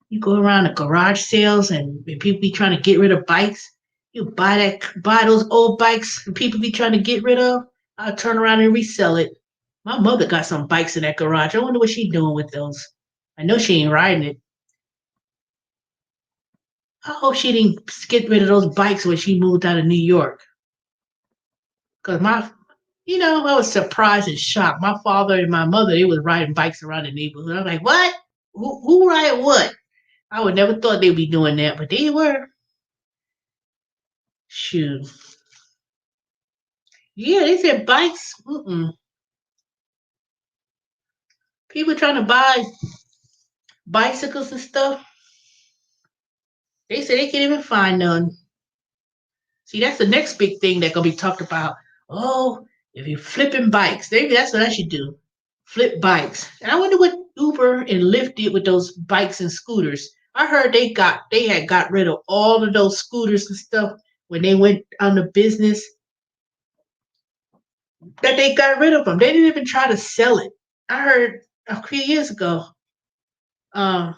You go around the garage sales, and people be trying to get rid of bikes. You buy those old bikes and people be trying to get rid of. I'll turn around and resell it. My mother got some bikes in that garage. I wonder what she's doing with those. I know she ain't riding it. I hope she didn't get rid of those bikes when she moved out of New York. Cause I was surprised and shocked. My father and my mother, they was riding bikes around the neighborhood. I'm like, what? Who ride what? I would never thought they'd be doing that, but they were. Shoot. Yeah, they said bikes. Mm-mm. People trying to buy bicycles and stuff. They say they can't even find none. See, that's the next big thing that gonna be talked about. Oh, if you're flipping bikes, maybe that's what I should do. Flip bikes. And I wonder what Uber and Lyft did with those bikes and scooters. I heard they had got rid of all of those scooters and stuff when they went on the business. That they got rid of them. They didn't even try to sell it. I heard a few years ago um,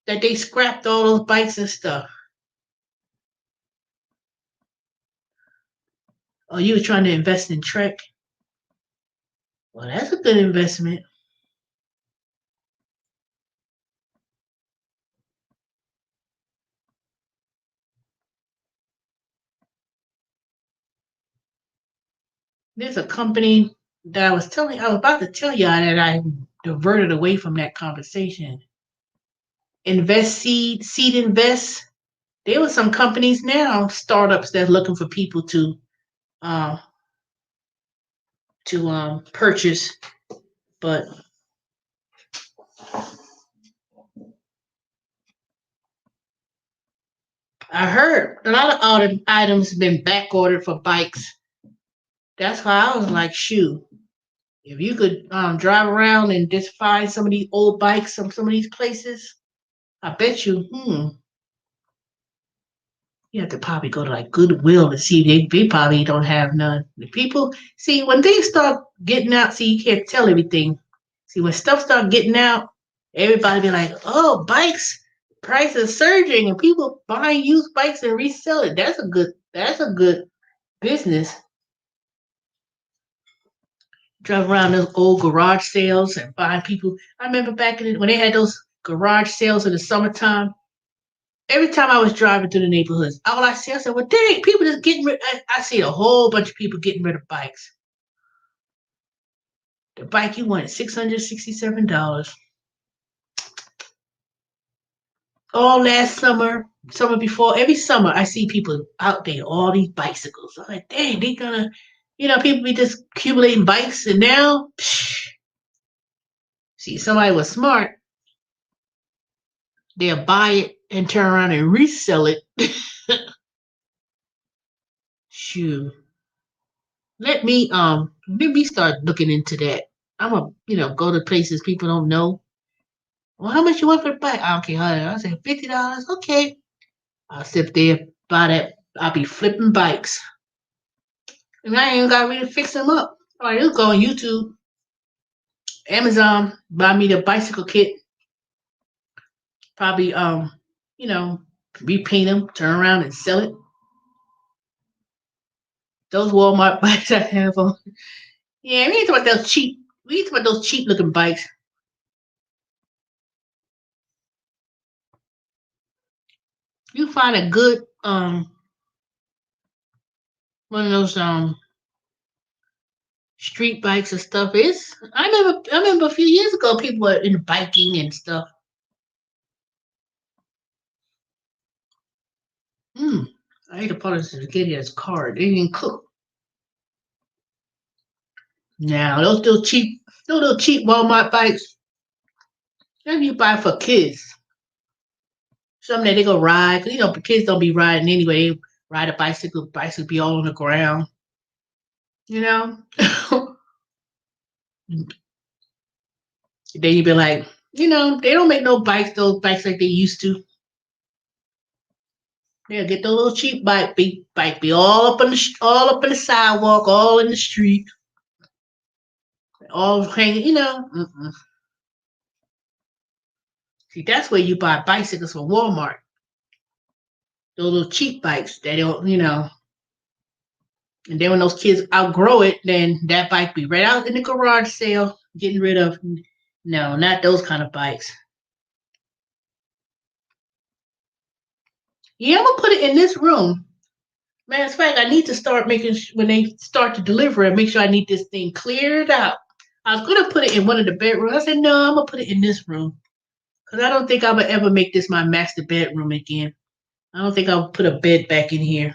that they scrapped all those bikes and stuff. Oh, you were trying to invest in Trek? Well, that's a good investment. There's a company that I was about to tell y'all that I diverted away from that conversation. Invest Seed Invest. There were some companies now, startups that's looking for people uh, to purchase, but I heard a lot of items have been back ordered for bikes. That's why I was like, shoot, if you could drive around and just find some of these old bikes from some of these places, I bet you, you have to probably go to like Goodwill to see they probably don't have none. The people see when things start getting out, see you can't tell everything. See when stuff start getting out, everybody be like, oh, bikes prices surging and people buying used bikes and resell it. That's a good business. Drive around those old garage sales and find people. I remember back when they had those garage sales in the summertime. Every time I was driving through the neighborhoods, all I see, I said, well, dang, people just getting rid. I see a whole bunch of people getting rid of bikes. The bike you wanted, $667. All last summer, summer before, every summer, I see people out there, all these bicycles. I'm like, dang, they gonna, people be just accumulating bikes, and now, See, somebody was smart, they'll buy it and turn around and resell it. Shoot. Let me start looking into that. I'm gonna, go to places people don't know. Well, how much you want for the bike? I don't care. I say $50. Okay. I'll sit there, buy that. I'll be flipping bikes. And I ain't got really fix them up. All right, just go on YouTube, Amazon, buy me the bicycle kit. Probably you know, repaint them, turn around and sell it. Those Walmart bikes I have on. Yeah, we ain't talking about those cheap. We ain't talking about those cheap looking bikes. You find a good one of those street bikes and stuff. I remember a few years ago people were into biking and stuff. Hmm. I ate a part of this get his card. They didn't cook. Now those little cheap Walmart bikes, then you buy for kids. Something that they go ride. 'Cause, the kids don't be riding anyway. They ride a bicycle be all on the ground. You know? Then you be like, they don't make no bikes, those bikes like they used to. Yeah, get those little cheap bike be all up in the sidewalk, all in the street, all hanging. Mm-mm. See, that's where you buy bicycles from Walmart. Those little cheap bikes that don't, And then when those kids outgrow it, then that bike be right out in the garage sale, getting rid of. No, not those kind of bikes. Yeah, I'm gonna put it in this room. Matter of fact, I need to start making when they start to deliver it. Make sure I need this thing cleared out. I was gonna put it in one of the bedrooms. I said no, I'm gonna put it in this room because I don't think I would ever make this my master bedroom again. I don't think I'll put a bed back in here.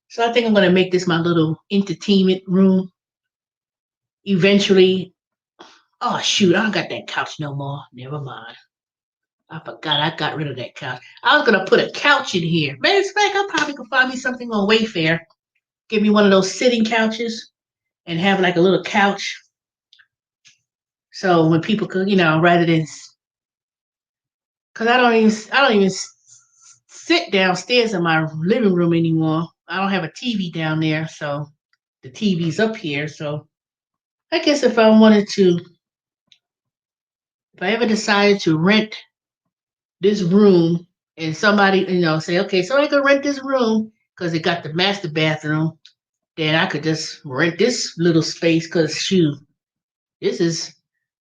So I think I'm gonna make this my little entertainment room. Eventually, oh shoot, I don't got that couch no more. Never mind. I forgot I got rid of that couch. I was gonna put a couch in here. Matter of fact, I probably could find me something on Wayfair. Give me one of those sitting couches and have like a little couch. So when people could, rather than because I don't even sit downstairs in my living room anymore. I don't have a TV down there, so the TV's up here. So I guess if I ever decided to rent this room and somebody, say, okay, so I could rent this room because it got the master bathroom, then I could just rent this little space because shoot, this is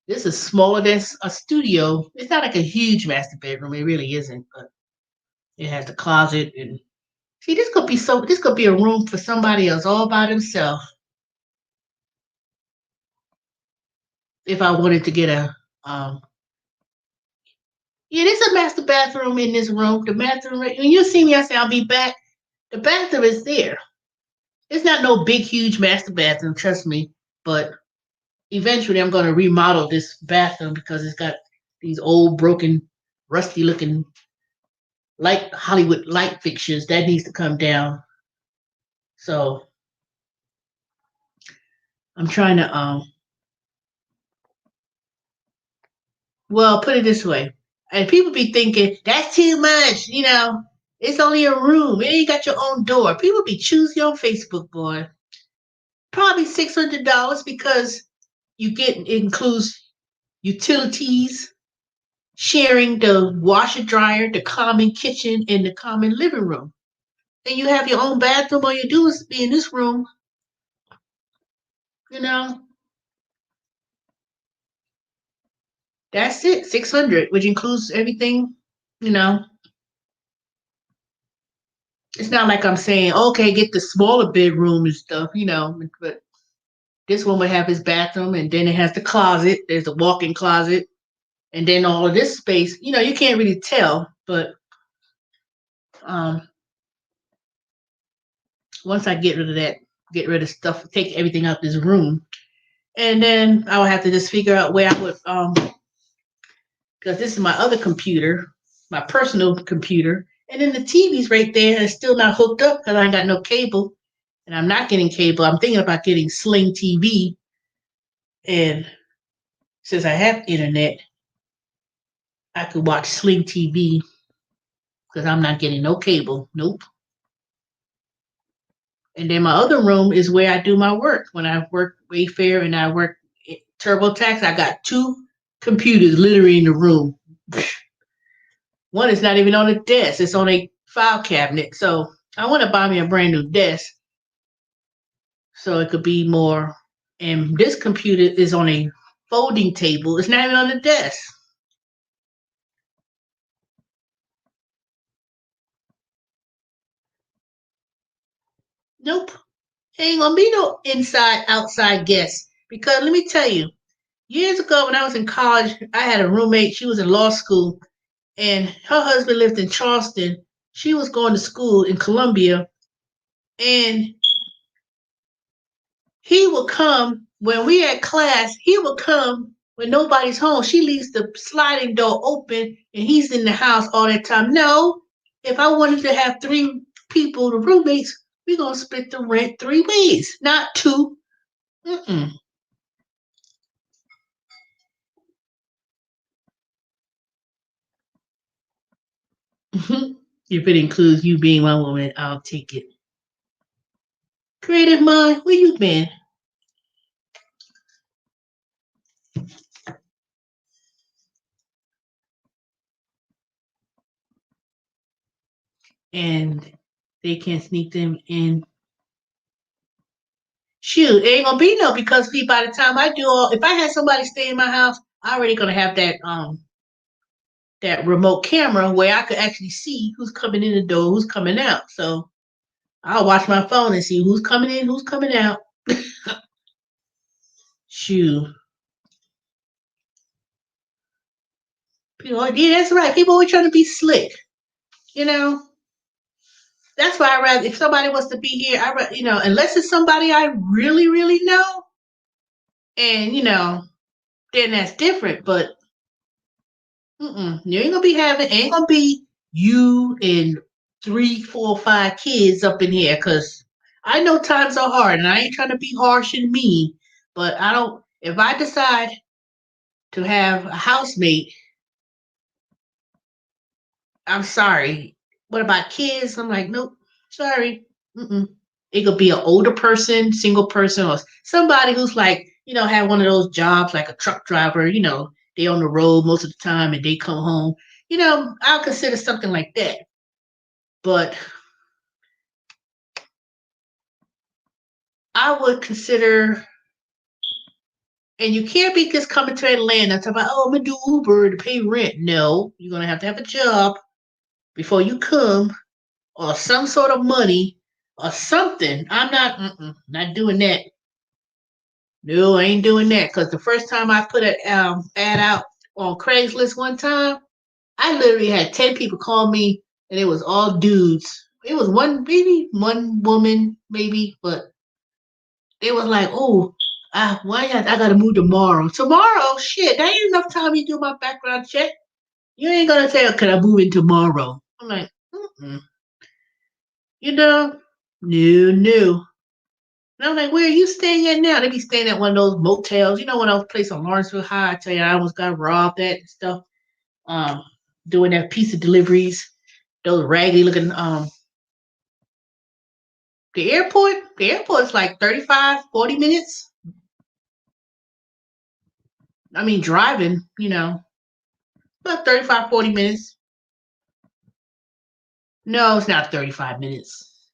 this is smaller than a studio. It's not like a huge master bedroom. It really isn't, but it has the closet and see. This could be a room for somebody else all by themselves. If I wanted to get um, yeah, there's a master bathroom in this room. The bathroom, when you see me, I say I'll be back. The bathroom is there. It's not no big, huge master bathroom, trust me. But eventually, I'm going to remodel this bathroom because it's got these old, broken, rusty-looking light Hollywood light fixtures that needs to come down. So I'm trying to well, put it this way. And people be thinking that's too much, It's only a room. It ain't got your own door. People be choosy on Facebook, boy. Probably $600 because it includes utilities, sharing the washer dryer, the common kitchen, and the common living room. And you have your own bathroom. All you do is be in this room, you know. That's it, 600, which includes everything, you know. It's not like I'm saying, okay, get the smaller bedroom and stuff, but this one would have his bathroom and then it has the closet. There's a walk-in closet. And then all of this space, you can't really tell, but um once I get rid of stuff, take everything out this room, And then I would have to just figure out where I would because this is my other computer, my personal computer. And then the TV's right there. It's still not hooked up because I ain't got no cable. And I'm not getting cable. I'm thinking about getting Sling TV. And since I have internet, I could watch Sling TV because I'm not getting no cable. Nope. And then my other room is where I do my work. When I work Wayfair and I work TurboTax, I got two computers literally in the room. One is not even on a desk; it's on a file cabinet. So I want to buy me a brand new desk so it could be more. And this computer is on a folding table. It's not even on the desk. Nope. Ain't gonna be no inside outside guests. Because let me tell you, years ago when I was in college, I had a roommate. She was in law school, and her husband lived in Charleston. She was going to school in Columbia, and he would come when we had class. He would come when nobody's home. She leaves the sliding door open, and he's in the house all that time. No, if I wanted to have three people, the roommates, we're gonna split the rent three ways, not two. Mm-mm. If it includes you being my woman, I'll take it. Creative mind, where you been? And they can't sneak them in. Shoot, it ain't gonna be no because see, by the time I do all, if I had somebody stay in my house, I already gonna have that remote camera where I could actually see who's coming in the door, who's coming out. So I'll watch my phone and see who's coming in, who's coming out. Shoot, people, yeah, that's right. People always trying to be slick, you know. That's why I rather if somebody wants to be here, unless it's somebody I really, really know, and then that's different. But you ain't gonna be ain't gonna be you and three, four, five kids up in here. Cause I know times are hard, and I ain't trying to be harsh and mean, but I don't. If I decide to have a housemate, I'm sorry. What about kids? I'm like, nope, sorry. Mm-mm. It could be an older person, single person, or somebody who's like, have one of those jobs like a truck driver. They on the road most of the time and they come home. I'll consider something like that. But I would consider, and you can't be just coming to Atlanta talking about, oh, I'm gonna do Uber to pay rent. No, you're gonna have a job before you come, or some sort of money, or something. I'm not doing that. No, I ain't doing that. Cause the first time I put an ad out on Craigslist one time, I literally had 10 people call me, and it was all dudes. It was maybe one woman, maybe, but they was like, "Oh, I gotta move tomorrow." Tomorrow, shit, that ain't enough time you do my background check. You ain't gonna say, "Can I move in tomorrow?" I'm like, mm-mm. you know, no, no. And I'm like, where are you staying at now? They be staying at one of those motels. One of those places on Lawrenceville High. I tell you, I almost got robbed at and stuff. Um, doing that pizza deliveries. Those raggedy looking. The airport. The airport's like 35, 40 minutes. I mean, driving. About 35, 40 minutes. No, it's not 35 minutes.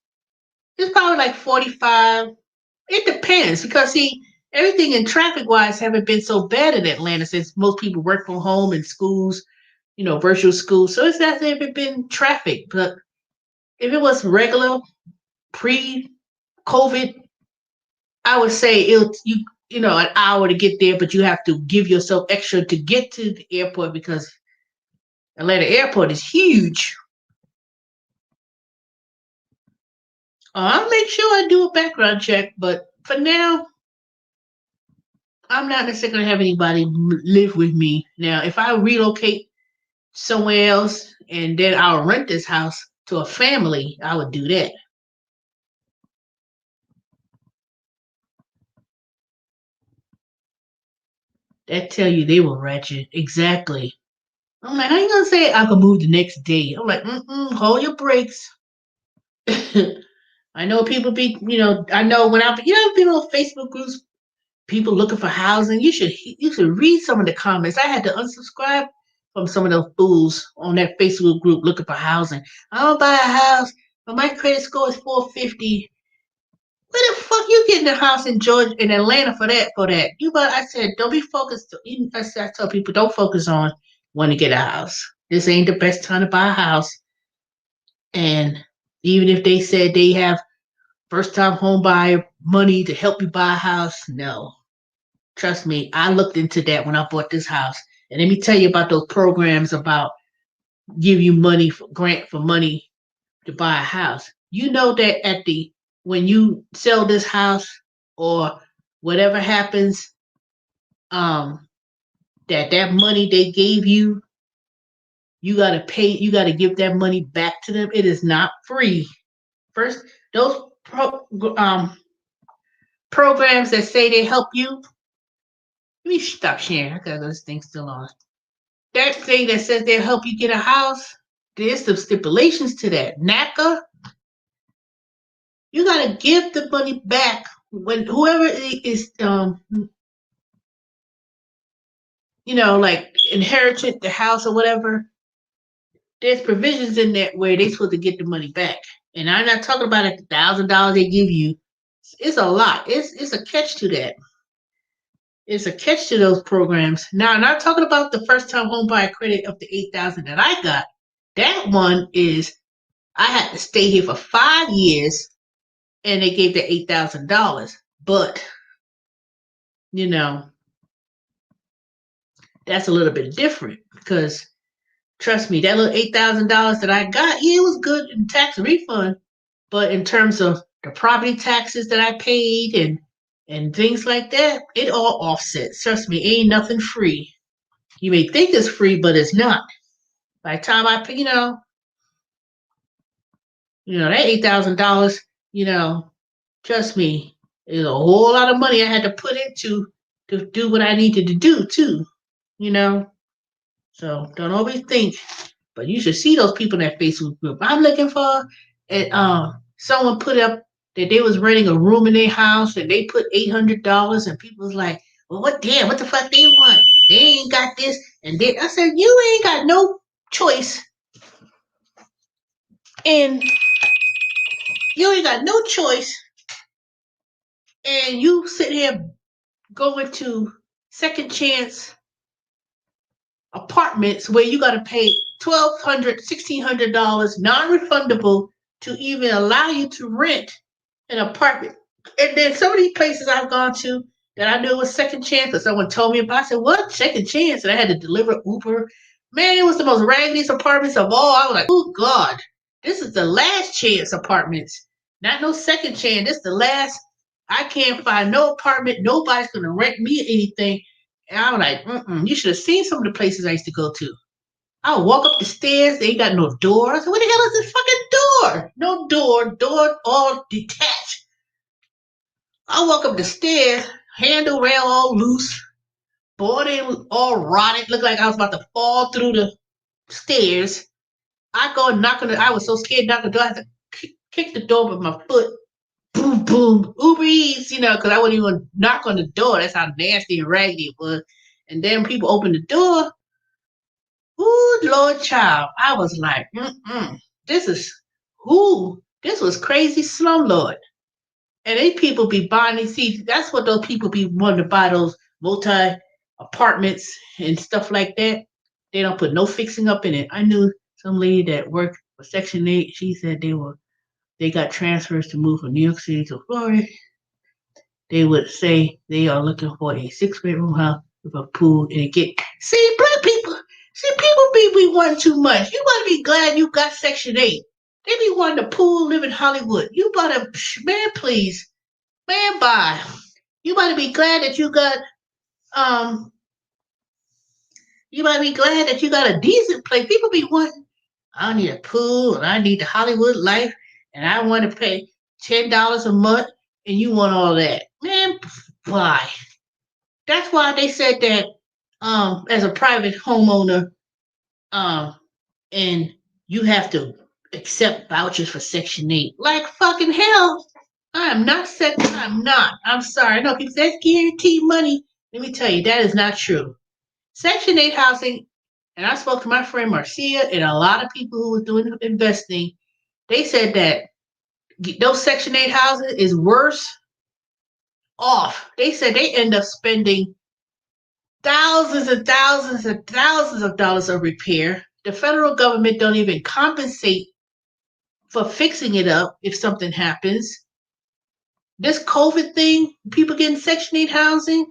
It's probably like 45. It depends because see, everything in traffic wise haven't been so bad in Atlanta since most people work from home and schools, virtual schools. So it's not that it been traffic. But if it was regular pre-COVID, I would say an hour to get there, but you have to give yourself extra to get to the airport because Atlanta airport is huge. I'll make sure I do a background check, but for now, I'm not necessarily gonna have anybody live with me. Now, if I relocate somewhere else and then I'll rent this house to a family, I would do that. That tell you they were ratchet. Exactly. I'm like, how you gonna say I can move the next day? I'm like, hold your brakes. I know people be, I know when I've been on Facebook groups, people looking for housing. You should read some of the comments. I had to unsubscribe from some of those fools on that Facebook group looking for housing. I don't buy a house, but my credit score is 450. Where the fuck you getting a house in Georgia, in Atlanta for that? I said, don't be focused. I tell people, don't focus on wanting to get a house. This ain't the best time to buy a house. And even if they said they have first time home buyer money to help you buy a house, no. Trust me, I looked into that when I bought this house. And let me tell you about those programs about give you money for grant for money to buy a house. You know that when you sell this house or whatever happens, um, that money they gave you, you gotta pay. You gotta give that money back to them. It is not free. First, those programs that say they help you. Let me stop sharing. I got this thing still on. That thing that says they'll help you get a house. There's some stipulations to that. NACA, you gotta give the money back when whoever is like inherited the house or whatever. There's provisions in that where they're supposed to get the money back. And I'm not talking about $1,000 they give you. It's a lot. It's a catch to that. It's a catch to those programs. Now, I'm not talking about the first time home buyer credit of the 8,000 that I got. That one is I had to stay here for 5 years and they gave the $8,000. But, you know, that's a little bit different because trust me, that little $8,000 that I got, yeah, it was good in tax refund. But in terms of the property taxes that I paid and things like that, it all offsets. Trust me, ain't nothing free. You may think it's free, but it's not. By the time I, that $8,000, you know, trust me, it's a whole lot of money I had to put into to do what I needed to do too. You know, so don't always think. But you should see those people in that Facebook group. I'm looking for, and someone put up that they was renting a room in their house and they put $800 and people was like, well, what the fuck they want? They ain't got this and then I said, you ain't got no choice and you ain't got no choice and you sit here going to second chance apartments where you got to pay $1,200, $1,600 non-refundable to even allow you to rent an apartment. And then some of these places I've gone to that I knew was second chance, or someone told me about. I said, "What second chance?" And I had to deliver Uber. Man, it was the most raggediest apartments of all. I was like, "Oh God, this is the last chance apartments, not no second chance. This is the last. I can't find no apartment. Nobody's gonna rent me anything." And I'm like, You should have seen some of the places I used to go to. I would walk up the stairs. They ain't got no door. I said, "Where the hell is this fucking door? No door all detached." I walk up the stairs, handle rail all loose, board in all rotted, looked like I was about to fall through the stairs. I go and knock on the. I was so scared to knock on the door. I had to kick the door with my foot. Boom, boom, Uber Eats, because I wouldn't even knock on the door. That's how nasty and raggedy it was. And then people opened the door. Ooh, Lord child. I was like, this is who? This was crazy slumlord. And they people be buying these seats. That's what those people be wanting to buy those multi apartments and stuff like that. They don't put no fixing up in it. I knew some lady that worked for Section 8. She said they got transfers to move from New York City to Florida. They would say they are looking for a 6-bedroom house with a pool and get black people. See, people be wanting too much. You want to be glad you got Section 8. They be wanting a pool, live in Hollywood. You better, man, please. Man, bye. You better be glad that you got um, you might be glad that you got a decent place. People be wanting, I need a pool and I need the Hollywood life and I want to pay $10 a month and you want all that. Man, why? That's why they said that as a private homeowner, um and you have to accept vouchers for Section 8. Like fucking hell. I'm not. I'm sorry. No, people say that's guaranteed money. Let me tell you, that is not true. Section 8 housing, and I spoke to my friend Marcia and a lot of people who were doing investing. They said that those Section 8 houses is worse off. They said they end up spending thousands and thousands and thousands of dollars of repair. The federal government don't even compensate for fixing it up if something happens. This COVID thing, people getting Section 8 housing,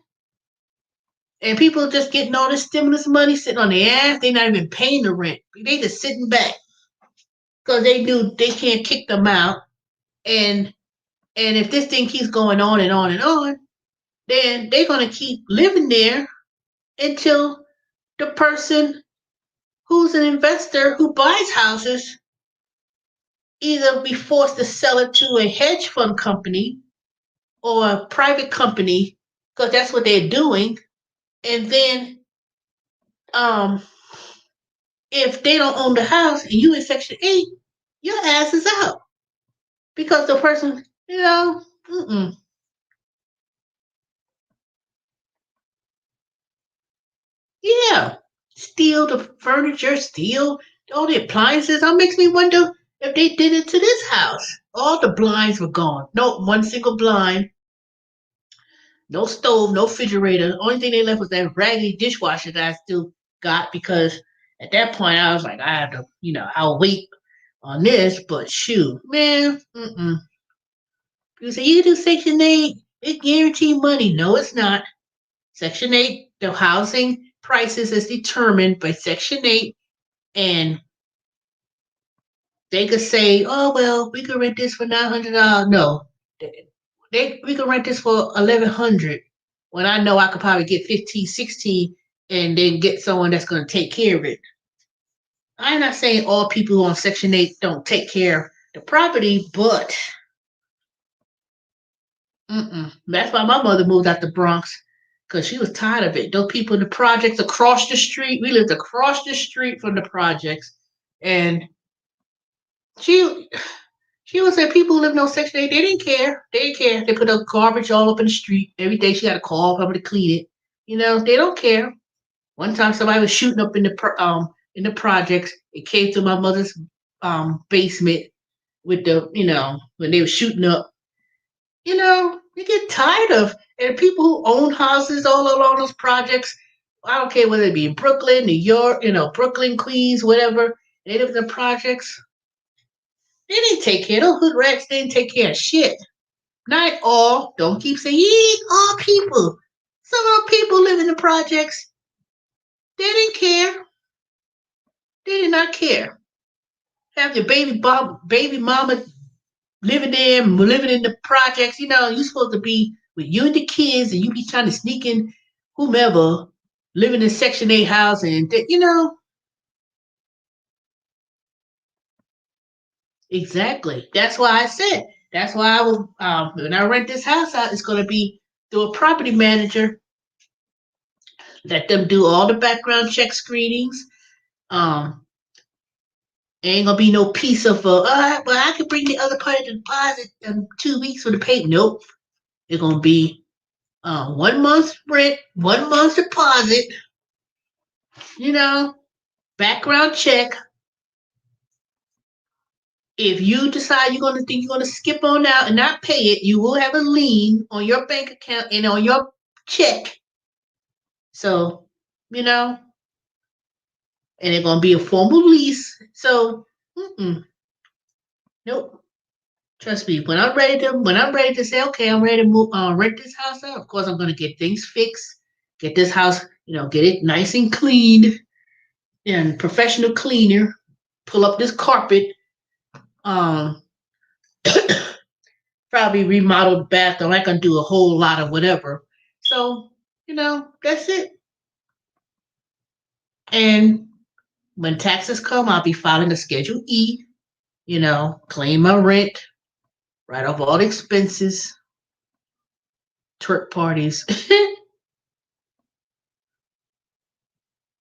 and people just getting all this stimulus money sitting on their ass. They're not even paying the rent. They just sitting back because they knew they can't kick them out. And if this thing keeps going on and on and on, then they're gonna keep living there until the person who's an investor who buys houses either be forced to sell it to a hedge fund company or a private company because that's what they're doing. And then um, if they don't own the house and you in Section 8, your ass is out because the person, yeah, steal the furniture, steal all the appliances. That makes me wonder if they did it to this house. All the blinds were gone. No, one single blind. No stove, no refrigerator. The only thing they left was that raggedy dishwasher that I still got because at that point I was like, I have to, I'll wait on this, but shoot, man, You say you do Section 8, it guaranteed money. No, it's not. Section 8, the housing prices is determined by Section 8, and they could say, oh, well, we could rent this for $900. No, we could rent this for 1100 when I know I could probably get 15, 16, and then get someone that's going to take care of it. I'm not saying all people on Section 8 don't take care of the property, but that's why my mother moved out the Bronx because she was tired of it. Those people in the projects across the street, we lived across the street from the projects, and she she was saying people who lived on Section 8, they didn't care. They didn't care. They put up garbage all up in the street. Every day she had to call somebody to clean it. They don't care. One time somebody was shooting up in the projects. It came to my mother's basement with the when they were shooting up. You get tired of and people who own houses all along those projects. I don't care whether it be in Brooklyn, New York, Brooklyn, Queens, whatever. They live in the projects. They didn't take care. Those hood rats didn't take care of shit. Not all. Don't keep saying all people. Some of the people live in the projects. They didn't care. They did not care. Have your baby mama living there, living in the projects. You're supposed to be with you and the kids, and you be trying to sneak in whomever living in Section 8 housing. Exactly. That's why I said. That's why I will. When I rent this house out, it's going to be through a property manager. Let them do all the background check screenings. Um, Ain't gonna be no piece of well, I can bring the other part of the deposit in 2 weeks for the pay. Nope. It's gonna be 1 month's rent, 1 month's deposit, you know, background check. If you decide you're gonna skip on out and not pay it, you will have a lien on your bank account and on your check. So, you know, and it's gonna be a formal lease. So, nope. Trust me. When I'm ready to say, okay, I'm ready to move, rent this house out. Of course, I'm gonna get things fixed, get this house, get it nice and cleaned, and professional cleaner. Pull up this carpet. Um, Probably remodel the bathroom. I can do a whole lot of whatever. So, That's it. And when taxes come, I'll be filing a Schedule E, claim my rent, write off all the expenses, twerk parties.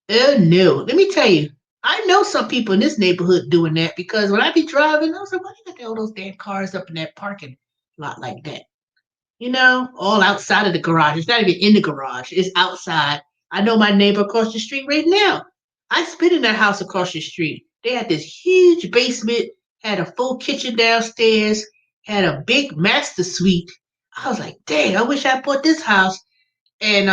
Oh no. Let me tell you, I know some people in this neighborhood doing that because when I be driving, I was like, why they got all those damn cars up in that parking lot like that? All outside of the garage. It's not even in the garage. It's outside. I know my neighbor across the street right now. I spent in that house across the street. They had this huge basement, had a full kitchen downstairs, had a big master suite. I was like, dang, I wish I bought this house. And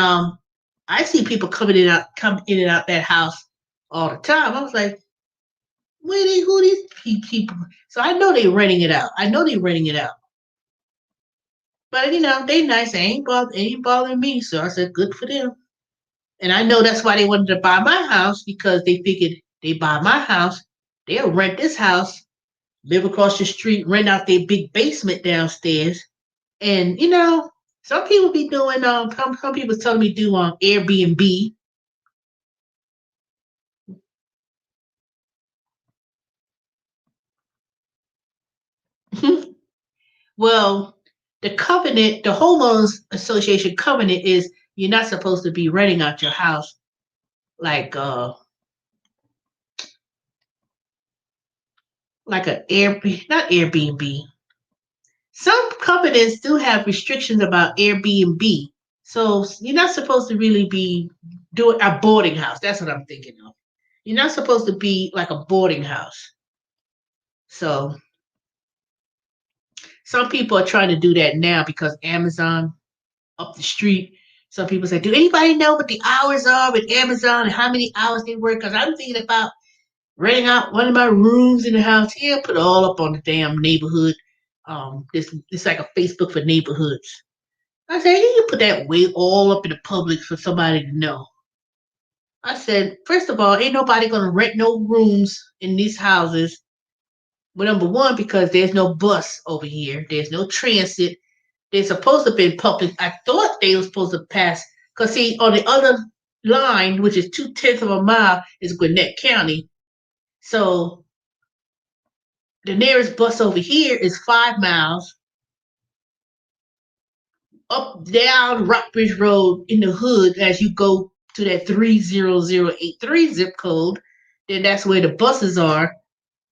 I see people come in and out that house all the time. I was like, who these people? So I know they renting it out. I know they renting it out. But they nice. They ain't bothering me. So I said, good for them. And I know that's why they wanted to buy my house because they figured they buy my house, they'll rent this house, live across the street, rent out their big basement downstairs. And some people be doing some people telling me do Airbnb. Well, the homeowners association covenant is you're not supposed to be renting out your house like a not Airbnb. Some covenants do have restrictions about Airbnb. So you're not supposed to really be doing a boarding house. That's what I'm thinking of. You're not supposed to be like a boarding house. So some people are trying to do that now because Amazon up the street. Some people say, do anybody know what the hours are with Amazon and how many hours they work? Because I'm thinking about renting out one of my rooms in the house. Yeah, put it all up on the damn neighborhood. It's like a Facebook for neighborhoods. I said, you can put that way all up in the public for somebody to know. I said, first of all, ain't nobody gonna rent no rooms in these houses. Well, number one, because there's no bus over here. There's no transit. They're supposed to be public. I thought they were supposed to pass. Because, see, on the other line, which is 2/10 of a mile, is Gwinnett County. So the nearest bus over here is 5 miles up down Rockbridge Road in the hood as you go to that 30083 zip code. Then that's where the buses are.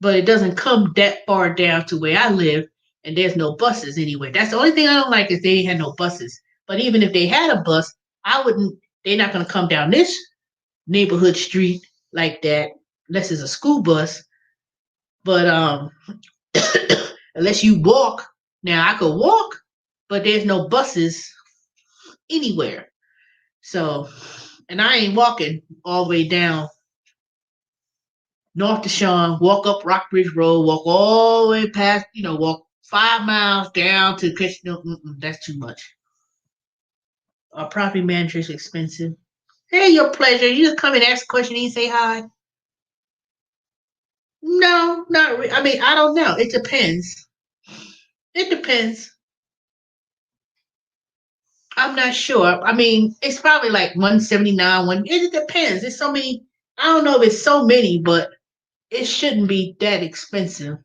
But it doesn't come that far down to where I live, and there's no buses anywhere. That's the only thing I don't like is they had no buses. But even if they had a bus, I wouldn't. They're not going to come down this neighborhood street like that unless it's a school bus. But unless you walk, now I could walk, but there's no buses anywhere. So, and I ain't walking all the way down North Deshaun, walk up Rockbridge Road, walk all the way past, walk 5 miles down to catch. No, that's too much. Our property manager is expensive. Hey, your pleasure. You just come and ask a question and you say hi. No, not really. I mean, I don't know. It depends. It depends. I'm not sure. I mean, it's probably like 179. It depends. It's so many. I don't know if it's so many, but it shouldn't be that expensive.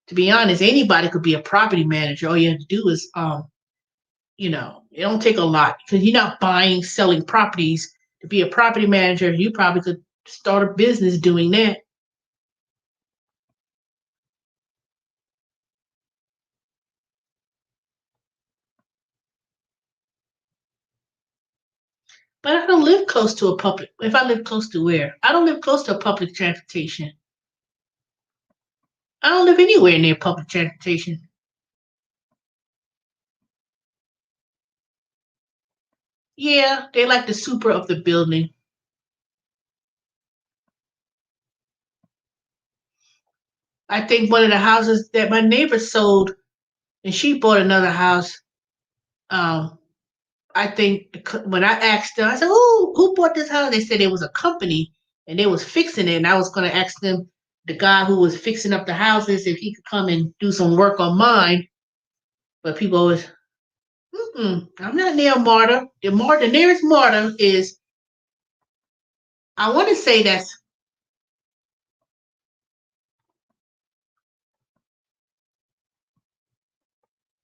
To be honest, anybody could be a property manager. All you have to do is it don't take a lot because you're not buying, selling properties. To be a property manager, you probably could start a business doing that. But I don't live close to a public. If I live close to where? I don't live close to a public transportation. I don't live anywhere near public transportation. Yeah, they like the super of the building. I think one of the houses that my neighbor sold, and she bought another house. Um, I think when I asked them, I said, "Oh, who bought this house?" They said it was a company, and they was fixing it. And I was going to ask them, the guy who was fixing up the houses, if he could come and do some work on mine. But people always, I'm not near Marta. The nearest Marta is, I want to say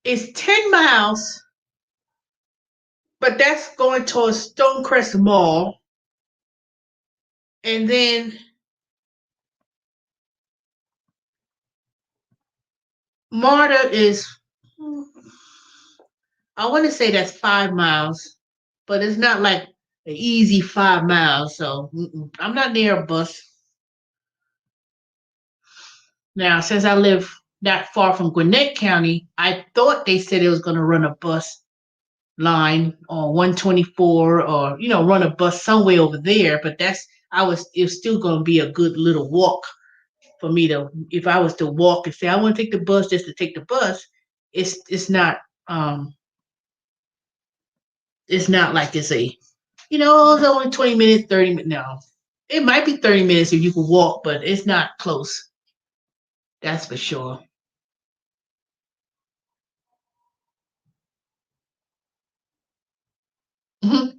it's 10 miles, but that's going towards Stonecrest Mall. And then Marta is, I want to say that's 5 miles, but it's not like an easy 5 miles. So I'm not near a bus. Now, since I live not far from Gwinnett County, I thought they said it was going to run a bus line on 124, or run a bus somewhere over there, but it's still going to be a good little walk for me to, if I was to walk and say I want to take the bus just to take the bus. Um it's not like it's only 20 minutes, 30 minutes. No, it might be 30 minutes if you could walk, but it's not close, that's for sure. Mhm.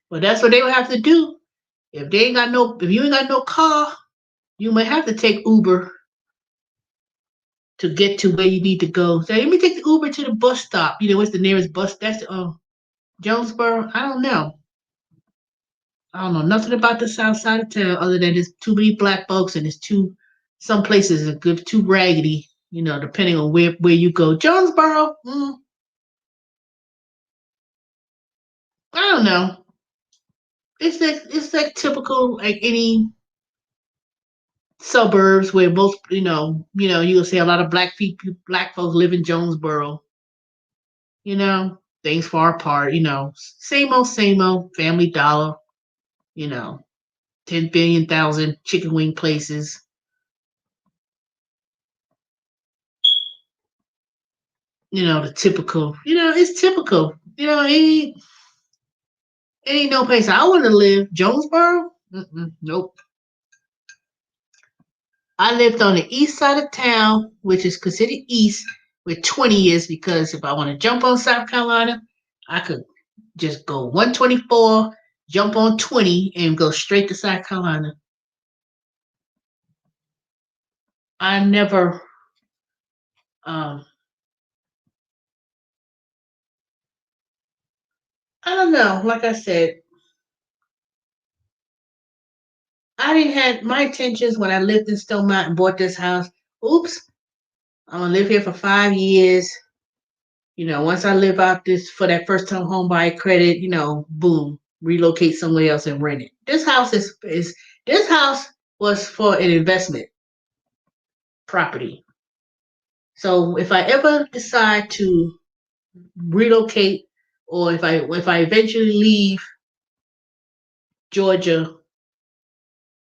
But that's what they would have to do. If you ain't got no car, you might have to take Uber to get to where you need to go. So let me take the Uber to the bus stop. What's the nearest bus? That's Jonesboro. I don't know nothing about the south side of town other than there's too many black folks, and some places are good, too raggedy. Depending on where you go. Jonesboro. I don't know. It's like typical, like any suburbs where most you'll see a lot of black folks live in Jonesboro. Things far apart. Same old Family Dollar. You know, 10 billion thousand chicken wing places. The typical. It's typical. It ain't no place I want to live. Jonesboro. Nope. I lived on the east side of town, which is considered east, with 20 years, because if I want to jump on South Carolina, I could just go 124, jump on 20, and go straight to South Carolina. I never, um, I don't know. Like I said, I didn't have my intentions when I lived in Stone Mountain, bought this house. Oops, I'm gonna live here for 5 years. Once I live out this for that first time home buy credit, boom, relocate somewhere else and rent it. This house was for an investment property. So if I ever decide to relocate, or if I eventually leave Georgia,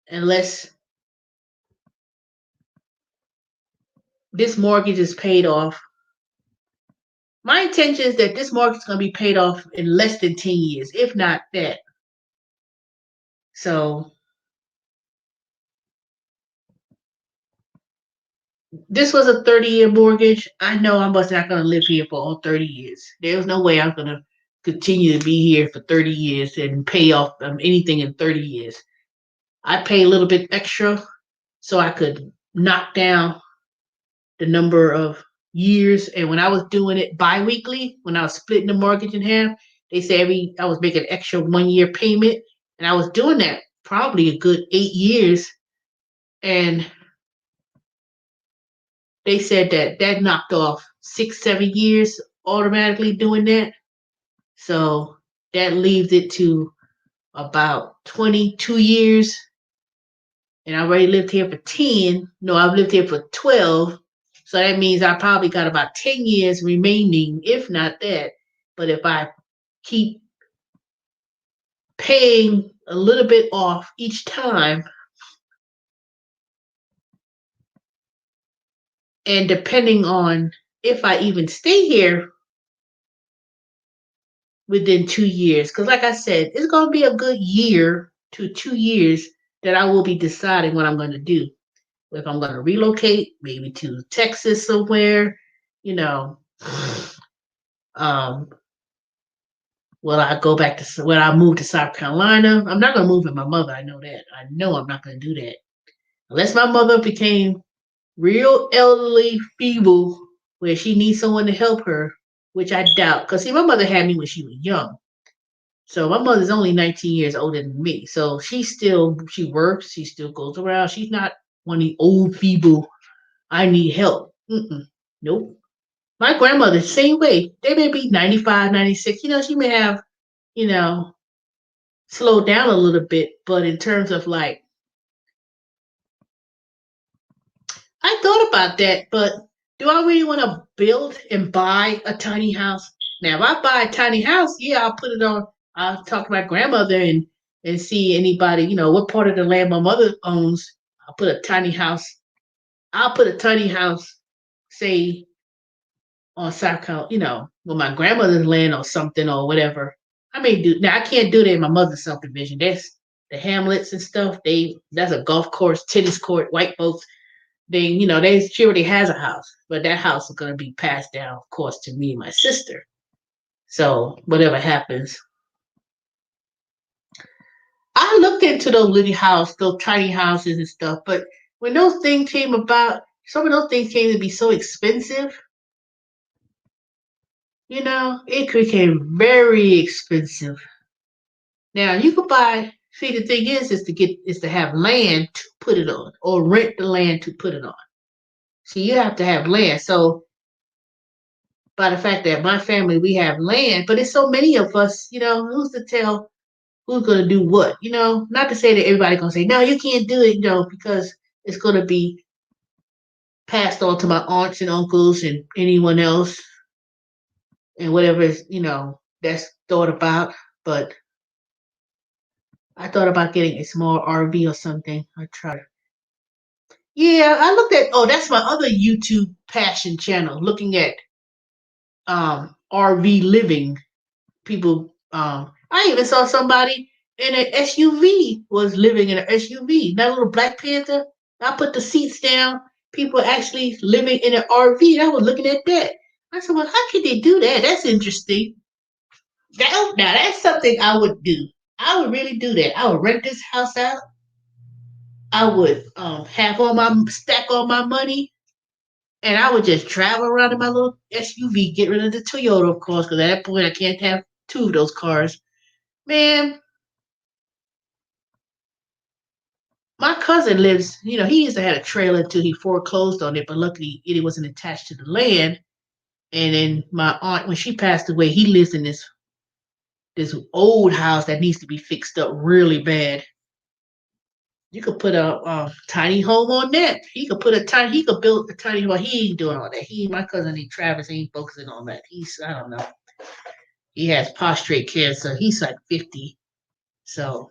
unless this mortgage is paid off, my intention is that this mortgage is going to be paid off in less than 10 years, if not that. So this was a 30-year mortgage. I know I'm not going to live here for all 30 years. There's no way I'm going to continue to be here for 30 years and pay off anything in 30 years. I pay a little bit extra so I could knock down the number of years. And when I was doing it biweekly, when I was splitting the mortgage in half, they said I was making an extra 1 year payment. And I was doing that probably a good 8 years. And they said that knocked off 6, 7 years automatically doing that. So that leaves it to about 22 years. And I already lived here for 10. No, I've lived here for 12. So that means I probably got about 10 years remaining, if not that. But if I keep paying a little bit off each time, and depending on if I even stay here within 2 years, because like I said, it's going to be a good year to 2 years that I will be deciding what I'm going to do. If I'm going to relocate, maybe to Texas somewhere, you know, Um, will I go back to when I move to South Carolina? I'm not gonna move with my mother. I know that. I know I'm not gonna do that unless my mother became real elderly, feeble, where she needs someone to help her, which I doubt. Cause see, my mother had me when she was young. So my mother's only 19 years older than me. So she works, she still goes around. She's not one of the old feeble. I need help. Mm-mm. Nope. My grandmother, same way. They may be 95, 96. She may have, you know, slowed down a little bit. But in terms of like, I thought about that, but do I really want to build and buy a tiny house? Now, if I buy a tiny house, yeah, I'll put it on. I'll talk to my grandmother and see anybody, what part of the land my mother owns. I'll put a tiny house. I'll put a tiny house, say on South Carolina, with my grandmother's land or something or whatever. I may do now. I can't do that in my mother's subdivision. That's the hamlets and stuff. That's a golf course, tennis court, white folks. She already has a house, but that house is gonna be passed down, of course, to me and my sister. So whatever happens, I looked into those tiny houses and stuff, but when those things came about, some of those things came to be so expensive. It became very expensive. Now you could buy. See, the thing is to have land to put it on, or rent the land to put it on. See, you have to have land. So by the fact that my family we have land, but it's so many of us. Who's to tell who's gonna do what? Not to say that everybody's gonna say no, you can't do it. Because it's gonna be passed on to my aunts and uncles and anyone else and whatever is that's thought about. But I thought about getting a small RV or something. I tried. Yeah, I looked at. Oh, that's my other YouTube passion channel. Looking at RV living people. I even saw somebody in an SUV was living in an SUV. That little Black Panther. I put the seats down. People actually living in an RV. I was looking at that. I said, well, how could they do that? That's interesting. Now that's something I would do. I would really do that. I would rent this house out. I would have all my money, and I would just travel around in my little SUV. Get rid of the Toyota, of course, because at that point I can't have two of those cars. Man, my cousin lives. He used to have a trailer until he foreclosed on it, but luckily it wasn't attached to the land. And then my aunt, when she passed away, he lives in this old house that needs to be fixed up really bad. You could put a tiny home on that. He could build a tiny home. He ain't doing all that. My cousin, Travis, ain't focusing on that. I don't know. He has prostate cancer. He's like 50. So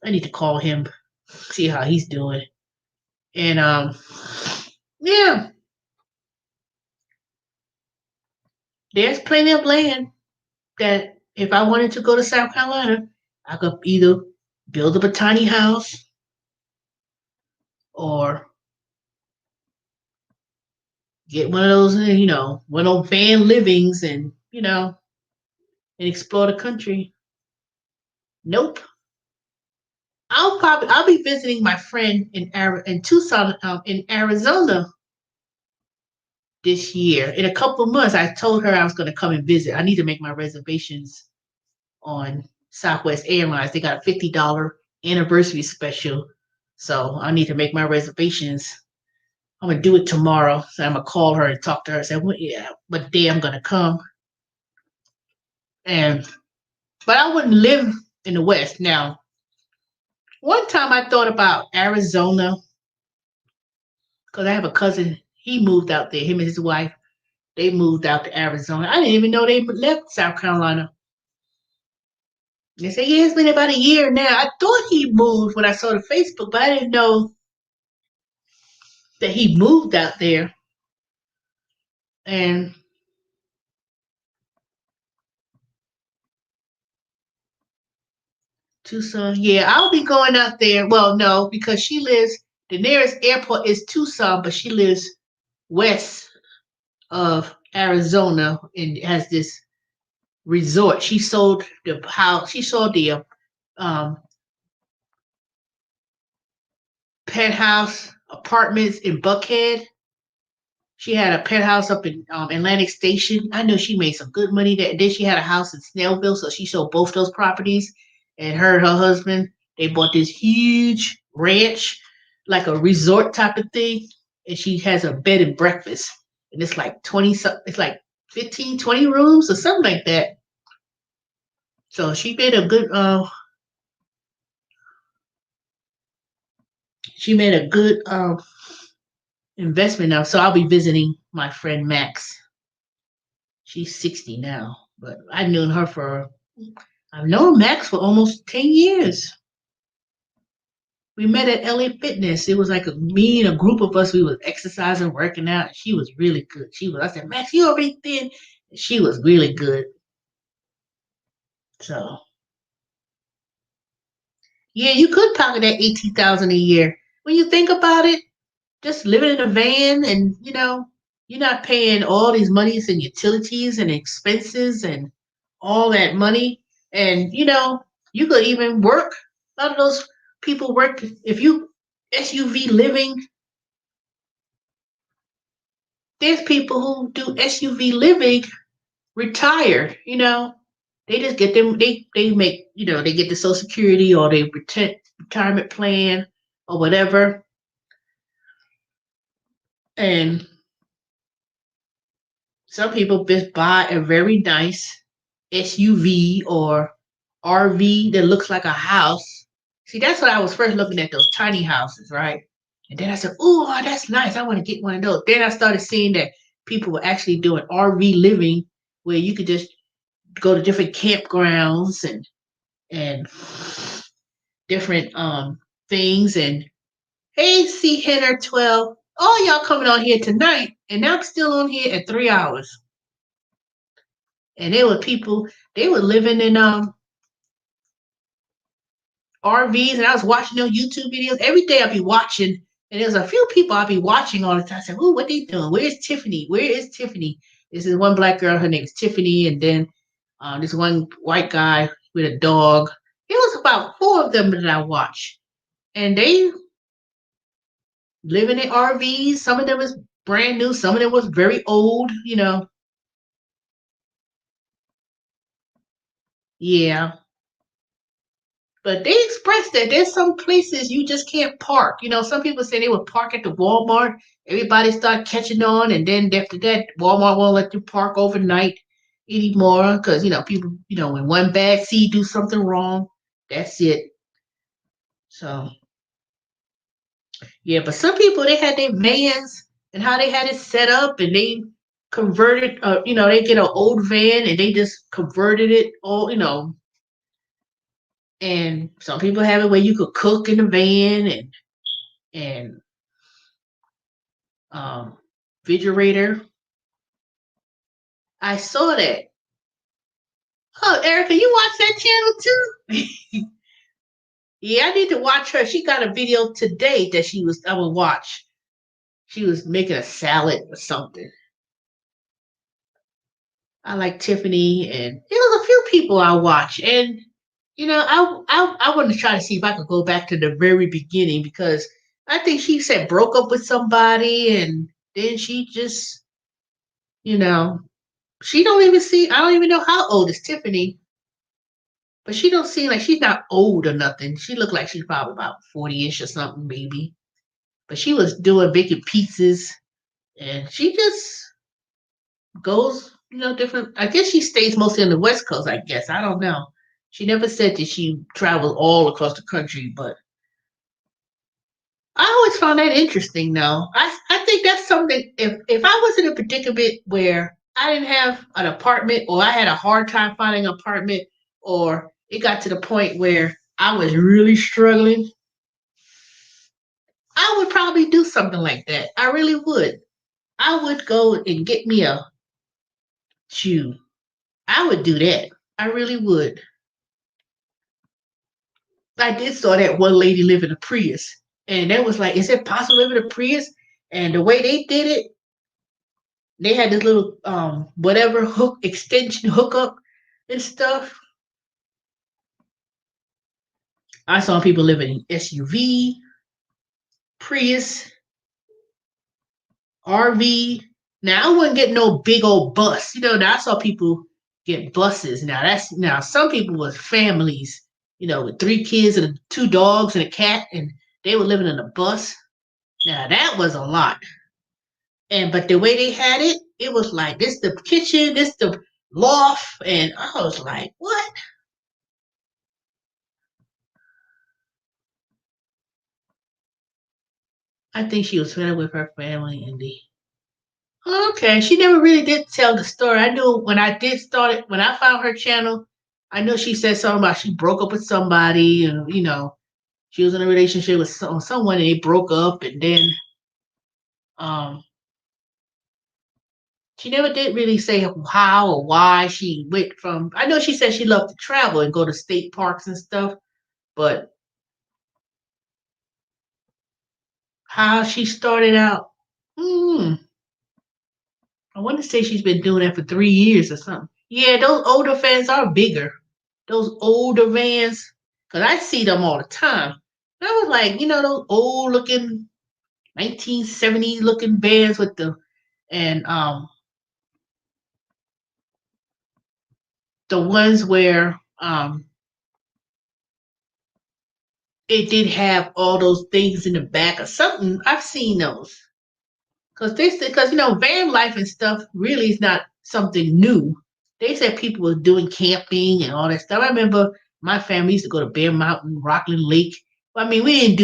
I need to call him, see how he's doing. And yeah, there's plenty of land that if I wanted to go to South Carolina, I could either build up a tiny house or get one of those, one of those van livings and explore the country. Nope. I'll be visiting my friend in Tucson, in Arizona this year. In a couple of months, I told her I was going to come and visit. I need to make my reservations on Southwest Airlines. They got a $50 anniversary special, so I need to make my reservations. I'm gonna do it tomorrow. So I'm gonna call her and talk to her. Say, well, yeah, what day I'm gonna come. And but I wouldn't live in the West now. One time I thought about Arizona because I have a cousin. He moved out there. Him and his wife. They moved out to Arizona. I didn't even know they left South Carolina. They say, yeah, it's been about a year now. I thought he moved when I saw the Facebook, but I didn't know that he moved out there. And Tucson, yeah, I'll be going out there. Well, no, because the nearest airport is Tucson, but she lives west of Arizona and has this resort. She sold the house. She sold the um, penthouse apartments in Buckhead. She had a penthouse up in Atlantic Station. I know she made some good money there. And then she had a house in Snellville, so she sold both those properties. And her and her husband, they bought this huge ranch, like a resort type of thing. And she has a bed and breakfast. And it's like 20, it's like 15, 20 rooms or something like that. So she made a good investment now. So I'll be visiting my friend Max. She's 60 now, but I've known Max for almost 10 years. We met at LA Fitness. It was like me and a group of us. We was exercising, working out. She was really good. I said, Max, you already thin. She was really good. So yeah, you could pocket that 18,000 a year. When you think about it, just living in a van and you're not paying all these monies and utilities and expenses and all that money. And you could even work. A lot of those people work if you SUV living. There's people who do SUV living retire. They just get them. They make they get the Social Security or they retirement plan or whatever. And some people just buy a very nice SUV or RV that looks like a house. See, that's what I was first looking at, those tiny houses, right? And then I said, "Oh, that's nice. I want to get one of those." Then I started seeing that people were actually doing RV living, where you could just go to different campgrounds and different things. And hey, C Henner 12, all y'all coming on here tonight, and I'm still on here at 3 hours. And there were people, they were living in RVs, and I was watching those YouTube videos. Every day I'd be watching, and there's a few people I'd be watching all the time. I said, "Ooh, what they doing? Where's Tiffany? Where is Tiffany?" This is one black girl, her name is Tiffany, and then this one white guy with a dog. It was about four of them that I watched. And they living in RVs. Some of them was brand new, some of them was very old. Yeah. But they expressed that there's some places you just can't park. Some people say they would park at the Walmart. Everybody start catching on, and then after that, Walmart won't let you park overnight anymore because people, when one bad seed do something wrong, that's it. So yeah, but some people they had their vans and how they had it set up, and they converted. They get an old van and they just converted it all. And some people have it where you could cook in the van and um, refrigerator. I saw that. Oh, Erica, you watch that channel too? Yeah, I need to watch her. She got a video today that I will watch. She was making a salad or something. I like Tiffany, and there was a few people I watch, and I want to try to see if I could go back to the very beginning because I think she said broke up with somebody, and then she just you know she don't even see. I don't even know how old is Tiffany, but she don't seem like she's not old or nothing. She looked like she's probably about 40ish or something, maybe. But she was doing baking pizzas, and she just goes, different. I guess she stays mostly on the West Coast. I guess I don't know. She never said that she traveled all across the country, but I always found that interesting. Though I think that's something. If I was in a predicament where I didn't have an apartment, or I had a hard time finding an apartment, or it got to the point where I was really struggling, I would probably do something like that. I really would. I would go and get me a shoe. I would do that. I really would. I did saw that one lady live in a Prius, and that was like, is it possible to live in a Prius? And the way they did it, they had this little whatever hook extension hookup. and stuff. I saw people living in SUV, Prius, RV. Now I wouldn't get no big old bus. Now I saw people get buses. Now some people was families, with 3 kids and 2 dogs and a cat, and they were living in a bus. Now that was a lot. But the way they had it, it was like this the kitchen, this the loft, and I was like, what? I think she was fed up with her family and the Okay, she never really did tell the story. I knew when I did start it, when I found her channel, I know she said something about she broke up with somebody, and she was in a relationship with someone, and they broke up, and then um, she never did really say how or why she went from. I know she said she loved to travel and go to state parks and stuff, but how she started out, hmm, I want to say she's been doing that for 3 years or something. Yeah, those older fans are bigger. Those older vans, because I see them all the time. And I was like, those old looking 1970s looking vans with and the ones where it did have all those things in the back or something. I've seen those. Because van life and stuff really is not something new. They said people were doing camping and all that stuff. I remember my family used to go to Bear Mountain, Rockland Lake. I mean, we didn't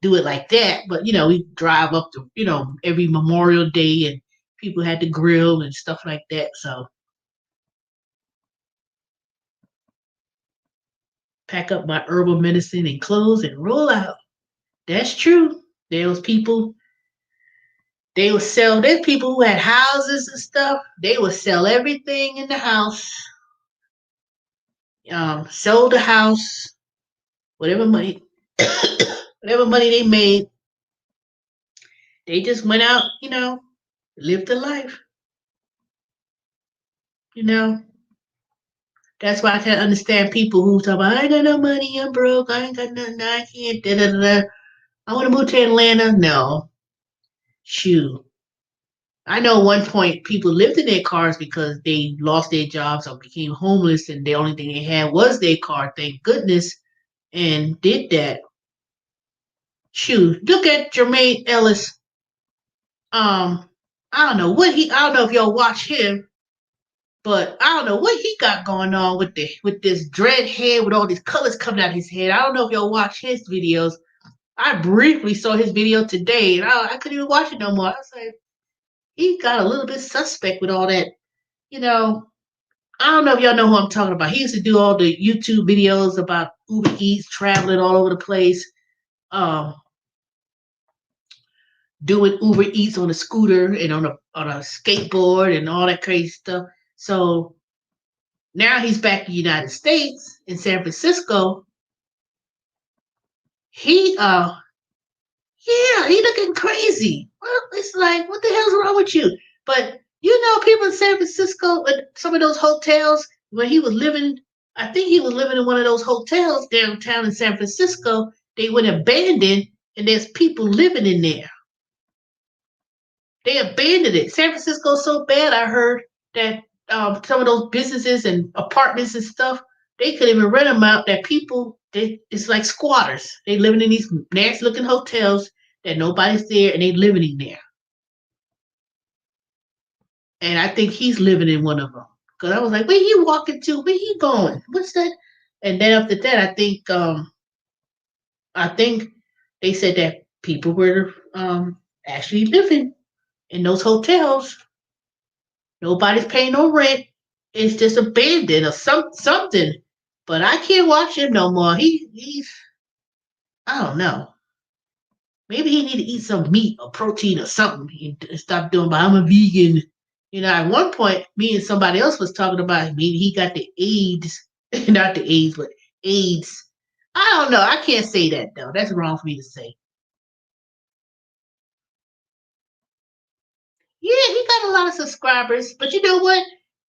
do it like that, but we drive up to, every Memorial Day, and people had to grill and stuff like that. So pack up my herbal medicine and clothes and roll out. That's true. There was people They would sell. There's people who had houses and stuff. They would sell everything in the house, sell the house, whatever money, whatever money they made. They just went out, lived the life. You know, that's why I can't understand people who talk about I ain't got no money, I'm broke, I ain't got nothing, I can't. Da, da, da, da. I want to move to Atlanta. No, shoot. I know at one point people lived in their cars because they lost their jobs or became homeless, and the only thing they had was their car. Thank goodness, and did that. Shoot, look at Jermaine Ellis. Um, I don't know if y'all watch him, but I don't know what he got going on with this dread head with all these colors coming out his head. I don't know if y'all watch his videos. I briefly saw his video today, and I couldn't even watch it no more. I was like, he got a little bit suspect with all that. You know, I don't know if y'all know who I'm talking about. He used to do all the YouTube videos about Uber Eats, traveling all over the place. Um, doing Uber Eats on a scooter and on a skateboard and all that crazy stuff. So now he's back in the United States in San Francisco. He Yeah, he looking crazy. Well, it's like, what the hell's wrong with you? But people in San Francisco, some of those hotels where he was living, I think he was living in one of those hotels downtown in San Francisco. They went abandoned, and there's people living in there. They abandoned it. San Francisco's so bad, I heard that some of those businesses and apartments and stuff, they could even rent them out. That it's like squatters. They living in these nasty looking hotels that nobody's there, and they living in there. And I think he's living in one of them. Cause I was like, where he walking to? Where he going? What's that? And then after that, I think they said that people were actually living in those hotels. Nobody's paying no rent. It's just abandoned or something. But I can't watch him no more. He's I don't know. Maybe he need to eat some meat or protein or something and stop doing. But I'm a vegan. At one point, me and somebody else was talking about maybe he got the AIDS, not the AIDS, but AIDS. I don't know. I can't say that though. That's wrong for me to say. Yeah, he got a lot of subscribers, but you know what?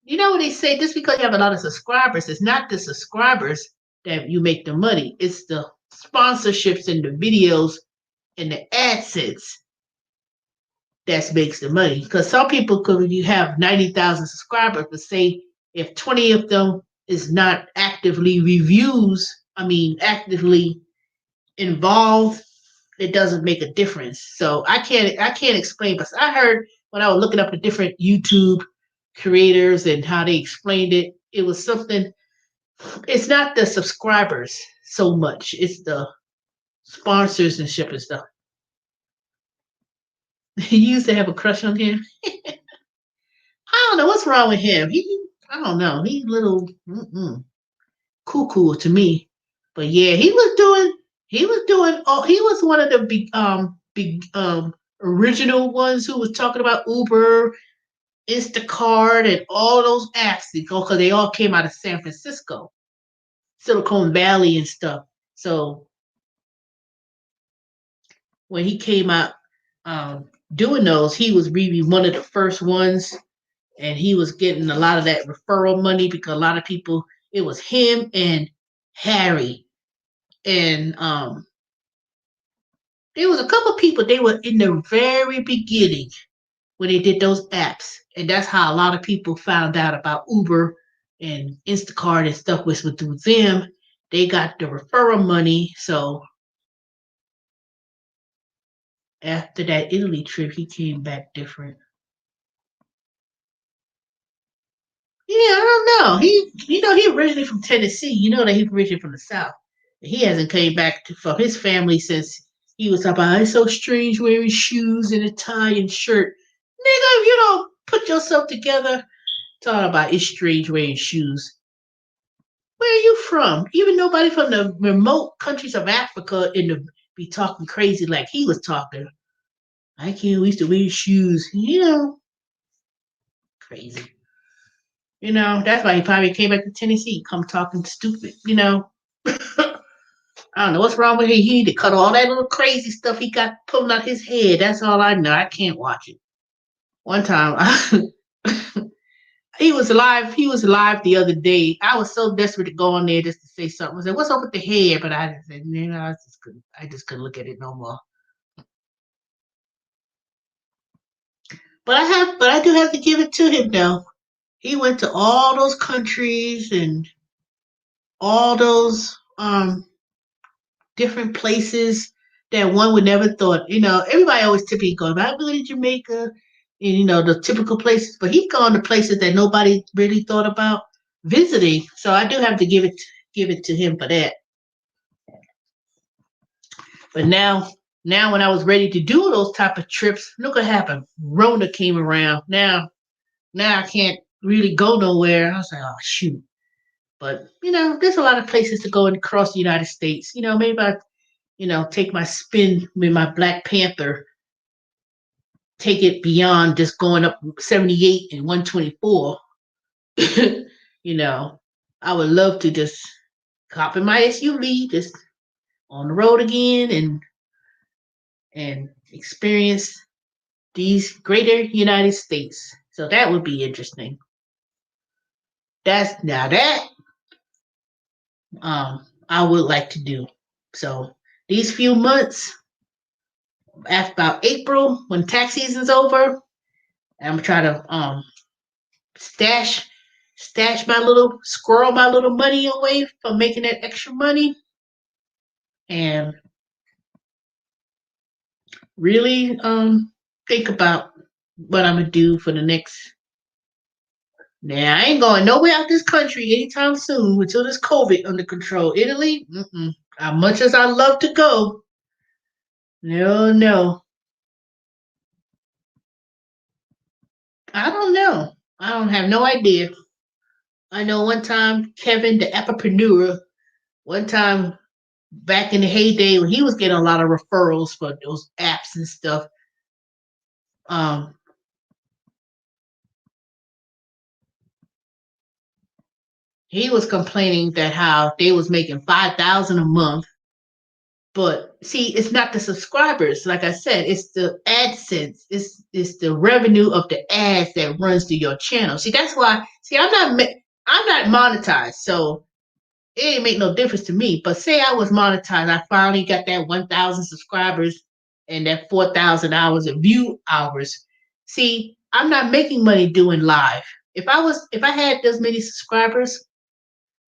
You know what they say? Just because you have a lot of subscribers, it's not the subscribers that you make the money. It's the sponsorships and the videos and the AdSense that makes the money. Because some people could you have 90,000 subscribers, but say if 20 of them is not actively reviews, actively involved, it doesn't make a difference. So I can't explain, but I heard when I was looking up the different YouTube creators and how they explained it, it was something. It's not the subscribers so much; it's the sponsors and ship and stuff. He used to have a crush on him. I don't know what's wrong with him. I don't know. He little cuckoo to me. But yeah, he was doing. Oh, he was one of the big original ones who was talking about Uber, Instacart, and all those apps because they all came out of San Francisco, Silicon Valley, and stuff. So when he came out doing those, he was really one of the first ones, and he was getting a lot of that referral money because a lot of people. It was him and Harry, and there was a couple of people. They were in the very beginning when they did those apps, and that's how a lot of people found out about Uber and Instacart and stuff was through them. They got the referral money. So after that Italy trip, he came back different. Yeah, I don't know. He originally from Tennessee. You know that he's originally from the South. He hasn't came back from his family since he was talking about it's so strange wearing shoes and a tie and shirt. Nigga, if you don't put yourself together, talking about it's strange wearing shoes. Where are you from? Even nobody from the remote countries of Africa be talking crazy like he was talking. I can't wait to wear shoes. Crazy. That's why he probably came back to Tennessee, come talking stupid. I don't know what's wrong with him. He need to cut all that little crazy stuff he got pulling out his head. That's all I know. I can't watch it. One time, he was live. He was live the other day. I was so desperate to go on there just to say something. I said, "What's up with the head?" But I just said, I just couldn't. I just couldn't look at it no more. But I do have to give it to him though. He went to all those countries and all those different places that one would never thought. Everybody always typically goes, I go to Jamaica, and the typical places. But he's gone to places that nobody really thought about visiting. So I do have to give it to him for that. But now when I was ready to do those type of trips, look what happened. Rona came around. Now I can't really go nowhere. I was like, oh shoot. But there's a lot of places to go across the United States. Maybe I take my spin with my Black Panther, take it beyond just going up 78 and 124. I would love to just hop in my SUV, just on the road again and experience these greater United States. So that would be interesting. That I would like to do. So these few months, after about April, when tax season's over, I'm gonna try to stash squirrel my little money away from making that extra money and really think about what I'm gonna do for the next. Now I ain't going nowhere out this country anytime soon until this COVID under control. Italy, as much as I love to go, no, I don't know. I don't have no idea. I know one time Kevin, the epipreneur, one time back in the heyday when he was getting a lot of referrals for those apps and stuff. Um, he was complaining that how they was making 5,000 a month, But see, it's not the subscribers. Like I said, it's the AdSense. It's the revenue of the ads that runs through your channel. See, that's why. See, I'm not monetized, so it ain't make no difference to me. But say I was monetized, I finally got that 1,000 subscribers and that 4,000 hours of view hours. See, I'm not making money doing live. If I had those many subscribers,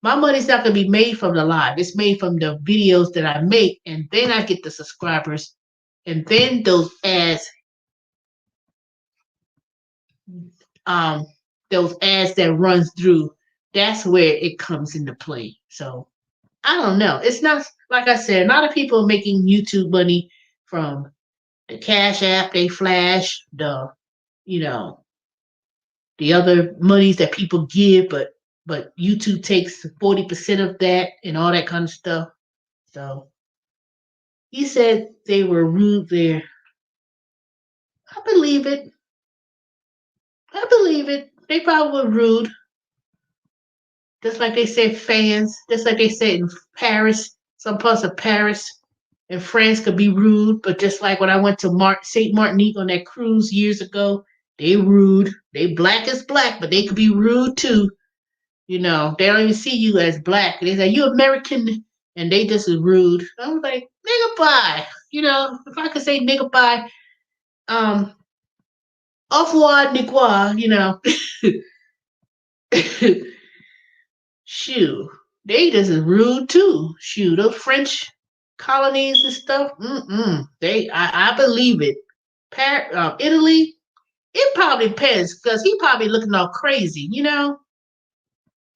my money's not gonna be made from the live. It's made from the videos that I make, and then I get the subscribers, and then um, those ads that runs through. That's where it comes into play. So I don't know. It's not like I said. A lot of people are making YouTube money from the Cash App, they flash you know, the other monies that people give, but YouTube takes 40% of that and all that kind of stuff. So he said they were rude there. I believe it. I believe it. They probably were rude. Just like they said fans, just like they said in Paris, some parts of Paris and France could be rude, but just like when I went to St. Martinique on that cruise years ago, they rude. They black as black, but they could be rude too. You know, they don't even see you as black. They say you American, and they just as rude. I was like, nigga bye. You know, if I could say nigga bye, um, au revoir, nigga, you know. Shoot, they just as rude too. Shoot, those French colonies and stuff. I believe it. Italy, it probably depends because he probably looking all crazy. You know,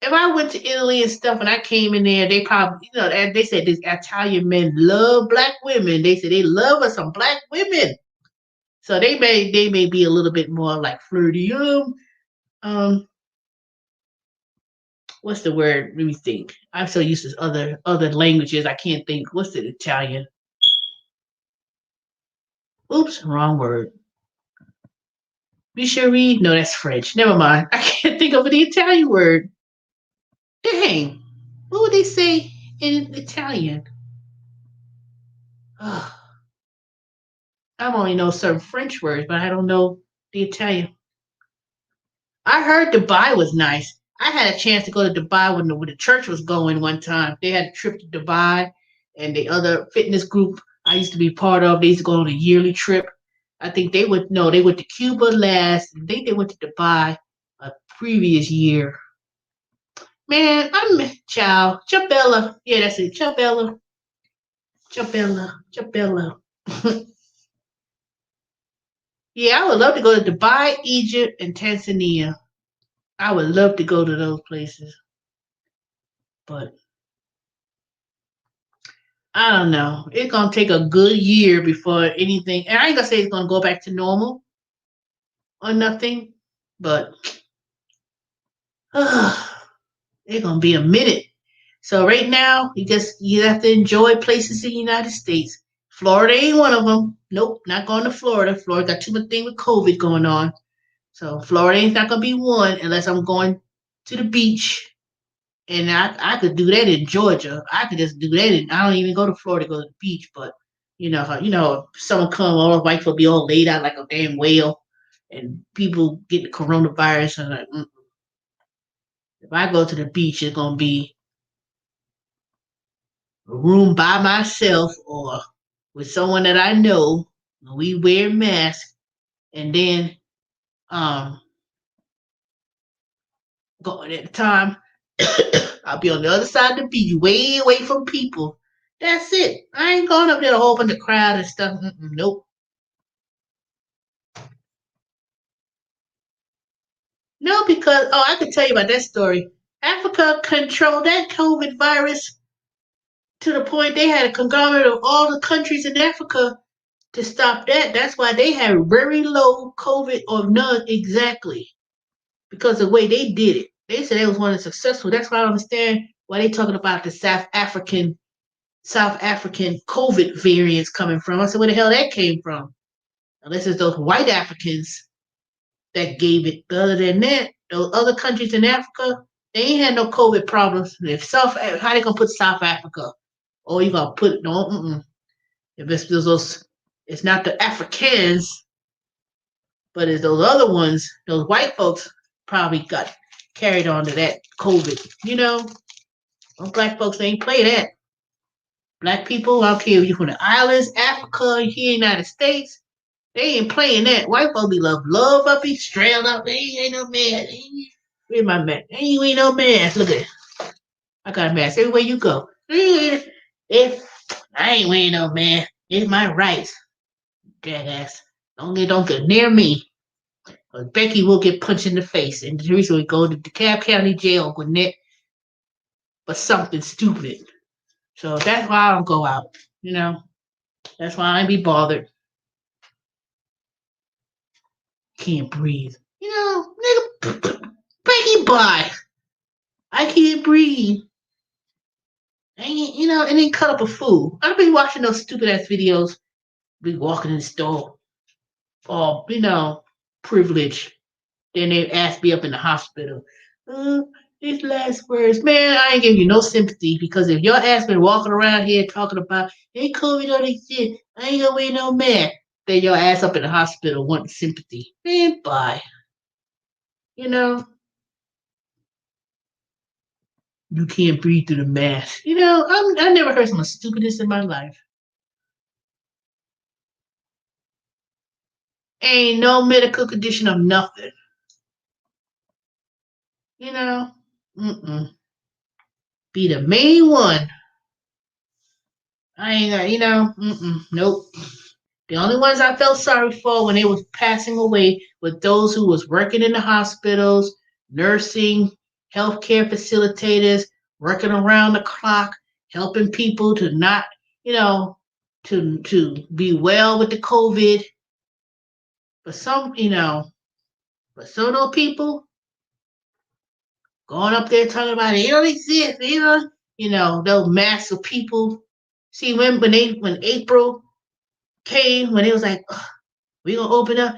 if I went to Italy and stuff and I came in there, they probably, you know, they said this Italian men love black women. They said they love us some black women. So they may be a little bit more like flirty. Um, what's the word? Let me think. I'm so used to other languages. I can't think. What's the Italian? Oops, wrong word. Bicherie? No, that's French. Never mind. I can't think of the Italian word. Dang. What would they say in Italian? Oh, I only know certain French words, but I don't know the Italian. I heard Dubai was nice. I had a chance to go to Dubai when the church was going one time. They had a trip to Dubai, and the other fitness group I used to be part of, they used to go on a yearly trip. I think they went, no, they went to Cuba last. I think they went to Dubai a previous year. Man, I'm Ciao. Chabella. Yeah, that's it. Chabella. Chabella. Chabella. Yeah, I would love to go to Dubai, Egypt, and Tanzania. I would love to go to those places. But I don't know. It's gonna take a good year before anything. And I ain't gonna say it's gonna go back to normal or nothing, but it's gonna be a minute. So right now, you have to enjoy places in the United States. Florida ain't one of them. Nope, not going to Florida. Florida got too much thing with COVID going on. So Florida ain't not gonna be one unless I'm going to the beach. And I could do that in Georgia. I could just do that. I don't even go to Florida to go to the beach. But someone come, all the white folk be all laid out like a damn whale, and people get the coronavirus. And like, if I go to the beach, it's gonna be a room by myself or with someone that I know. We wear masks, and then um, going at the time, I'll be on the other side of the beach, way away from people. That's it. I ain't going up there to a whole bunch of crowd and stuff. Nope. No, because I can tell you about that story. Africa controlled that COVID virus to the point they had a conglomerate of all the countries in Africa to stop that. That's why they had very low COVID or none exactly because of the way they did it. They said they was one of the successful. That's why I don't understand why they talking about the South African COVID variants coming from. I said, where the hell that came from? Unless it's those white Africans that gave it. But other than that, those other countries in Africa, they ain't had no COVID problems. If how they gonna put South Africa? Oh, you gonna put no? If it's those, it's not the Africans, but it's those other ones. Those white folks probably got carried on to that COVID. Those black folks ain't play that. Black people, I don't care if you're from the islands, Africa, here in the United States, they ain't playing that. White folks be love up, be straight up. Ain't no man. Where's my man? Ain't no man. Look at it. I got a mask everywhere you go. If I ain't wearing no man, it's my rights. Jackass. Don't get near me. Or Becky will get punched in the face, and Teresa will go to DeKalb County Jail with Nick for something stupid. So that's why I don't go out. That's why I ain't be bothered. Can't breathe. Nigga, Becky, bye. I can't breathe. And then cut up a fool. I've been watching those stupid ass videos. Be walking in the store, all privilege. Then they ask me up in the hospital. These last words, man, I ain't giving you no sympathy because if your ass been walking around here talking about they COVID all this shit, I ain't gonna wear no mask. Then your ass up in the hospital wanting sympathy. Man, bye. You can't breathe through the mask. I never heard so much stupidness in my life. Ain't no medical condition of nothing. Mm-mm. Be the main one. I ain't nope. The only ones I felt sorry for when they was passing away were those who was working in the hospitals, nursing, healthcare facilitators, working around the clock, helping people to not, to be well with the COVID. But some of those people going up there talking about it don't exist, those mass of people. See when April came, when it was like, we gonna open up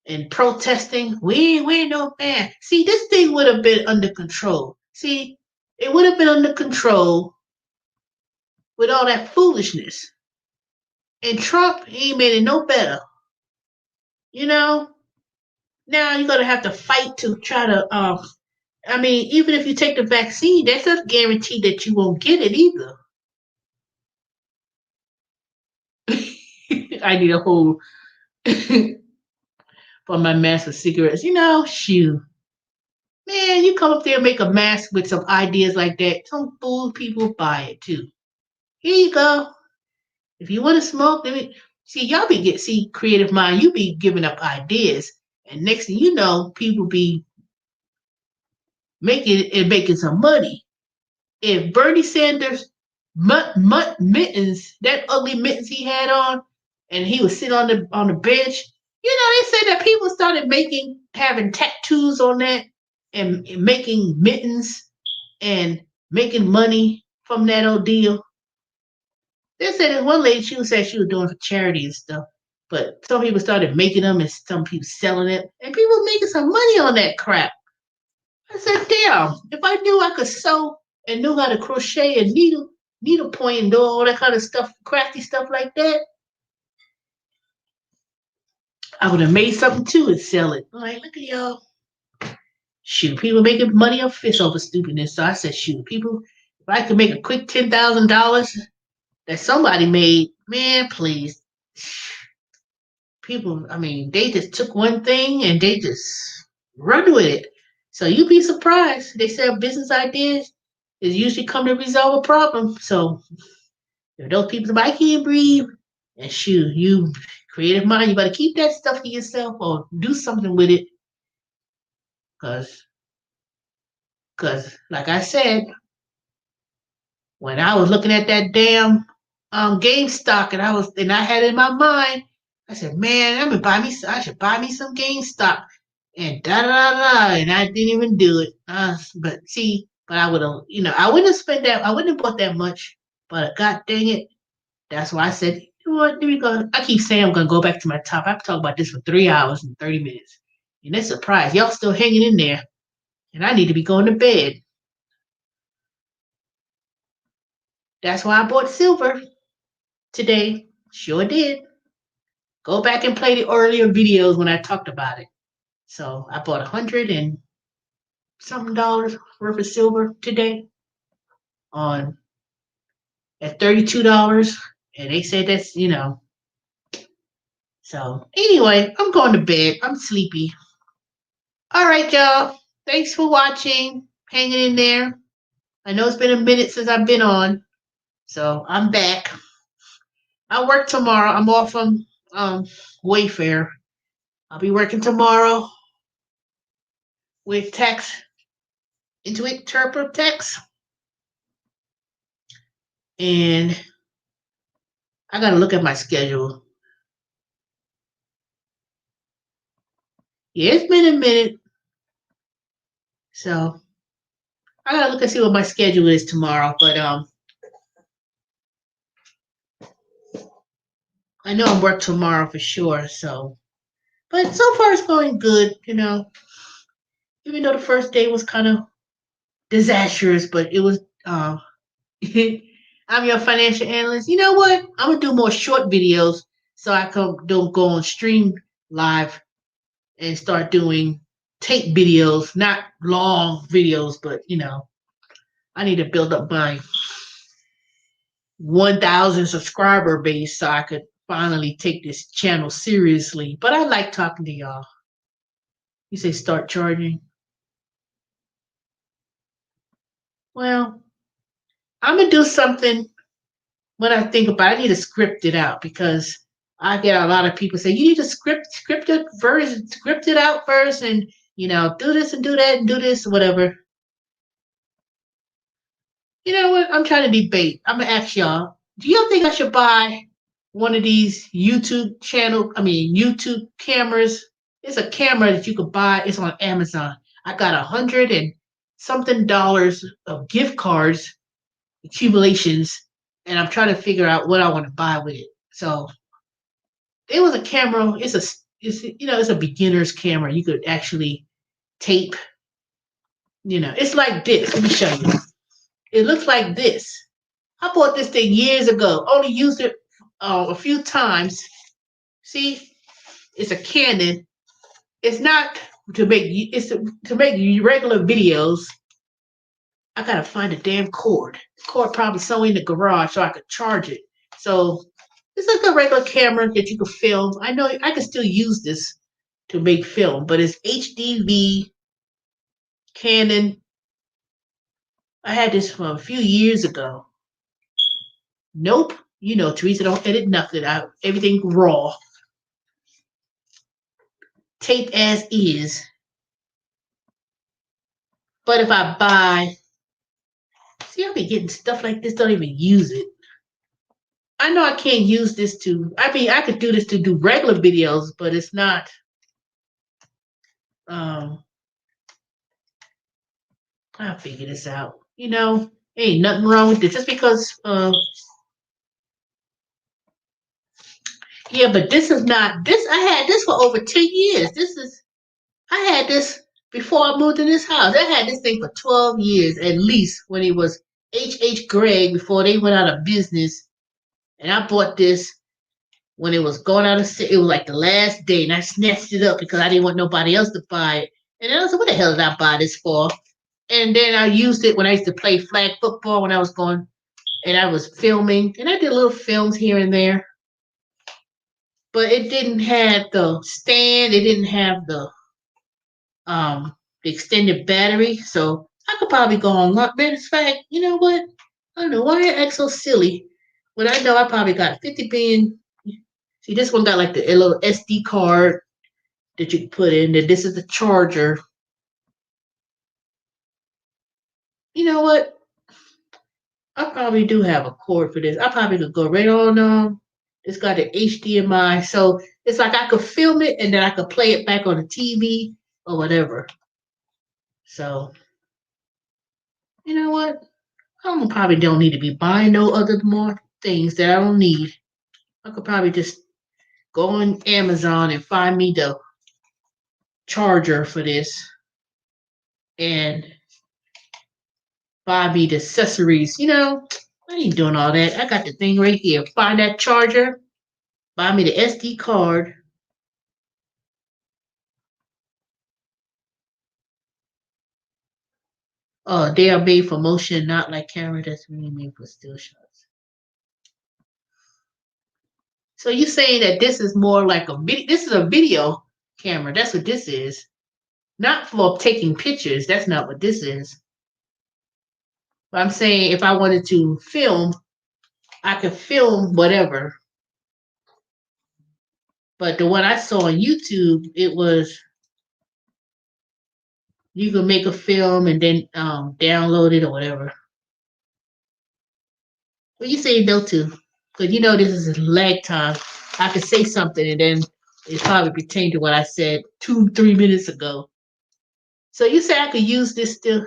and protesting, we ain't no man. See, this thing would have been under control. See, it would have been under control with all that foolishness. And Trump, he made it no better. Now you're gonna have to fight to try to even if you take the vaccine, that's not guaranteed that you won't get it either. I need a whole for my mask of cigarettes. Shoot. Man, you come up there and make a mask with some ideas like that. Some fool people buy it too. Here you go. If you want to smoke, y'all see creative mind. You be giving up ideas, and next thing you know, people be making some money. If Bernie Sanders mittens, that ugly mittens he had on, and he was sitting on the bench, they said that people started having tattoos on that and making mittens and making money from that old deal. They said there's one lady, she said she was doing for charity and stuff, but some people started making them and some people selling it, and people making some money on that crap. I said, damn, if I knew I could sew and knew how to crochet and needle point and do all that kind of stuff, crafty stuff like that, I would have made something too and sell it. I'm like, look at y'all. Shoot, people making money off fish over stupidness. So I said, shoot, people, if I could make a quick $10,000 that somebody made, man, please. People, they just took one thing and they just run with it. So you'd be surprised. They say business ideas is usually come to resolve a problem. So if those people say, I can't breathe, and shoot, you creative mind, you better keep that stuff to yourself or do something with it. Cause like I said, when I was looking at that damn GameStop and I had it in my mind, I said, man, I should buy me some GameStop and da da da da, and I didn't even do it. But I would have, I wouldn't have spent that. I wouldn't have bought that much. But god dang it, that's why I said, you know what? Let me go. I keep saying I'm gonna go back to my top. I have to talk about this for 3 hours and 30 minutes, and that's surprised y'all still hanging in there, and I need to be going to bed. That's why I bought silver today. Sure did. Go back and play the earlier videos when I talked about it. So I bought $100 and something worth of silver today on at $32. And they said that's. So anyway, I'm going to bed. I'm sleepy. All right, y'all. Thanks for watching, hanging in there. I know it's been a minute since I've been on, so I'm back. I work tomorrow. I'm off from Wayfair. I'll be working tomorrow with Tax Intuit TurboTax, and I gotta look at my schedule. Yeah, it's been a minute, so I gotta look and see what my schedule is tomorrow. But I know I'm work tomorrow for sure. So, but so far it's going good. Even though the first day was kind of disastrous, but it was. I'm your financial analyst. You know what? I'm gonna do more short videos so I can don't go on stream live and start doing tape videos, not long videos, but I need to build up my 1,000 subscriber base so I could finally take this channel seriously. But I like talking to y'all. You say start charging. Well, I'm gonna do something when I think about it. I need to script it out because I get a lot of people say you need to script it first, script it out first, and do this and do that and do this whatever. You know what? I'm trying to debate. I'm gonna ask y'all. Do y'all think I should buy one of these YouTube cameras? It's a camera that you could buy. It's on Amazon. I got $100 and something of gift cards accumulations, and I'm trying to figure out what I want to buy with it. So it was a camera. It's a beginner's camera. You could actually tape. It's like this. Let me show you. It looks like this. I bought this thing years ago. Only used it a few times. See, it's a Canon. It's not to make. It's to make regular videos. I gotta find a damn cord. The cord probably somewhere in the garage so I could charge it. So it's like a regular camera that you could film. I know I can still use this to make film, but it's HDV Canon. I had this from a few years ago. Nope. Teresa don't edit nothing out. Everything raw. Tape as is. But if I buy, see, I'll be getting stuff like this, don't even use it. I know I can't use this I could do this to do regular videos, but it's not, I'll figure this out. Ain't nothing wrong with this. Just because, yeah, but this is not, I had this for over 10 years. I had this before I moved in this house. I had this thing for 12 years at least when it was H.H. Gregg before they went out of business. And I bought this when it was going out of sale. It was like the last day, and I snatched it up because I didn't want nobody else to buy it. And then I was like, what the hell did I buy this for? And then I used it when I used to play flag football when I was going, and I was filming, and I did little films here and there. But it didn't have the stand. It didn't have the extended battery, so I could probably go on. Matter of fact, you know what? I don't know why I act so silly, but I know I probably got 50 billion. See, this one got like the little SD card that you can put in. And this is the charger. You know what? I probably do have a cord for this. I probably could go right on. It's got an HDMI, so it's like I could film it and then I could play it back on the TV or whatever. So, you know what? I probably don't need to be buying no other more things that I don't need. I could probably just go on Amazon and find me the charger for this and buy me the accessories. I ain't doing all that. I got the thing right here. Find that charger Buy me the SD card. Oh, they are made for motion, not like camera that's really made for still shots. So you saying that this is more like a video? This is a video camera. That's what this is. Not for taking pictures. That's not what this is. But I'm saying if I wanted to film, I could film whatever. But the one I saw on YouTube, it was you can make a film and then download it or whatever. What you say no to? Because you know this is lag time. I could say something and then it probably pertain to what I said 2-3 minutes ago. So you say I could use this still?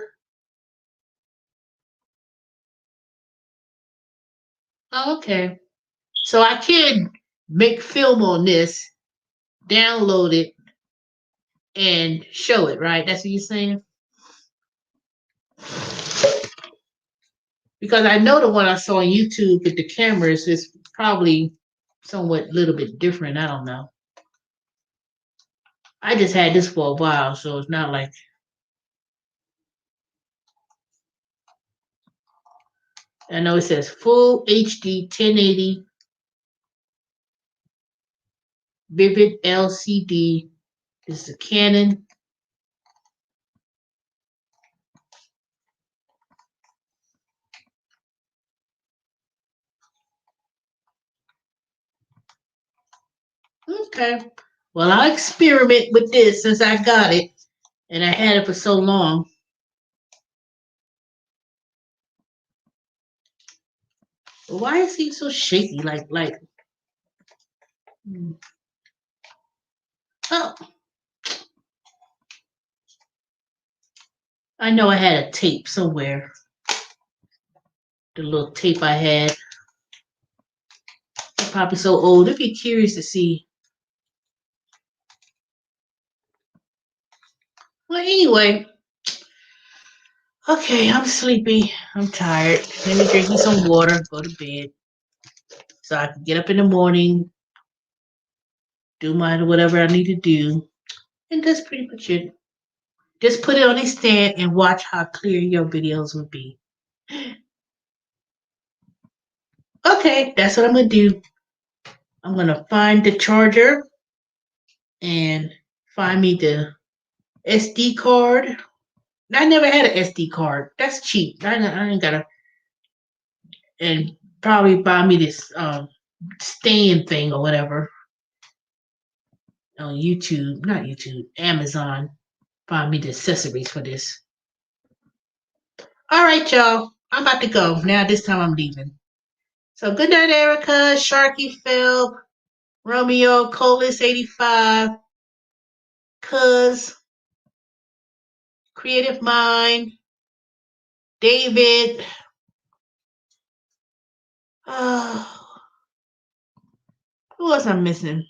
Oh, okay. So I can make film on this, download it, and show it, right? That's what you're saying? Because I know the one I saw on YouTube with the cameras is probably somewhat a little bit different. I don't know. I just had this for a while, so it's not like I know it says full HD 1080 Vivid LCD. This is a Canon. Okay. Well, I'll experiment with this since I got it and I had it for so long. But why is he so shaky? Oh, I know I had a tape somewhere. The little tape I had. It's probably so old. I'd be curious to see. Well, anyway. Okay, I'm sleepy. I'm tired. Let me drink me some water, go to bed. So I can get up in the morning, do my whatever I need to do. And that's pretty much it. Just put it on a stand and watch how clear your videos will be. Okay, that's what I'm gonna do. I'm gonna find the charger and find me the SD card. I never had an SD card. That's cheap. I ain't gotta and probably buy me this stand thing or whatever on YouTube, not YouTube, Amazon. Find me the accessories for this. All right, y'all. I'm about to go. Now this time I'm leaving. So good night, Erica, Sharky Phil, Romeo, Colis 85, Cuz, Creative Mind, David. Who else I'm missing?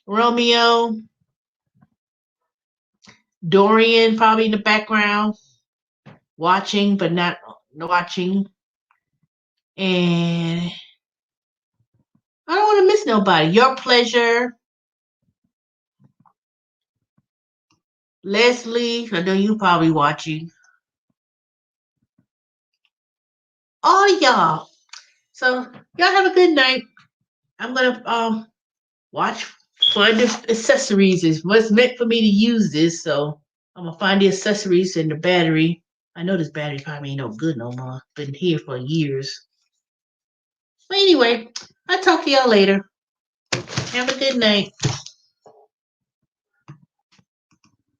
Romeo, Dorian, probably in the background, watching but not watching. And I don't want to miss nobody. Your Pleasure, Leslie. I know you probably watching. All y'all. So y'all have a good night. I'm gonna watch find the accessories is what's meant for me to use this. So I'm gonna find the accessories and the battery. I know this battery probably ain't no good no more. Been here for years. But anyway, I'll talk to y'all later. Have a good night.